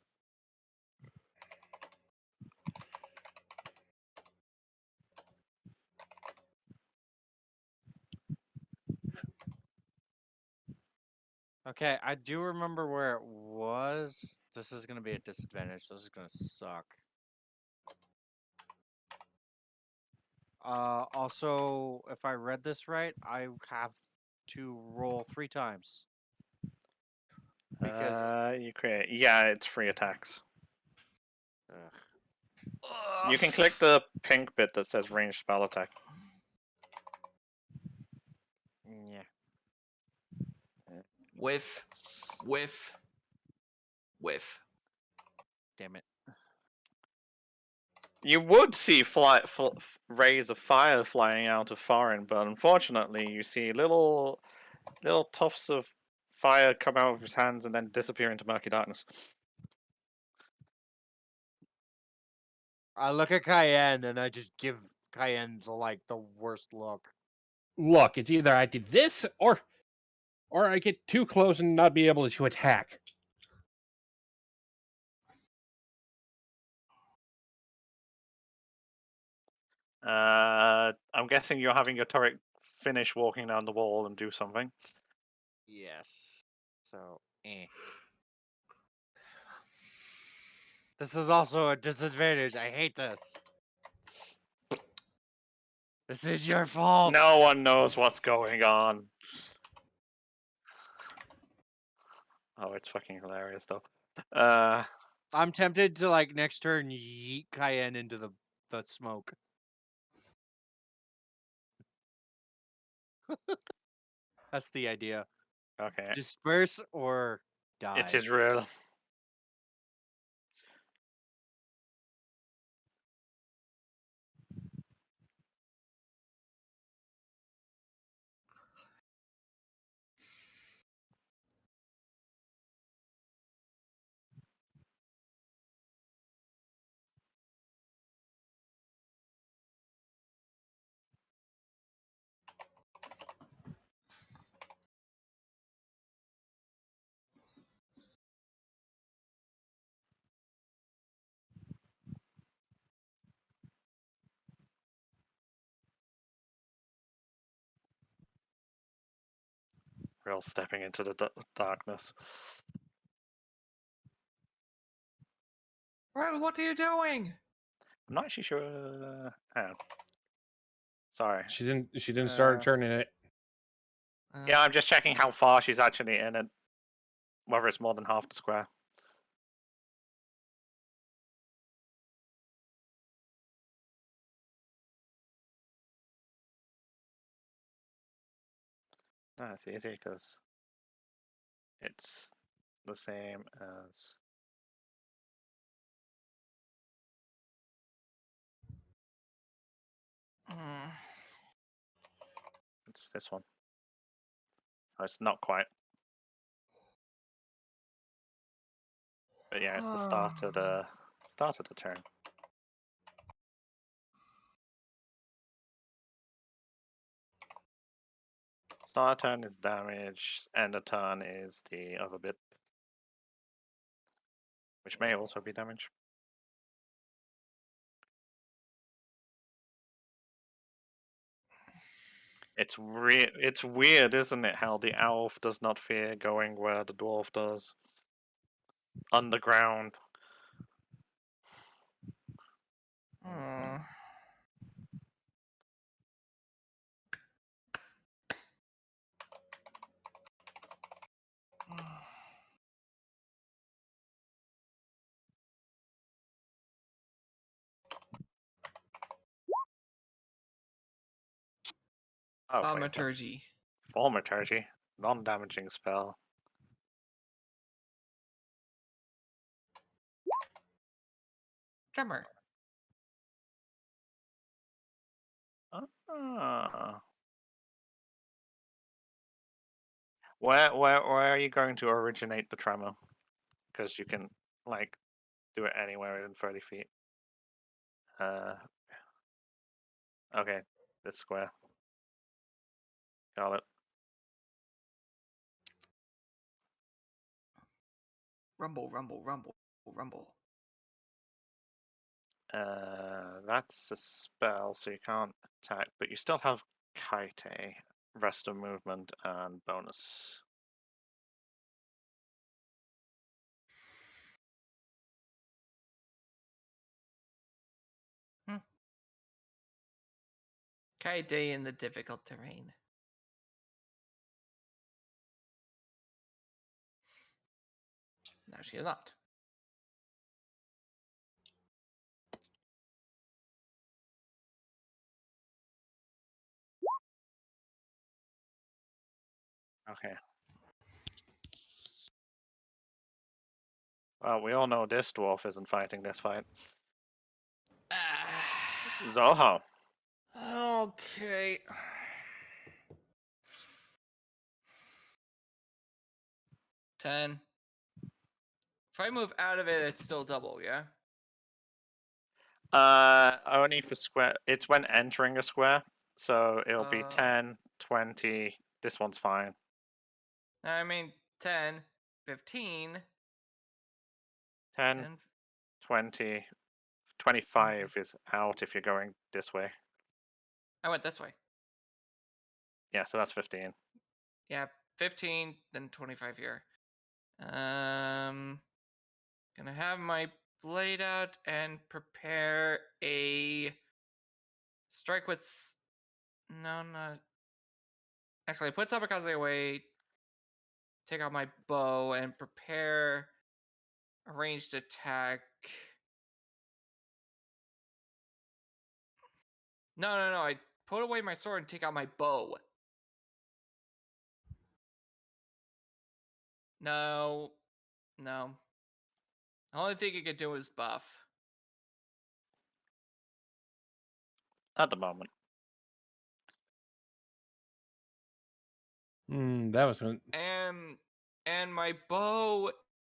Okay, I do remember where it was. This is gonna be a disadvantage. So this is gonna suck. Also, if I read this right, I have to roll 3 times. Because You create. Yeah, it's free attacks. ugh, You can click the pink bit that says ranged spell attack. yeah. Whiff, whiff, whiff. Damn it. You would see rays of fire flying out of foreign, but unfortunately, you see little tufts of fire come out of his hands and then disappear into murky darkness. I look at Cayenne and I just give Cayenne the worst look. Look, it's either I did this or I get too close and not be able to attack. I'm guessing you're having your turret finish walking down the wall and do something. Yes. So, eh. This is also a disadvantage. I hate this. This is your fault. No one knows what's going on. Oh, it's fucking hilarious though. I'm tempted to like next turn yeet Cayenne into the smoke. That's the idea. Okay. Disperse or die. It is real. Real stepping into the darkness. Ren, what are you doing? I'm not actually sure. Oh. Sorry. She didn't start turning it. Yeah, I'm just checking how far she's actually in it. Whether it's more than half the square. No, it's easy because it's the same as. Mm. It's this one. So it's not quite. But yeah, it's the start of the turn. Start turn is damage, end of turn is the other bit. Which may also be damage. It's weird, isn't it, how the elf does not fear going where the dwarf does. Underground. Mm. Oh, wait, no. Thaumaturgy. Thaumaturgy. Non-damaging spell. Tremor. Ah. Where are you going to originate the tremor? Because you can, like, do it anywhere within 30 feet. Okay, this square. Got it. Rumble, rumble, rumble, rumble. That's a spell, so you can't attack, but you still have Kaite, rest of movement, and bonus. Kaide in the difficult terrain. Now she is not. Okay. Well, we all know this dwarf isn't fighting this fight. Zoho. Okay. Ten. If I move out of it, it's still double, yeah? Only for square. It's when entering a square, so it'll be Uh. 10, 20. This one's fine. I mean, 10, 15. 10, 10. 20, 25 is out if you're going this way. I went this way. Yeah, so that's 15. Yeah, 15, then 25 here. Gonna have my blade out and prepare a strike with No, not actually. I put Sabakaze away. Take out my bow and prepare a ranged attack. No. I put away my sword and take out my bow. No. The only thing it could do is buff. At the moment. That was an... And my bow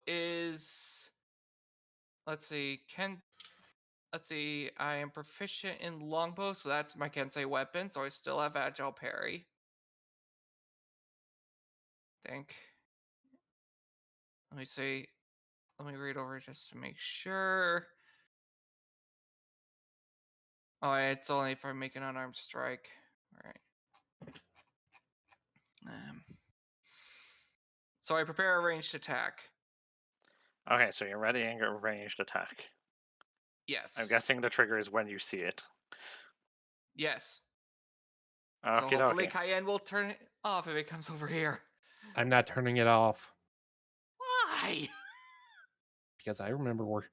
is, let's see, I am proficient in longbow, so that's my Kensei weapon, so I still have agile parry. Think. Let me see. Let me read over just to make sure. Oh, it's only if I make an unarmed strike. All right. So I prepare a ranged attack. Okay, so you're readying a ranged attack. Yes. I'm guessing the trigger is when you see it. Yes. So Okay, hopefully okay. Cayenne will turn it off if it comes over here. I'm not turning it off Why? because I remember where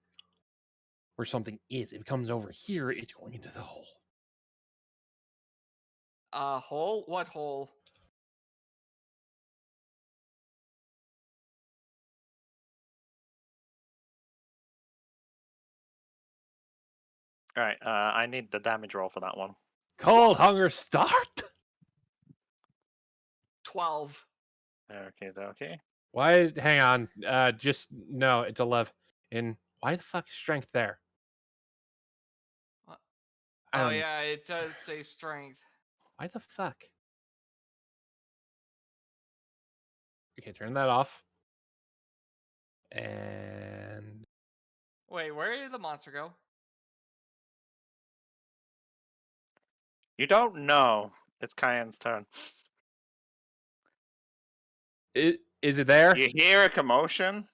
something is. If it comes over here, it's going into the hole. Hole? What hole? All right, I need the damage roll for that one. Cold hunger start. 12. Okay. Why? Hang on. Just no. It's 11. And why the fuck is strength there? What? I Oh don't. yeah, it does say strength. Why the fuck? Okay, turn that off. And Wait, where did the monster go? You don't know. It's Cayenne's turn. is it there? You hear a commotion.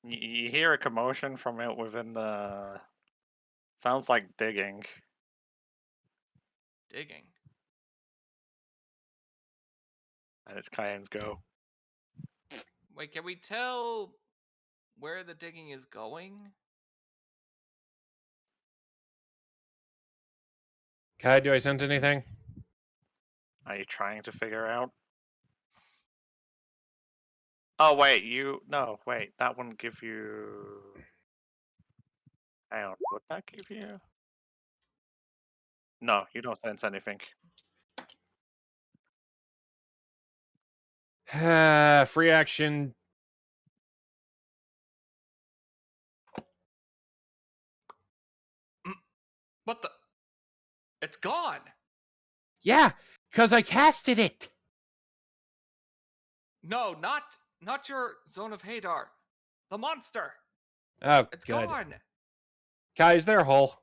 You hear a commotion from it within the. Sounds like digging. Digging. And it's Cayenne's go. Wait, can we tell where the digging is going? Kai, do I sense anything? Are you trying to figure out? Oh wait, no, wait, that wouldn't give you. Hang on, would that give you? No, you don't sense anything. Free action. What the? It's gone. Yeah, because I casted it. No, not your zone of Hadar. The monster. Oh, It's good. gone. Kai, is there a hole?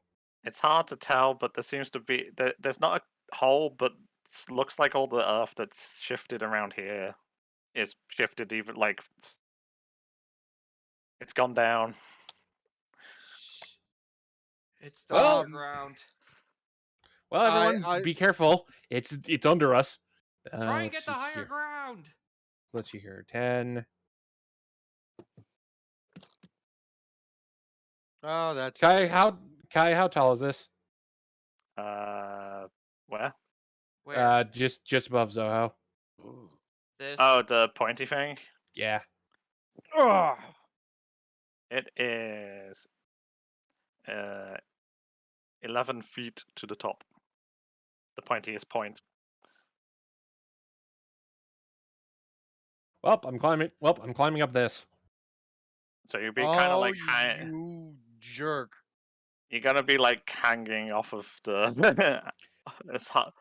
It's hard to tell, but there seems to be there's not a hole, but it looks like all the earth that's shifted around here is shifted even like it's gone down. Shh. It's still Well, underground. Well, I- everyone, I- be careful. It's under us. Try and Let's get the see higher here. ground. Let's see here. 10. Oh, that's Kai, how tall is this? Where? Where? Just above Zoho. This. Oh, the pointy thing. Yeah. Ugh. It is 11 feet to the top. The pointiest point. Well, I'm climbing up this. So you'd be kind of Oh, like you jerk. you're gonna be like hanging off of the. It's hot.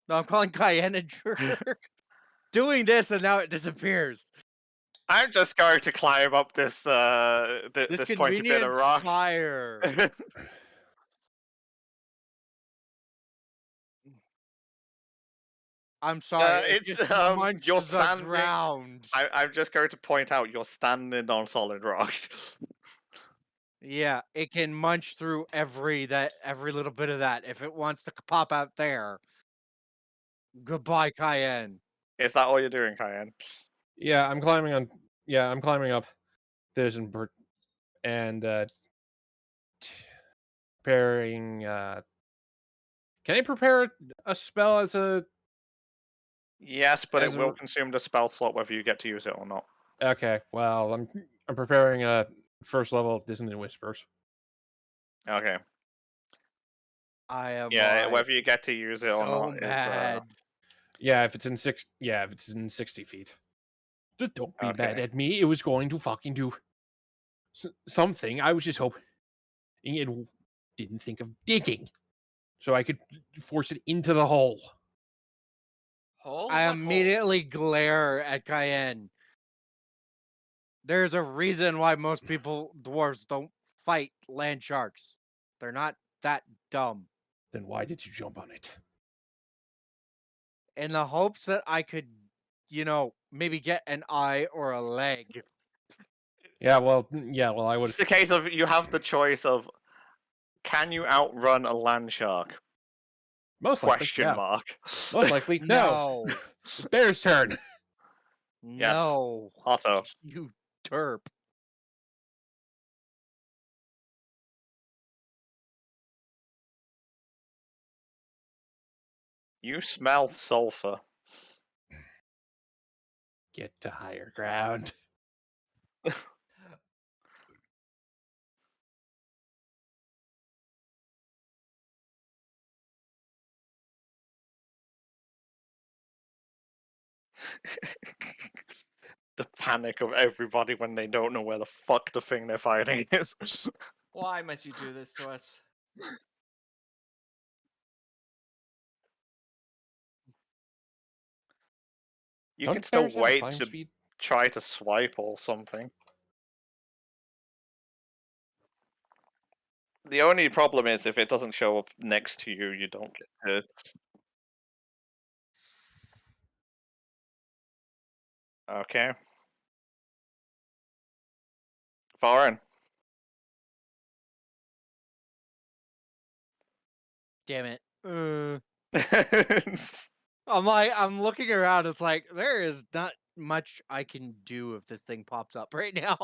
No, I'm calling Cayenne a jerk. Doing this and now it disappears. I'm just going to climb up this This this pointy bit of convenience rock. fire. I'm sorry. It It's just you're munches the standing. ground. I'm just going to point out you're standing on solid rock. Yeah, it can munch through every little bit of that if it wants to pop out there. Goodbye, Cayenne. Is that all you're doing, Cayenne? Yeah, I'm climbing on. Yeah, I'm climbing up this and preparing. Can I prepare a spell Yes, but it as will a? consume the spell slot whether you get to use it or not. Okay, well, I'm preparing a first level Dissonant Whispers. Okay. I am Yeah, like whether you get to use it or so not is mad. Yeah, if it's in six. Yeah, if it's in 60 feet. Don't be mad okay. at me. It was going to fucking do something. I was just hoping it didn't think of digging, so I could force it into the hole. Hole? I What hole? immediately glare at Cayenne. There's a reason why most dwarves don't fight land sharks. They're not that dumb. Then why did you jump on it? In the hopes that I could, maybe get an eye or a leg. Yeah, well, I would. It's the case of you have the choice of can you outrun a land shark? Most likely, Question yeah. mark. Most likely, no. No. Bear's turn. Yes. No. Otto. You derp. You smell sulfur. Get to higher ground. The panic of everybody when they don't know where the fuck the thing they're fighting is. Why must you do this to us? You can Don't still bears have a wait climb to speed? try to swipe or something. The only problem is if it doesn't show up next to you, you don't get to. Okay. Foreign. Damn it. I'm looking around. It's like there is not much I can do if this thing pops up right now.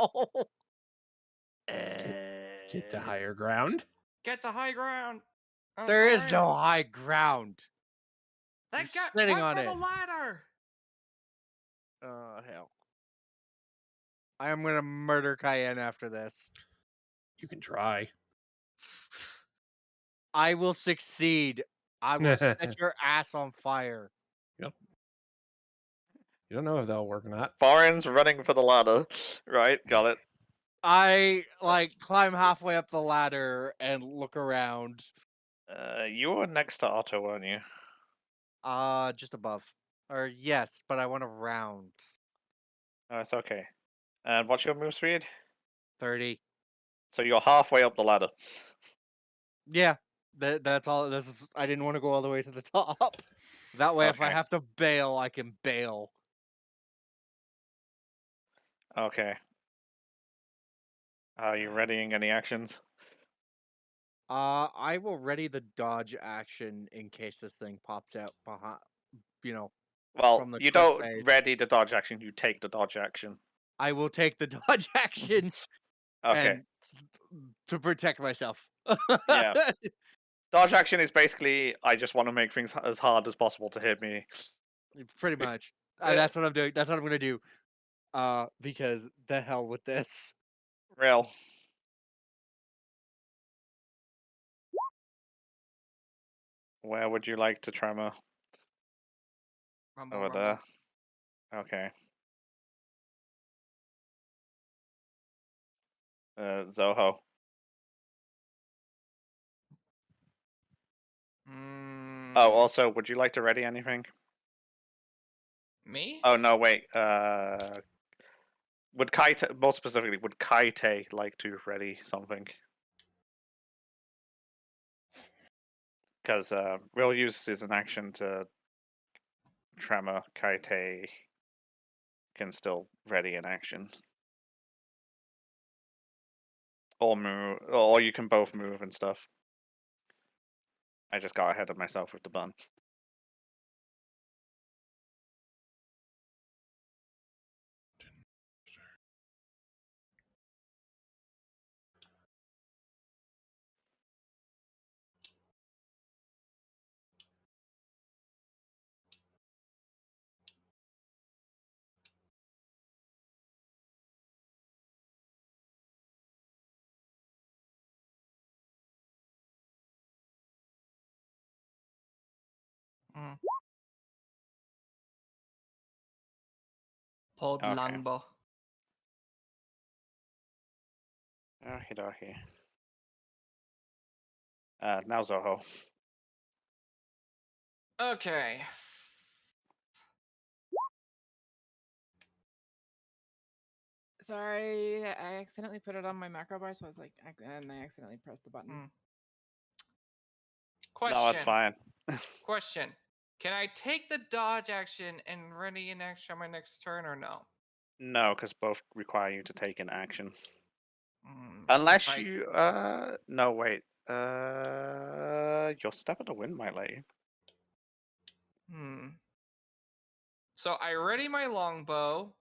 Get to higher ground. Get to high ground. I'm There is sorry. no high ground. Then You're get sitting run on for it. the ladder. Oh hell! I am gonna murder Cayenne after this. You can try. I will succeed. I will set your ass on fire. Yep. You don't know if that'll work or not. Foreign's running for the ladder. Right, got it. I climb halfway up the ladder and look around. You were next to Otto, weren't you? Just above. Or yes, but I want a round. Oh, it's okay. And what's your move speed? 30. So you're halfway up the ladder. Yeah. That's all. This is. I didn't want to go all the way to the top. That way, if I Okay. have to bail, I can bail. Okay. Are you readying any actions? I will ready the dodge action in case this thing pops out behind. You know, Well, from the you cliff don't face. ready the dodge action, you take the dodge action. I will take the dodge action Okay. and to protect myself. Yeah. Dodge action is basically I just want to make things as hard as possible to hit me. Pretty much. Yeah. That's what I'm doing. That's what I'm gonna do. Because the hell with this. Real. Where would you like to tremor? Rumble, Over rumble. there. Okay. Zoho. Oh, Mm, also, would you like to ready anything? me? Oh no, wait. Would Kaite, more specifically, would Kaite like to ready something? Because real use is an action to tremor. Kaite can still ready an action. or move, or you can both move and stuff. I just got ahead of myself with the button. Mm. Pulled Okay. longbow. Okie dokie. Now Zoho. Okay. Sorry, I accidentally put it on my macro bar, so I was like, and I accidentally pressed the button. Mm. No, that's Question. fine. Question. Can I take the dodge action and ready an action on my next turn or no? No, because both require you to take an action. Mm, Unless if I- you, no, wait. Your step of the wind might let you. Hmm. So I ready my longbow.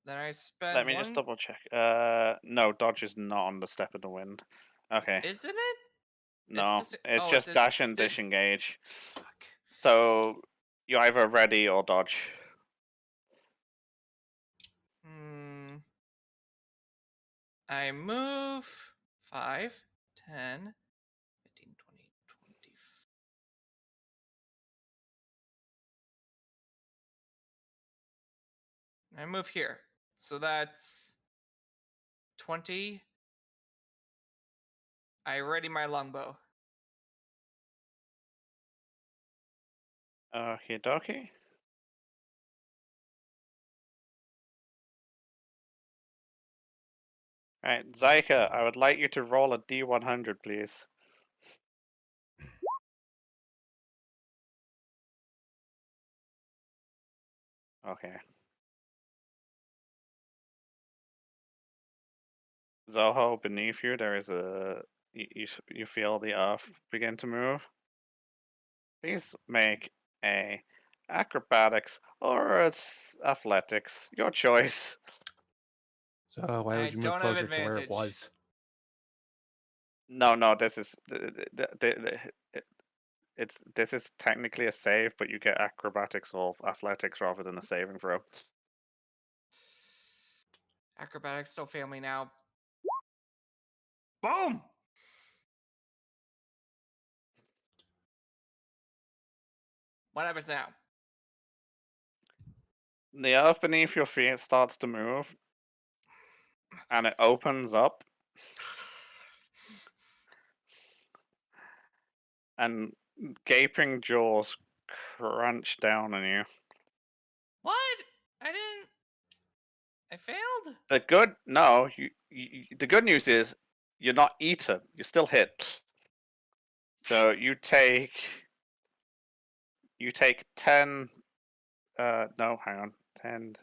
Then I spend Let me one. just double check. No, dodge is not on the step of the wind. Okay. Isn't it? No, just- it's oh, just dash and dis- disengage. Fuck. So you either ready or dodge. Hmm. I move 5, 10, 15, 20, 20. I move here. So that's 20. I ready my longbow. Okie dokie. Alright, Zyka, I would like you to roll a D100, please. Okay. Zoho, beneath you, there is a. You feel the earth begin to move. Please make a acrobatics or athletics, your choice. So why I would you move don't have closer to where it advantage. was? No, this is this is technically a save, but you get acrobatics or athletics rather than a saving throw. Acrobatics still fail me now. Boom! What happens now? The earth beneath your feet starts to move, and it opens up, and gaping jaws crunch down on you. What? I didn't. I failed? The good news is you're not eaten. You're still hit. So you take 10. No, hang on. 10 to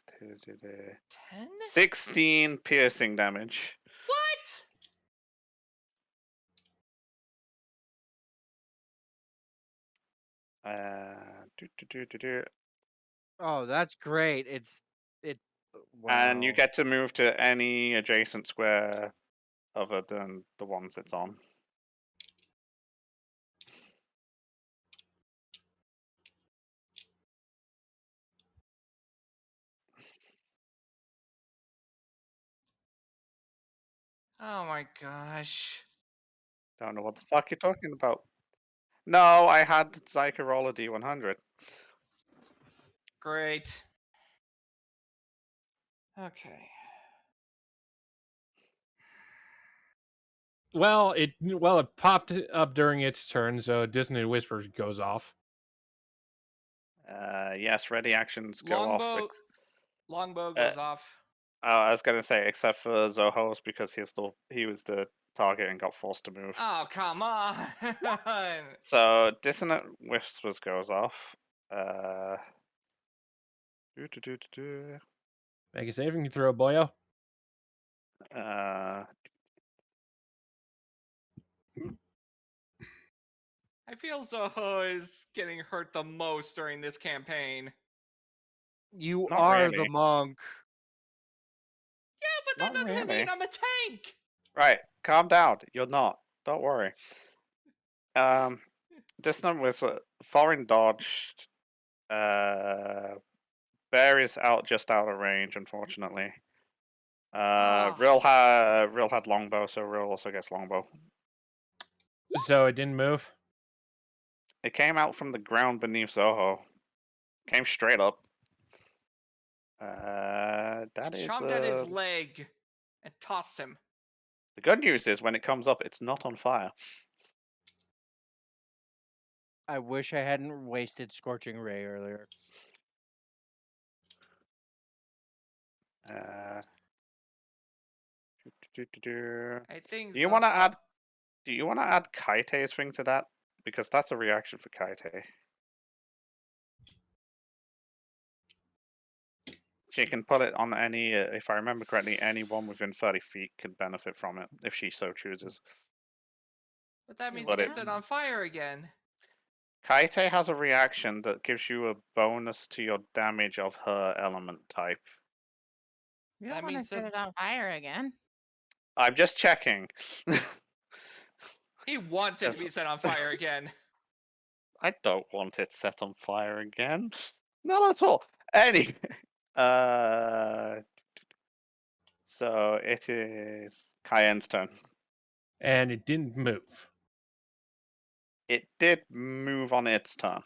10? 16 piercing damage. What? Do. Oh, that's great. It. And you Wow. get to move to any adjacent square other than the ones it's on. Oh my gosh. Don't know what the fuck you're talking about. No, I had Zyka roll a D100. Great. Okay. Well, it popped up during its turn, so Dissonant Whisper goes off. Yes, ready actions go off. Longbow Uh, goes off. I was gonna say, except for Zohos, because he was the target and got forced to move. Oh, come on. So Dissonant Whispers goes off. Do, do, do, do, do. Make a saving throw, boyo. I feel Zoho is getting hurt the most during this campaign. You Not are the really. monk. Yeah, but that Not doesn't mean really. I'm a tank. Right, calm down. You're not. Don't worry. This one was foreign dodged. Bear is just out of range, unfortunately. Ah, Real had longbow, so Real also gets longbow. So it didn't move. It came out from the ground beneath Zoho. Came straight up. That is chomped at his leg and tossed him. the good news is when it comes up, it's not on fire. I wish I hadn't wasted Scorching Ray earlier. Uh, do I think you want to add? Do you want to add Kaite's thing to that? Because that's a reaction for Kaite. She can put it on any, if I remember correctly, anyone within 30 feet can benefit from it if she so chooses. But that Do means he But gets it, it on fire again. Kaite has a reaction that gives you a bonus to your damage of her element type. We That don't want to means set that it on fire again. I'm just checking. he wants it to be set on fire again. I don't want it set on fire again. Not at all. Anyway, uh, so it is Cayenne's turn. And it didn't move. It did move on its turn.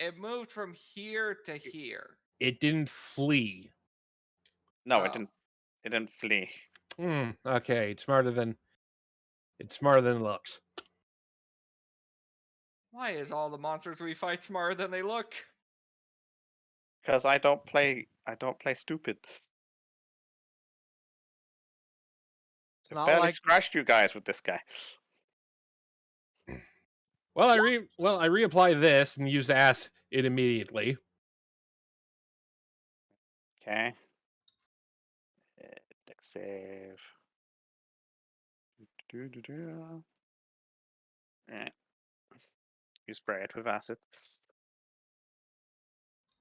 It moved from here to here. It didn't flee. No, Oh. it didn't. It didn't flee. Okay, it's smarter than it looks. Why is all the monsters we fight smarter than they look? Because I don't play. I don't play stupid. It's I not barely like scratched you guys with this guy. Well, I reapply this and use ass it immediately. Okay. Dex save. Right. You spray it with acid.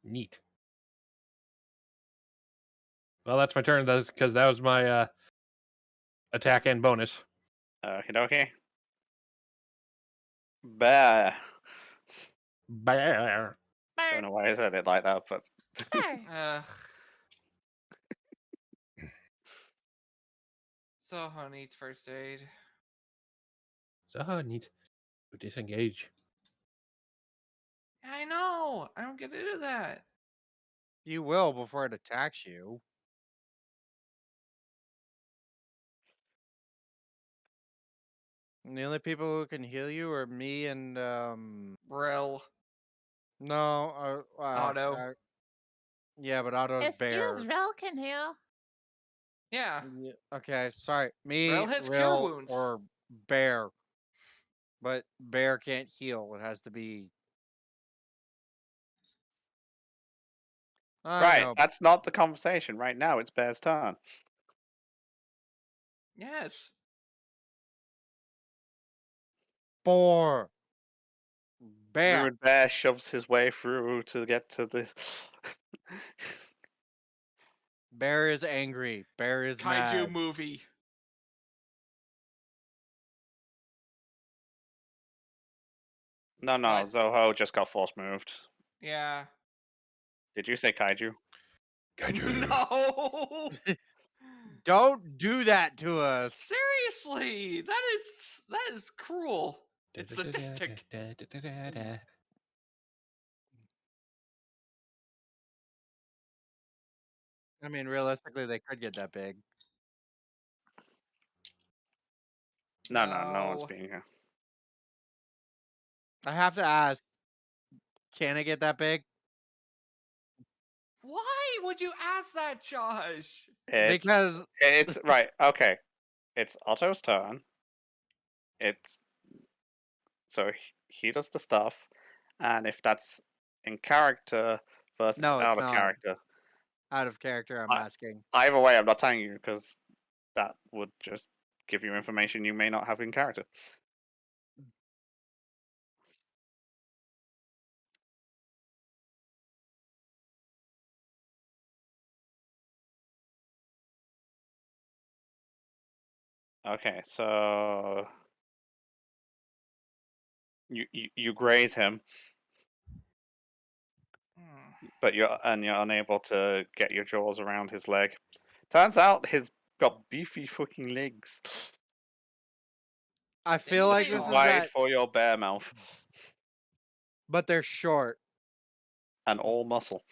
Neat. Well, that's my turn, because that was my attack and bonus. Okay. Bear. Bear. Don't know why I said it like that, but Ugh. Zoho needs first aid. So I need to disengage. I know. I don't get to do that. you will before it attacks you. And the only people who can heal you are me and Brill. no, Otto. yeah, but Otto's bear. Rel can heal. Yeah. Yeah, okay, sorry, me, Rel has cure Real, wounds. or bear. But bear can't heal. It has to be. I right. know. That's not the conversation right now. It's Bear's turn. Yes. Boar. Bear. Ruined Bear shoves his way through to get to the. Bear is angry. Bear is Kaiju mad. movie. No, What? Zoho just got force moved. Yeah. Did you say kaiju? No. Don't do that to us. Seriously, that is cruel. It's sadistic. I mean, realistically, they could get that big. No, no one's No. being here. I have to ask. Can it get that big? Why would you ask that, Josh? Because It's right. Okay, it's Otto's turn. It's so he does the stuff, and if that's in character versus no, it's out of not character, out of character. I'm I- asking. either way, I'm not telling you because that would just give you information you may not have in character. Okay, so you graze him, but you're unable to get your jaws around his leg. Turns out he's got beefy fucking legs. I feel like Too this is wide that, for your bear mouth but they're short. and all muscle.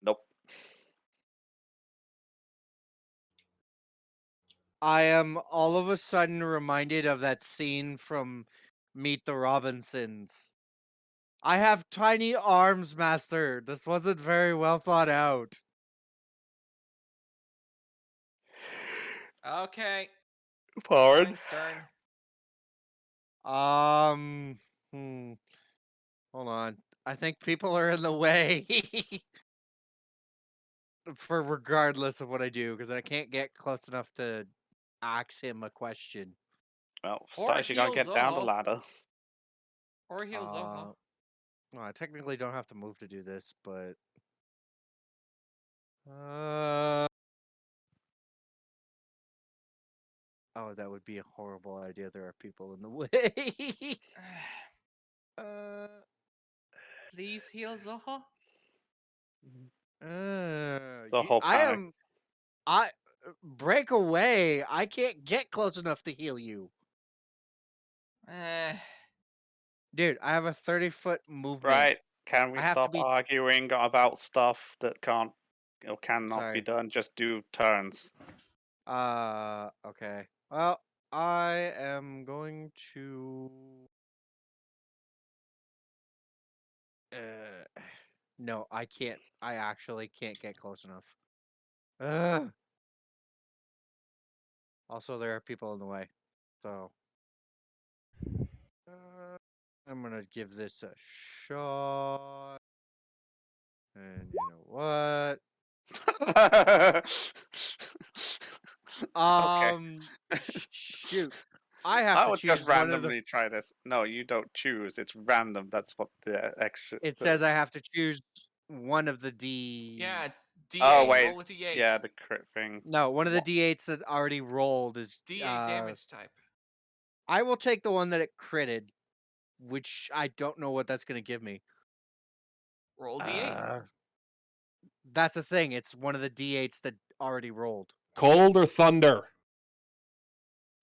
Nope. I am all of a sudden reminded of that scene from Meet the Robinsons. I have tiny arms, Master. This wasn't very well thought out. Okay, Forward. mine's turn. Um, hold on. I think people are in the way. For regardless of what I do, because I can't get close enough to ask him a question. Well, for Or starters, you gotta heal get down the Zoho. ladder. Or heal Zoho. Well, I technically don't have to move to do this, but oh, that would be a horrible idea. There are people in the way. uh, Please heal Zoho. It's a whole I panic. am. I break away. I can't get close enough to heal you, Eh, dude. I have a 30-foot movement. Right? Can we I have to stop be. arguing about stuff that can't or cannot be Sorry. done? Just do turns. Okay. Well, I am going to. No, I can't. I actually can't get close enough. Ugh. Also, there are people in the way, so I'm gonna give this a shot. And you know what? Okay. Shoot. I have I to would just choose one of the. randomly try this. No, you don't choose. It's random. That's what the extra. It says I have to choose one of the yeah, Oh D8. wait, Roll with D8. yeah, the crit thing. No, one of the What? D8s that already rolled is. D8 damage type. I will take the one that it critted, which I don't know what that's gonna give me. Roll D8. That's the thing. It's one of the D8s that already rolled. Cold or thunder?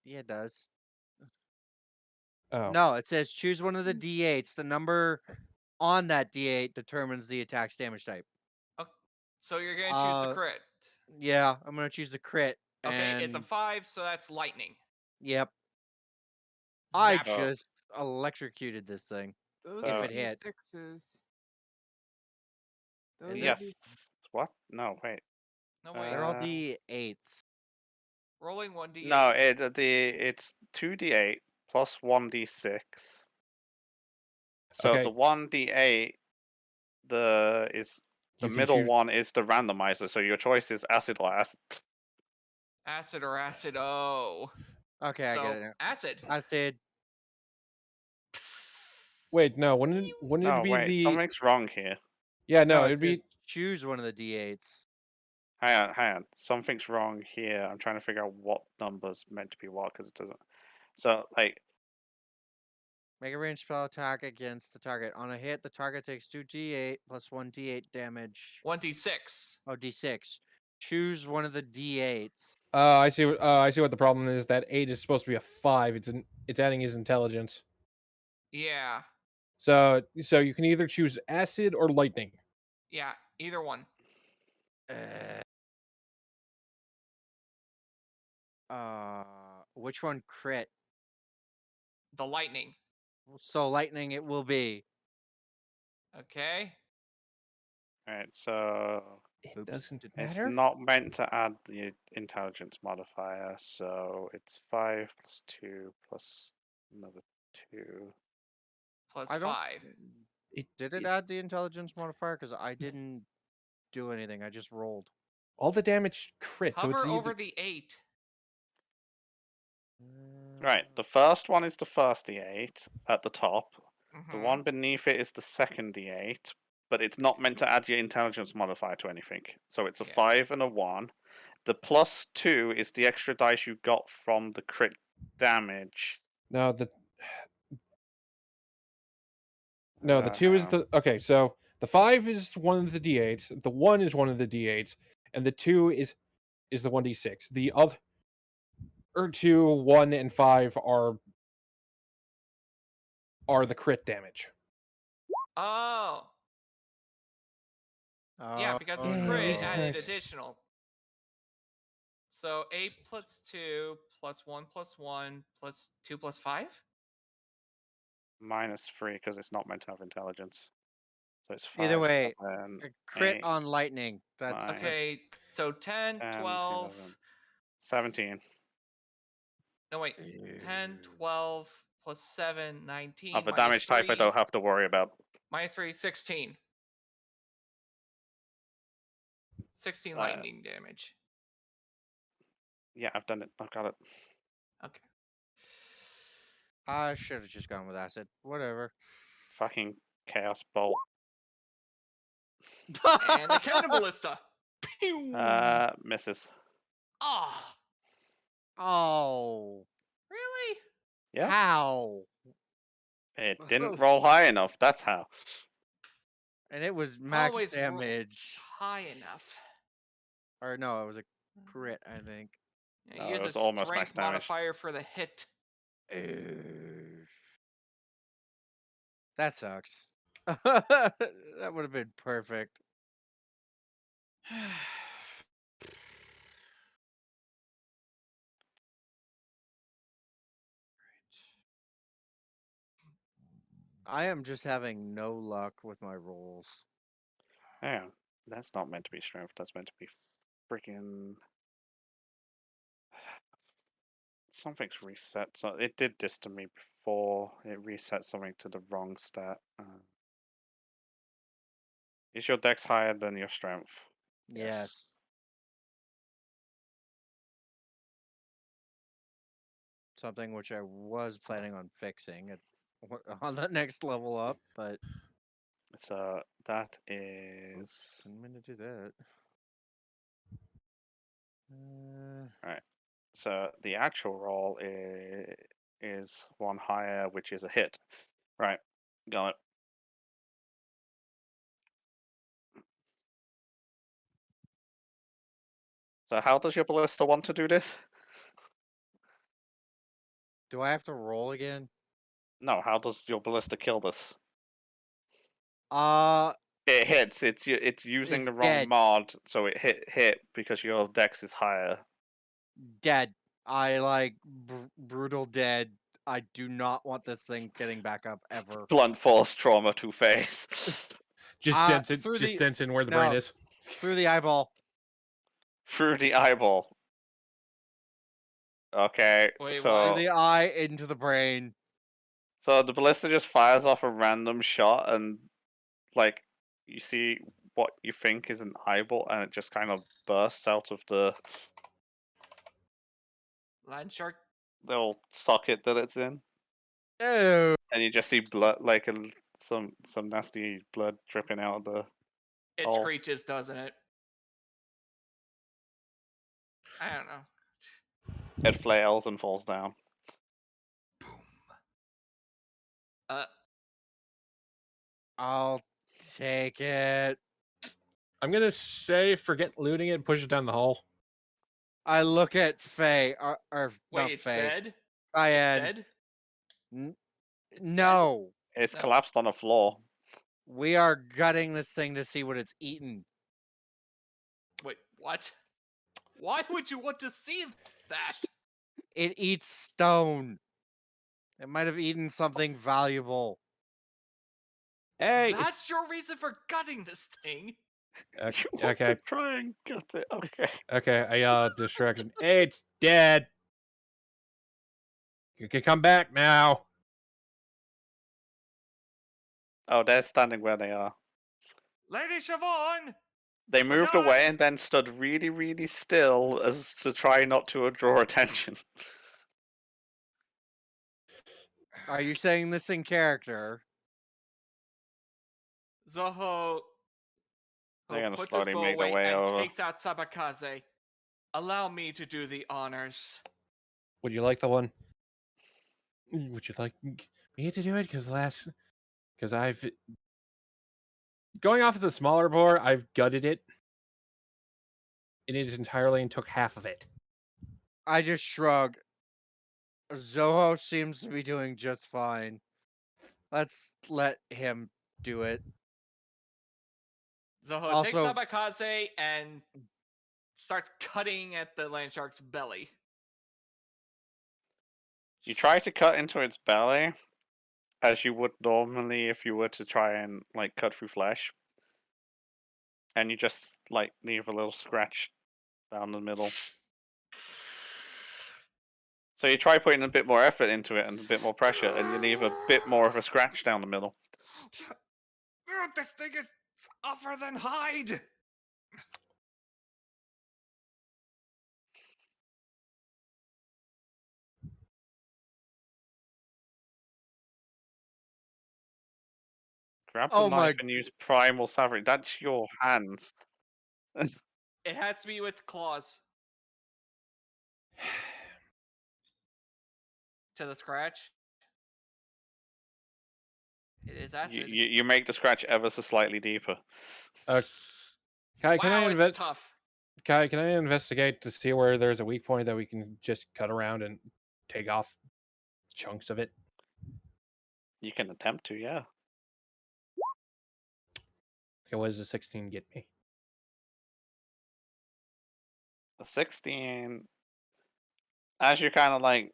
Yeah, it does. Oh. No, it says choose one of the D8s. The number on that D8 determines the attack's damage type. Okay. So you're gonna choose the Uh, crit. yeah, I'm gonna choose the crit. Okay, it's a And 5, so that's lightning. yep, I Zap. Oh. just electrocuted this thing. Those If are So it hit. D6s. Those Is are it? Yes. What? No, wait. No wait. They're all Uh, D8s. Rolling 1d8. No, it's 2d8 plus 1d6. So Okay. the 1d8 the You can middle choose. one is the randomizer, so your choice is acid or acid. Acid or acid. Oh. Okay, I get So it now. acid. I said, Wait, no. Wouldn't it No, be wait, the? something's wrong here. Yeah, no. no, it It'd says be. choose one of the D8s. Hang on. Something's wrong here. I'm trying to figure out what number's meant to be what because it doesn't. So, like, Make a ranged spell attack against the target. On a hit, the target takes 2d8 plus 1d8 damage. 1d6. Oh, d6. Choose one of the d8s. I see. I see what the problem is. That 8 is supposed to be a 5. It's adding his intelligence. Yeah. So you can either choose acid or lightning. Yeah. Either one. Which one crit? The lightning. So lightning it will be. Okay. alright, so It Oops. doesn't it's matter. not meant to add the intelligence modifier, so it's 5 plus 2 plus another 2. Plus I don't. 5. Did it add the intelligence modifier? Because I didn't do anything. I just rolled. All the damage crit. So it's Hover either. over the 8. Right, the first one is the first d8 at the top. The Mm-hmm. one beneath it is the second d8 but it's not meant to add your intelligence modifier to anything. So it's a Yeah. 5 and a 1. The +2 is the extra dice you got from the crit damage. No, the 2 is the okay. So the 5 is one of the d8s. The 1 is one of the d8s, and the 2 is the 1d6. The other 2, 1, and 5 are the crit damage. Oh. Yeah, because Oh it's Yay, crit, this is no. added nice. additional. So 8 plus 2 plus 1 plus 1 plus 2 plus 5? -3 because it's not meant to have intelligence. So it's Either 5, way, 7, a crit 8, on lightning. That's 9, Okay, so 10, 10, 12. 11, 17. No, wait. 10, 12 plus 7, 19. Of a Minus damage type I 3. don't have to worry about. Minus 3, 16. 16 Uh, lightning damage. Yeah, I've done it. I've got it. Okay. I should have just gone with acid. Whatever. Fucking Chaos Bolt. And the Cannibalista. Pew! Misses. Ah! Oh, Really? Yeah. how? It didn't roll high enough. That's how. And it was max Always damage. high enough. Or no, it was a crit, I think. Yeah, No, use it a was almost max strength damage. modifier for the hit. That sucks. That would have been perfect. I am just having no luck with my rolls. Yeah, that's not meant to be strength. That's meant to be freaking. Something's reset. So it did this to me before. It reset something to the wrong stat. Is your dex higher than your strength? Yes. Something which I was planning on fixing on the next level up, but So that is. didn't mean to do that. Right. So the actual roll is one higher, which is a hit. Right. Got it. So how does your ballista want to do this? Do I have to roll again? No, how does your ballista kill this? Uh, It hits. It's using It's the wrong dead. mod, so it hit because your dex is higher. Dead. I like brutal dead. I do not want this thing getting back up ever. Blunt force trauma to face. Just dents it. Through Just the dents in where the no, brain is. through the eyeball. Through the eyeball. Okay, Wait, Through what? the eye into the brain. so the ballista just fires off a random shot, and like you see what you think is an eyeball, and it just kind of bursts out of the Land shark? little socket that it's in, Oh, and you just see blood, like some nasty blood dripping out of the It hole. screeches, doesn't it? I don't know. It flails and falls down. Uh, I'll take it. I'm gonna say forget looting it and push it down the hole. I look at Faye, or wait, not it's Faye. dead? It's Cayenne. dead? N- It's no, It's No. collapsed on the floor. we are gutting this thing to see what it's eaten. dead? Wait, what? Why would you want to see that? It eats stone. It might have eaten something valuable. Hey, That's your reason for gutting this thing? You want okay, to try and gut it? Okay. okay. I distraction. Hey, it's dead. You can come back now. Oh, they're standing where they are. Lady Siobhan! They moved done. away and then stood really, really still as to try not to draw attention. Are you saying this in character? Zoho They're who gonna puts his slowly bow make their away way and over. takes out Sabakaze. Allow me to do the honors. Would you like the one? Would you like me to do it? Because I've going off of the smaller bore, I've gutted it in its entirely and took half of it. I just shrug. Zoho seems to be doing just fine. Let's let him do it. Zoho takes Also, Sabakaze and starts cutting at the land shark's belly. You try to cut into its belly, as you would normally if you were to try and like cut through flesh, and you just like leave a little scratch down the middle. So you try putting a bit more effort into it and a bit more pressure, and you leave a bit more of a scratch down the middle. This thing is tougher than hide. Grab the oh knife my, and use primal savagery. That's your hand. It has to be with claws. To the scratch. It is You, acid. you make the scratch ever so slightly deeper. Kai, Wow, it's tough. Kai, can I investigate to see where there's a weak point that we can just cut around and take off chunks of it? You can attempt to, yeah. Okay, what does the 16 get me? The 16, as you kind of like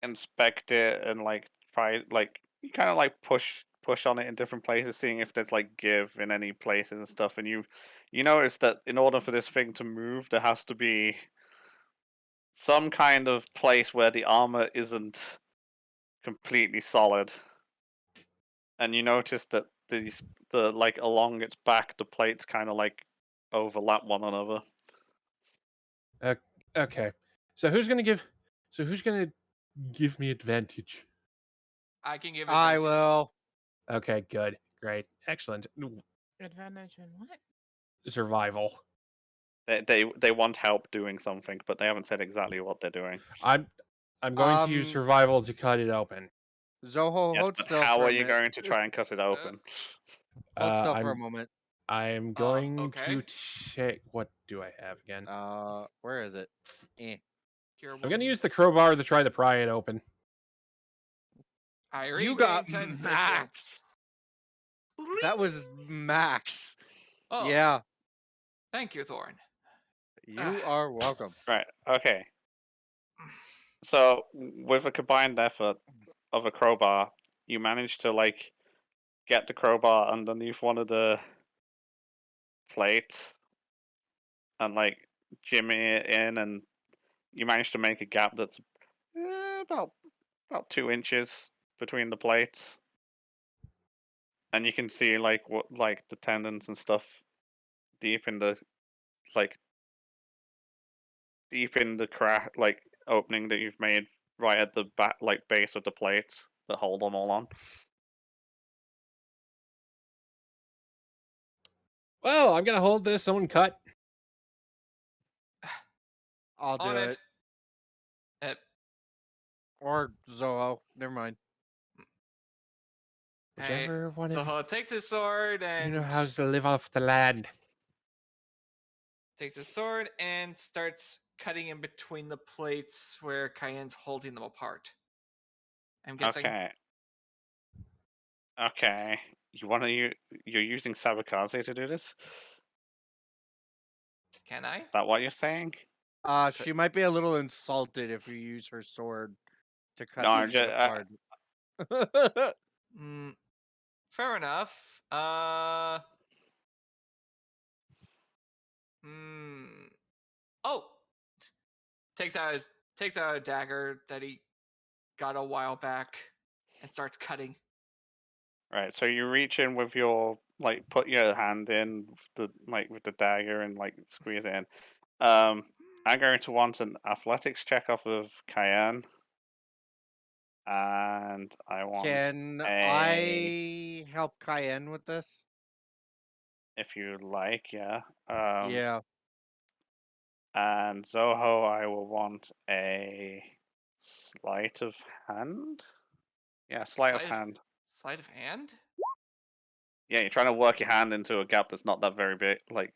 inspect it and like try, like you kind of like push on it in different places, seeing if there's like give in any places and stuff, and you notice that in order for this thing to move, there has to be some kind of place where the armor isn't completely solid. And you notice that the like along its back, the plates kind of like overlap one another. Okay, so who's gonna give me advantage? I can give I advantage. will. Okay, good, great, excellent. Advantage in what? Survival. They want help doing something, but they haven't said exactly what they're doing. I'm going to use survival to cut it open. Zoho, Yes, hold but still how for are a you minute. going to try and cut it open? Hold still for a I'm moment. I'm going Okay. to check. What do I have again? Where is it? Cure I'm gonna use the wounds. crowbar to try to pry it open. I You regain got 10 hit max. points. That was max. Oh, Yeah, thank you, Thorn. you are welcome. Right. Okay. So with a combined effort of a crowbar, you manage to like get the crowbar underneath one of the plates and like jimmy it in, and you manage to make a gap that's about 2 inches between the plates, and you can see like what like the tendons and stuff deep in the like deep in the crack like opening that you've made right at the back like base of the plates that hold them all on. Well, I'm gonna hold this. Someone cut. I'll do On it. it. Or Zoho. Never mind. Hey, Whichever one of Zoho takes his sword you know and how to live off the land. starts cutting in between the plates where Cayenne's holding them apart. I'm guessing. Okay. Okay. You want to you're using Sabakaze to do this? Can I? Is that what you're saying? She might be a little insulted if you use her sword to No, cut this thing apart. Mm, fair enough. Hmm. Oh, takes out a dagger that he got a while back and starts cutting. right. So you reach in with your like put your hand in with the dagger and like squeeze it in. I'm going to want an athletics check off of Cayenne. And I want Can a, I help Cayenne with this? if you like, yeah. Yeah. And Zoho, I will want a sleight of hand. Yeah, sleight of hand. Sleight of hand? Yeah, you're trying to work your hand into a gap that's not that very big, like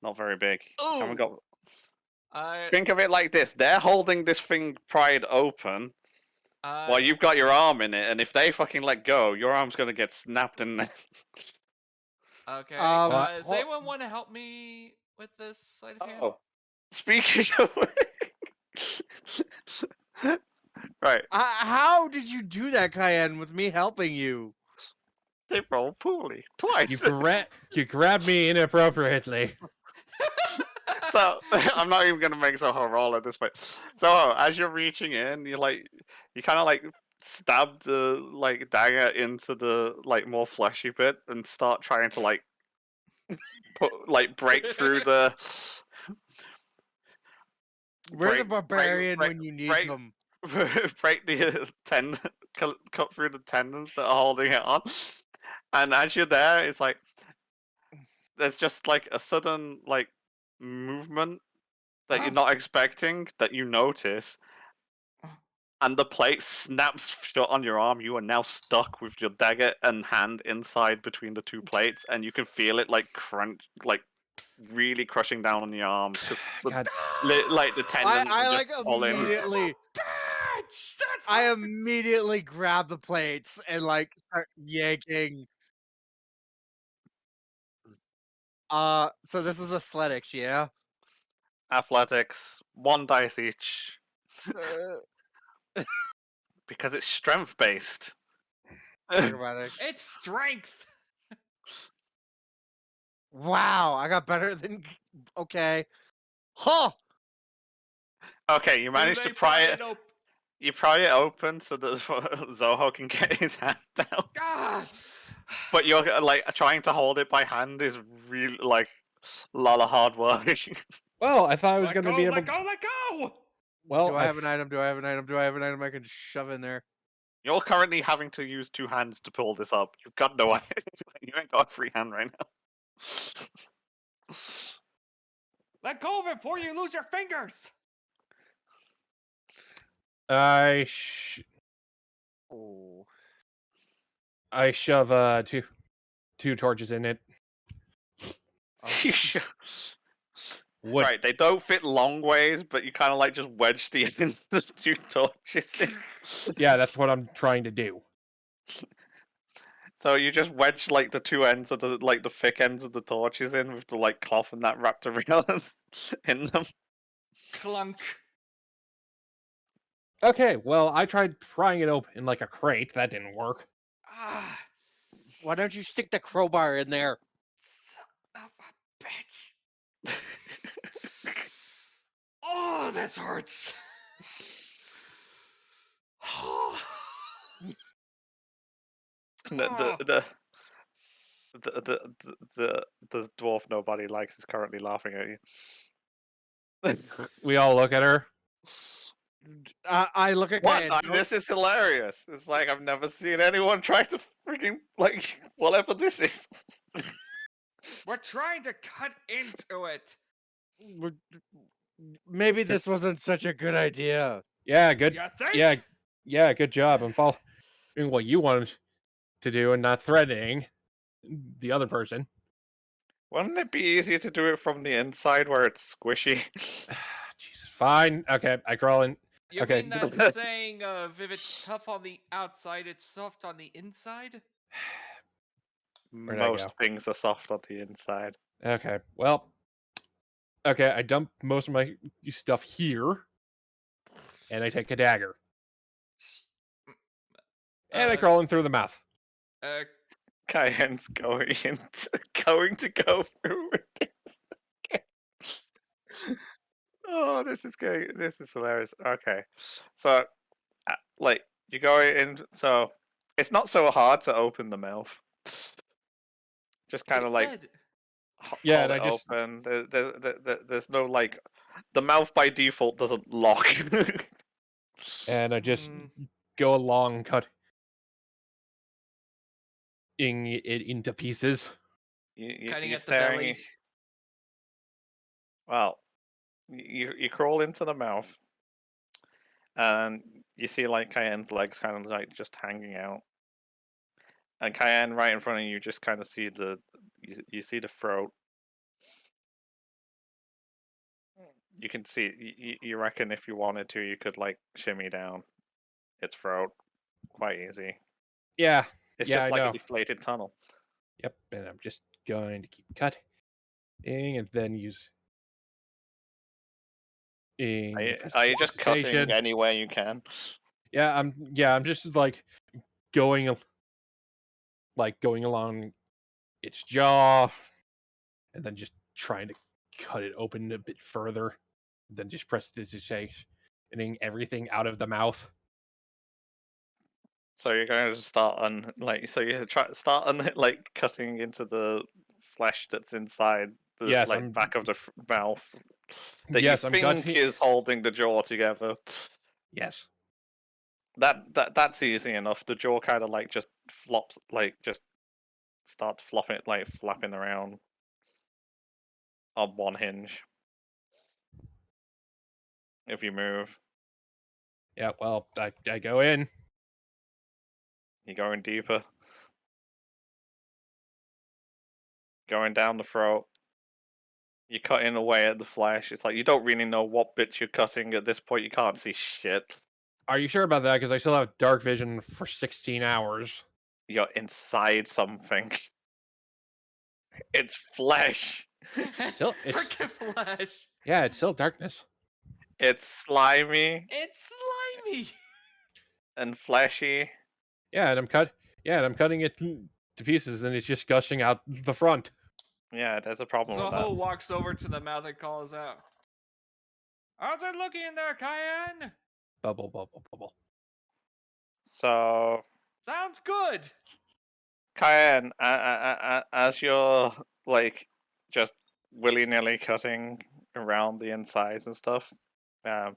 not very big. You haven't got. Think of it like this: they're holding this thing pried open, while you've got your arm in it, and if they fucking let go, your arm's gonna get snapped in there. Okay. Does hol- anyone want to help me with this sleight of hand? Oh, speaking of, right, How did you do that, Cayenne, with me helping you? they roll poorly twice. You grabbed me inappropriately. So I'm not even gonna make Soho roll at this point. So as you're reaching in, you kind of like stab the like dagger into the like more fleshy bit and start trying to like break through the Where's a break break barbarian break when you need break them? break the tendon, cut through the tendons that are holding it on. And as you're there, it's like there's just like a sudden like movement that you're not expecting that you notice, and the plate snaps shut on your arm. You are now stuck with your dagger and hand inside between the two plates, and you can feel it like crunch, like really crushing down on your arm because God. like the tendons I are like just falling. immediately. Bitch! That's I immediately grab the plates and like start yanking. So this is athletics, yeah. Athletics, 1 dice each Uh, because it's strength based. acrobatics. It's strength. Wow, I got better than. Okay. Huh. Okay, you managed to pry it. Open. You pry it open so that Zoho can get his hand down. God. But you're like trying to hold it by hand is really like a lot of hard work. Well, I thought I was Let going to go, be able. let go, let go! Well, Do I have an item? Do I have an item? Do I have an item I can shove in there? You're currently having to use 2 hands to pull this up. You've got no idea. You ain't got a free hand right now. Let go of it before you lose your fingers! I Oh. shove two torches in it. Wood. Right, they don't fit long ways, but you kind of like just wedge the ends of the 2 torches in. Yeah, that's what I'm trying to do. So you just wedge like the 2 ends of the like the thick ends of the torches in with the like cloth and that wrapped around in them. Clunk. Okay, well, I tried prying it open in like a crate. That didn't work. Ah, Why don't you stick the crowbar in there? son of a bitch. Oh, this hurts. the, the dwarf nobody likes is currently laughing at you. We all look at her. I look at What? Cayenne. This is hilarious. It's like I've never seen anyone try to freaking like whatever this is. We're trying to cut into it. Maybe this wasn't such a good idea. Yeah, good. You think? Yeah, good job. I'm following what you wanted to do and not threatening the other person. Wouldn't it be easier to do it from the inside where it's squishy? Jesus, fine. Okay, I crawl in. You Okay. mean that saying if it's tough on the outside, it's soft on the inside? Where'd I go? Most things are soft on the inside. Okay, well. Okay, I dump most of my stuff here, and I take a dagger, and I crawl in through the mouth. Cayenne's going to go through with this. Oh, this is hilarious. Okay, so like you go in, so it's not so hard to open the mouth. Just kind of like Yeah, hold and it open. There's no like the mouth by default doesn't lock. And I just go along cutting it into pieces. Cutting You're at the staring. belly. Well, you crawl into the mouth, and you see like Cayenne's legs kind of like just hanging out, and Cayenne right in front of you just kind of see you see the throat. You can see you reckon if you wanted to, you could like shimmy down its throat quite easy. Yeah, It's yeah, just I like a know. deflated tunnel. Yep, and I'm just going to keep cutting and then use Are you just cutting precipitation. anywhere you can? I'm just like going going along its jaw and then just trying to cut it open a bit further. Then just prestidigitation and everything out of the mouth. So you're going to start so you start like cutting into the flesh that's inside the Yes, like I'm back of the mouth that you yes, I'm think cutting. is holding the jaw together. Yes. That's easy enough. The jaw kind of like just flops, like just starts flopping, like flapping around on one hinge. If you move, Yeah, well, I go in. you're going deeper, going down the throat. You're cutting away at the flesh. It's like you don't really know what bits you're cutting at this point. You can't see shit. Are you sure about that? Because I still have dark vision for 16 hours. You're inside something. It's flesh. It's Still, it's freaking flesh. yeah, it's still darkness. It's slimy It's slimy. and fleshy. Yeah, and I'm cutting it to pieces, and it's just gushing out the front. Yeah, there's a problem with that. Zoho walks over to the mouth and calls out, "How's it looking in there, Cayenne? Bubble, bubble, bubble. So, Sounds good." Cayenne, as you're like just willy nilly cutting around the insides and stuff, um,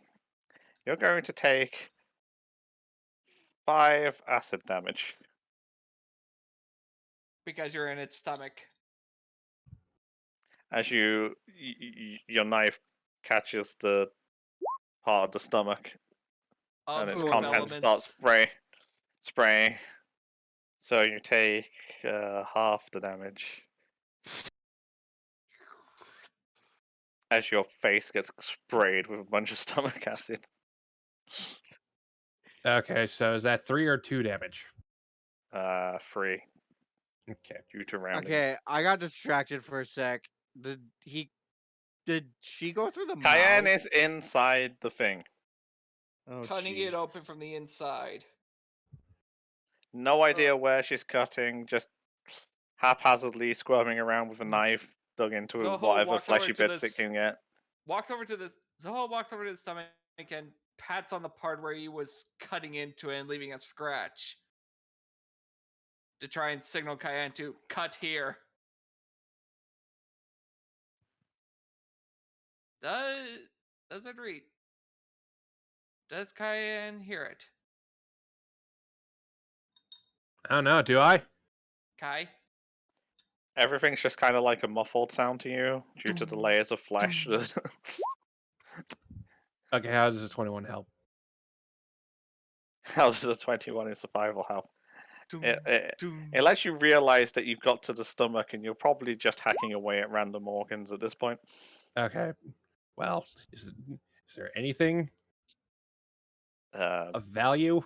you're going to take 5 acid damage. Because you're in its stomach. As your knife catches the part of the stomach and its Of contents start elements. spraying. So you take half the damage as your face gets sprayed with a bunch of stomach acid. Okay, so is that 3 or 2 damage? 3 Okay. due to rounding. Okay, I got distracted for a sec. Did she go through the Cayenne mouth? is inside the thing. Oh, Cutting it jeez. open from the inside. No idea where she's cutting, just haphazardly squirming around with a knife dug into Zoho whatever walks over fleshy to bits it this. can get. Zoho walks over to the stomach and pats on the part where he was cutting into it and leaving a scratch. To try and signal Cayenne to cut here. Does it read? Does Cayenne hear it? I don't know, do I? Kai? Everything's just kind of like a muffled sound to you due to the layers of flesh. Okay, how does a 21 help? How does a 21 in survival help? Doom, It doom. lets you realize that you've got to the stomach and you're probably just hacking away at random organs at this point. Okay. Well, is there anything Uh, of value?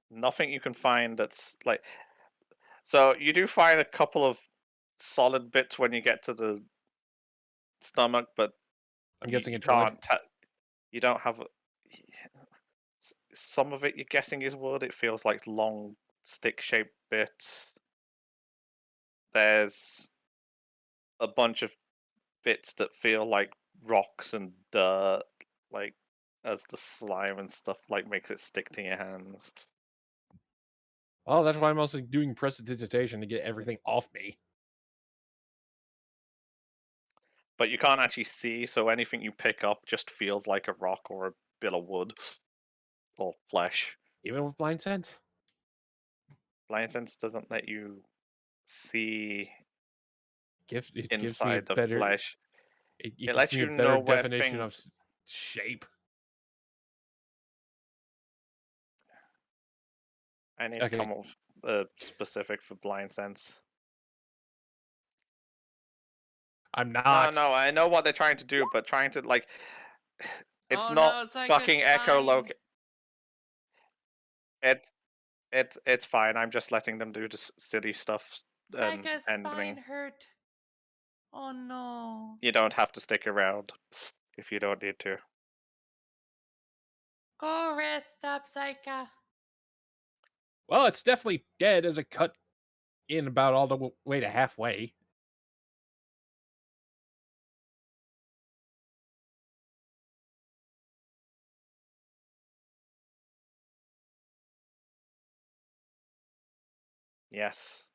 Nothing you can find that's like. So you do find a couple of solid bits when you get to the stomach, but I'm you, guessing you it's wood. can't. You don't have. Some of it you're guessing is wood. It feels like long stick-shaped bits. There's a bunch of bits that feel like rocks and dirt, like as the slime and stuff like makes it stick to your hands. Well, that's why I'm also doing prestidigitation to get everything off me. But you can't actually see, so anything you pick up just feels like a rock or a bit of wood. or flesh. Even with blind sense. Blind sense doesn't let you see It gives me a inside the better. flesh. It It gives lets me a you better know where definition things. of shape. I need to Okay, come up with specific for blind sense. I'm No, not. no, I know what they're trying to do, but trying to like, it's Oh not no, Zyka's fucking echoloc. fine. It's fine. I'm just letting them do this silly stuff, Zyka's and spine hurt. Oh no. you don't have to stick around if you don't need to. Go rest up, Zyka. Well, it's definitely dead as it cut in about all the way to halfway. Yes.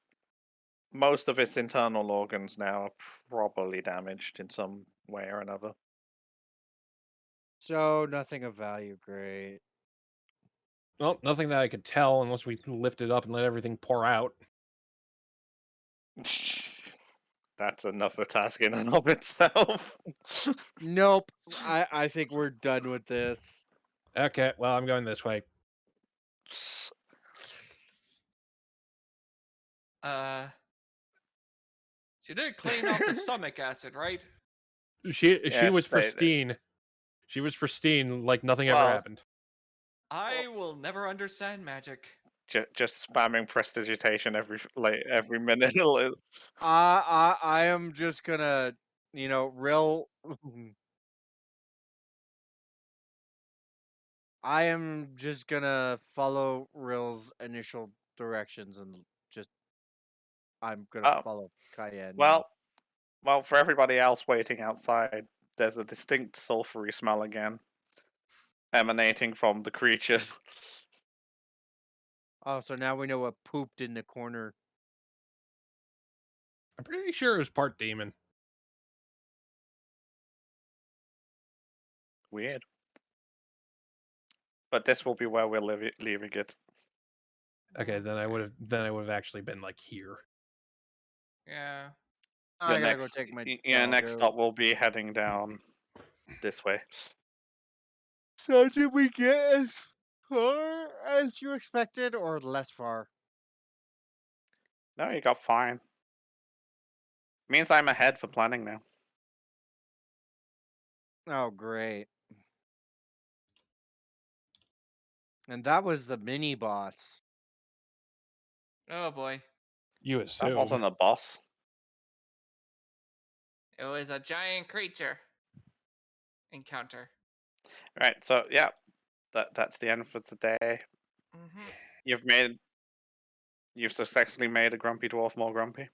Most of its internal organs now are probably damaged in some way or another. So nothing of value. Great. Well, nothing that I could tell unless we lift it up and let everything pour out. That's enough a task in and of itself. Nope. I think we're done with this. Okay, well, I'm going this way. She did clean off the stomach acid, right? She Yes, was pristine. She was pristine, like nothing ever Well, happened. I will never understand magic. just spamming prestidigitation every minute. I am just gonna, real. I am just gonna follow Rill's initial directions and just I'm gonna Oh, follow Cayenne now. well, for everybody else waiting outside, there's a distinct sulfury smell again, emanating from the creature. Oh, so now we know what pooped in the corner. I'm pretty sure it was part demon. Weird. But this will be where we're leaving it. Okay, then I would have actually been like here. Yeah. I gotta go take my Your dog next out. stop will be heading down this way. So did we get as far as you expected or less far? No, you got fine. Means I'm ahead for planning now. Oh, great. And that was the mini boss. Oh boy. You That assume. wasn't a boss. It was a giant creature encounter. Right, so yeah, that's the end for today. Mm-hmm. You've successfully made a grumpy dwarf more grumpy.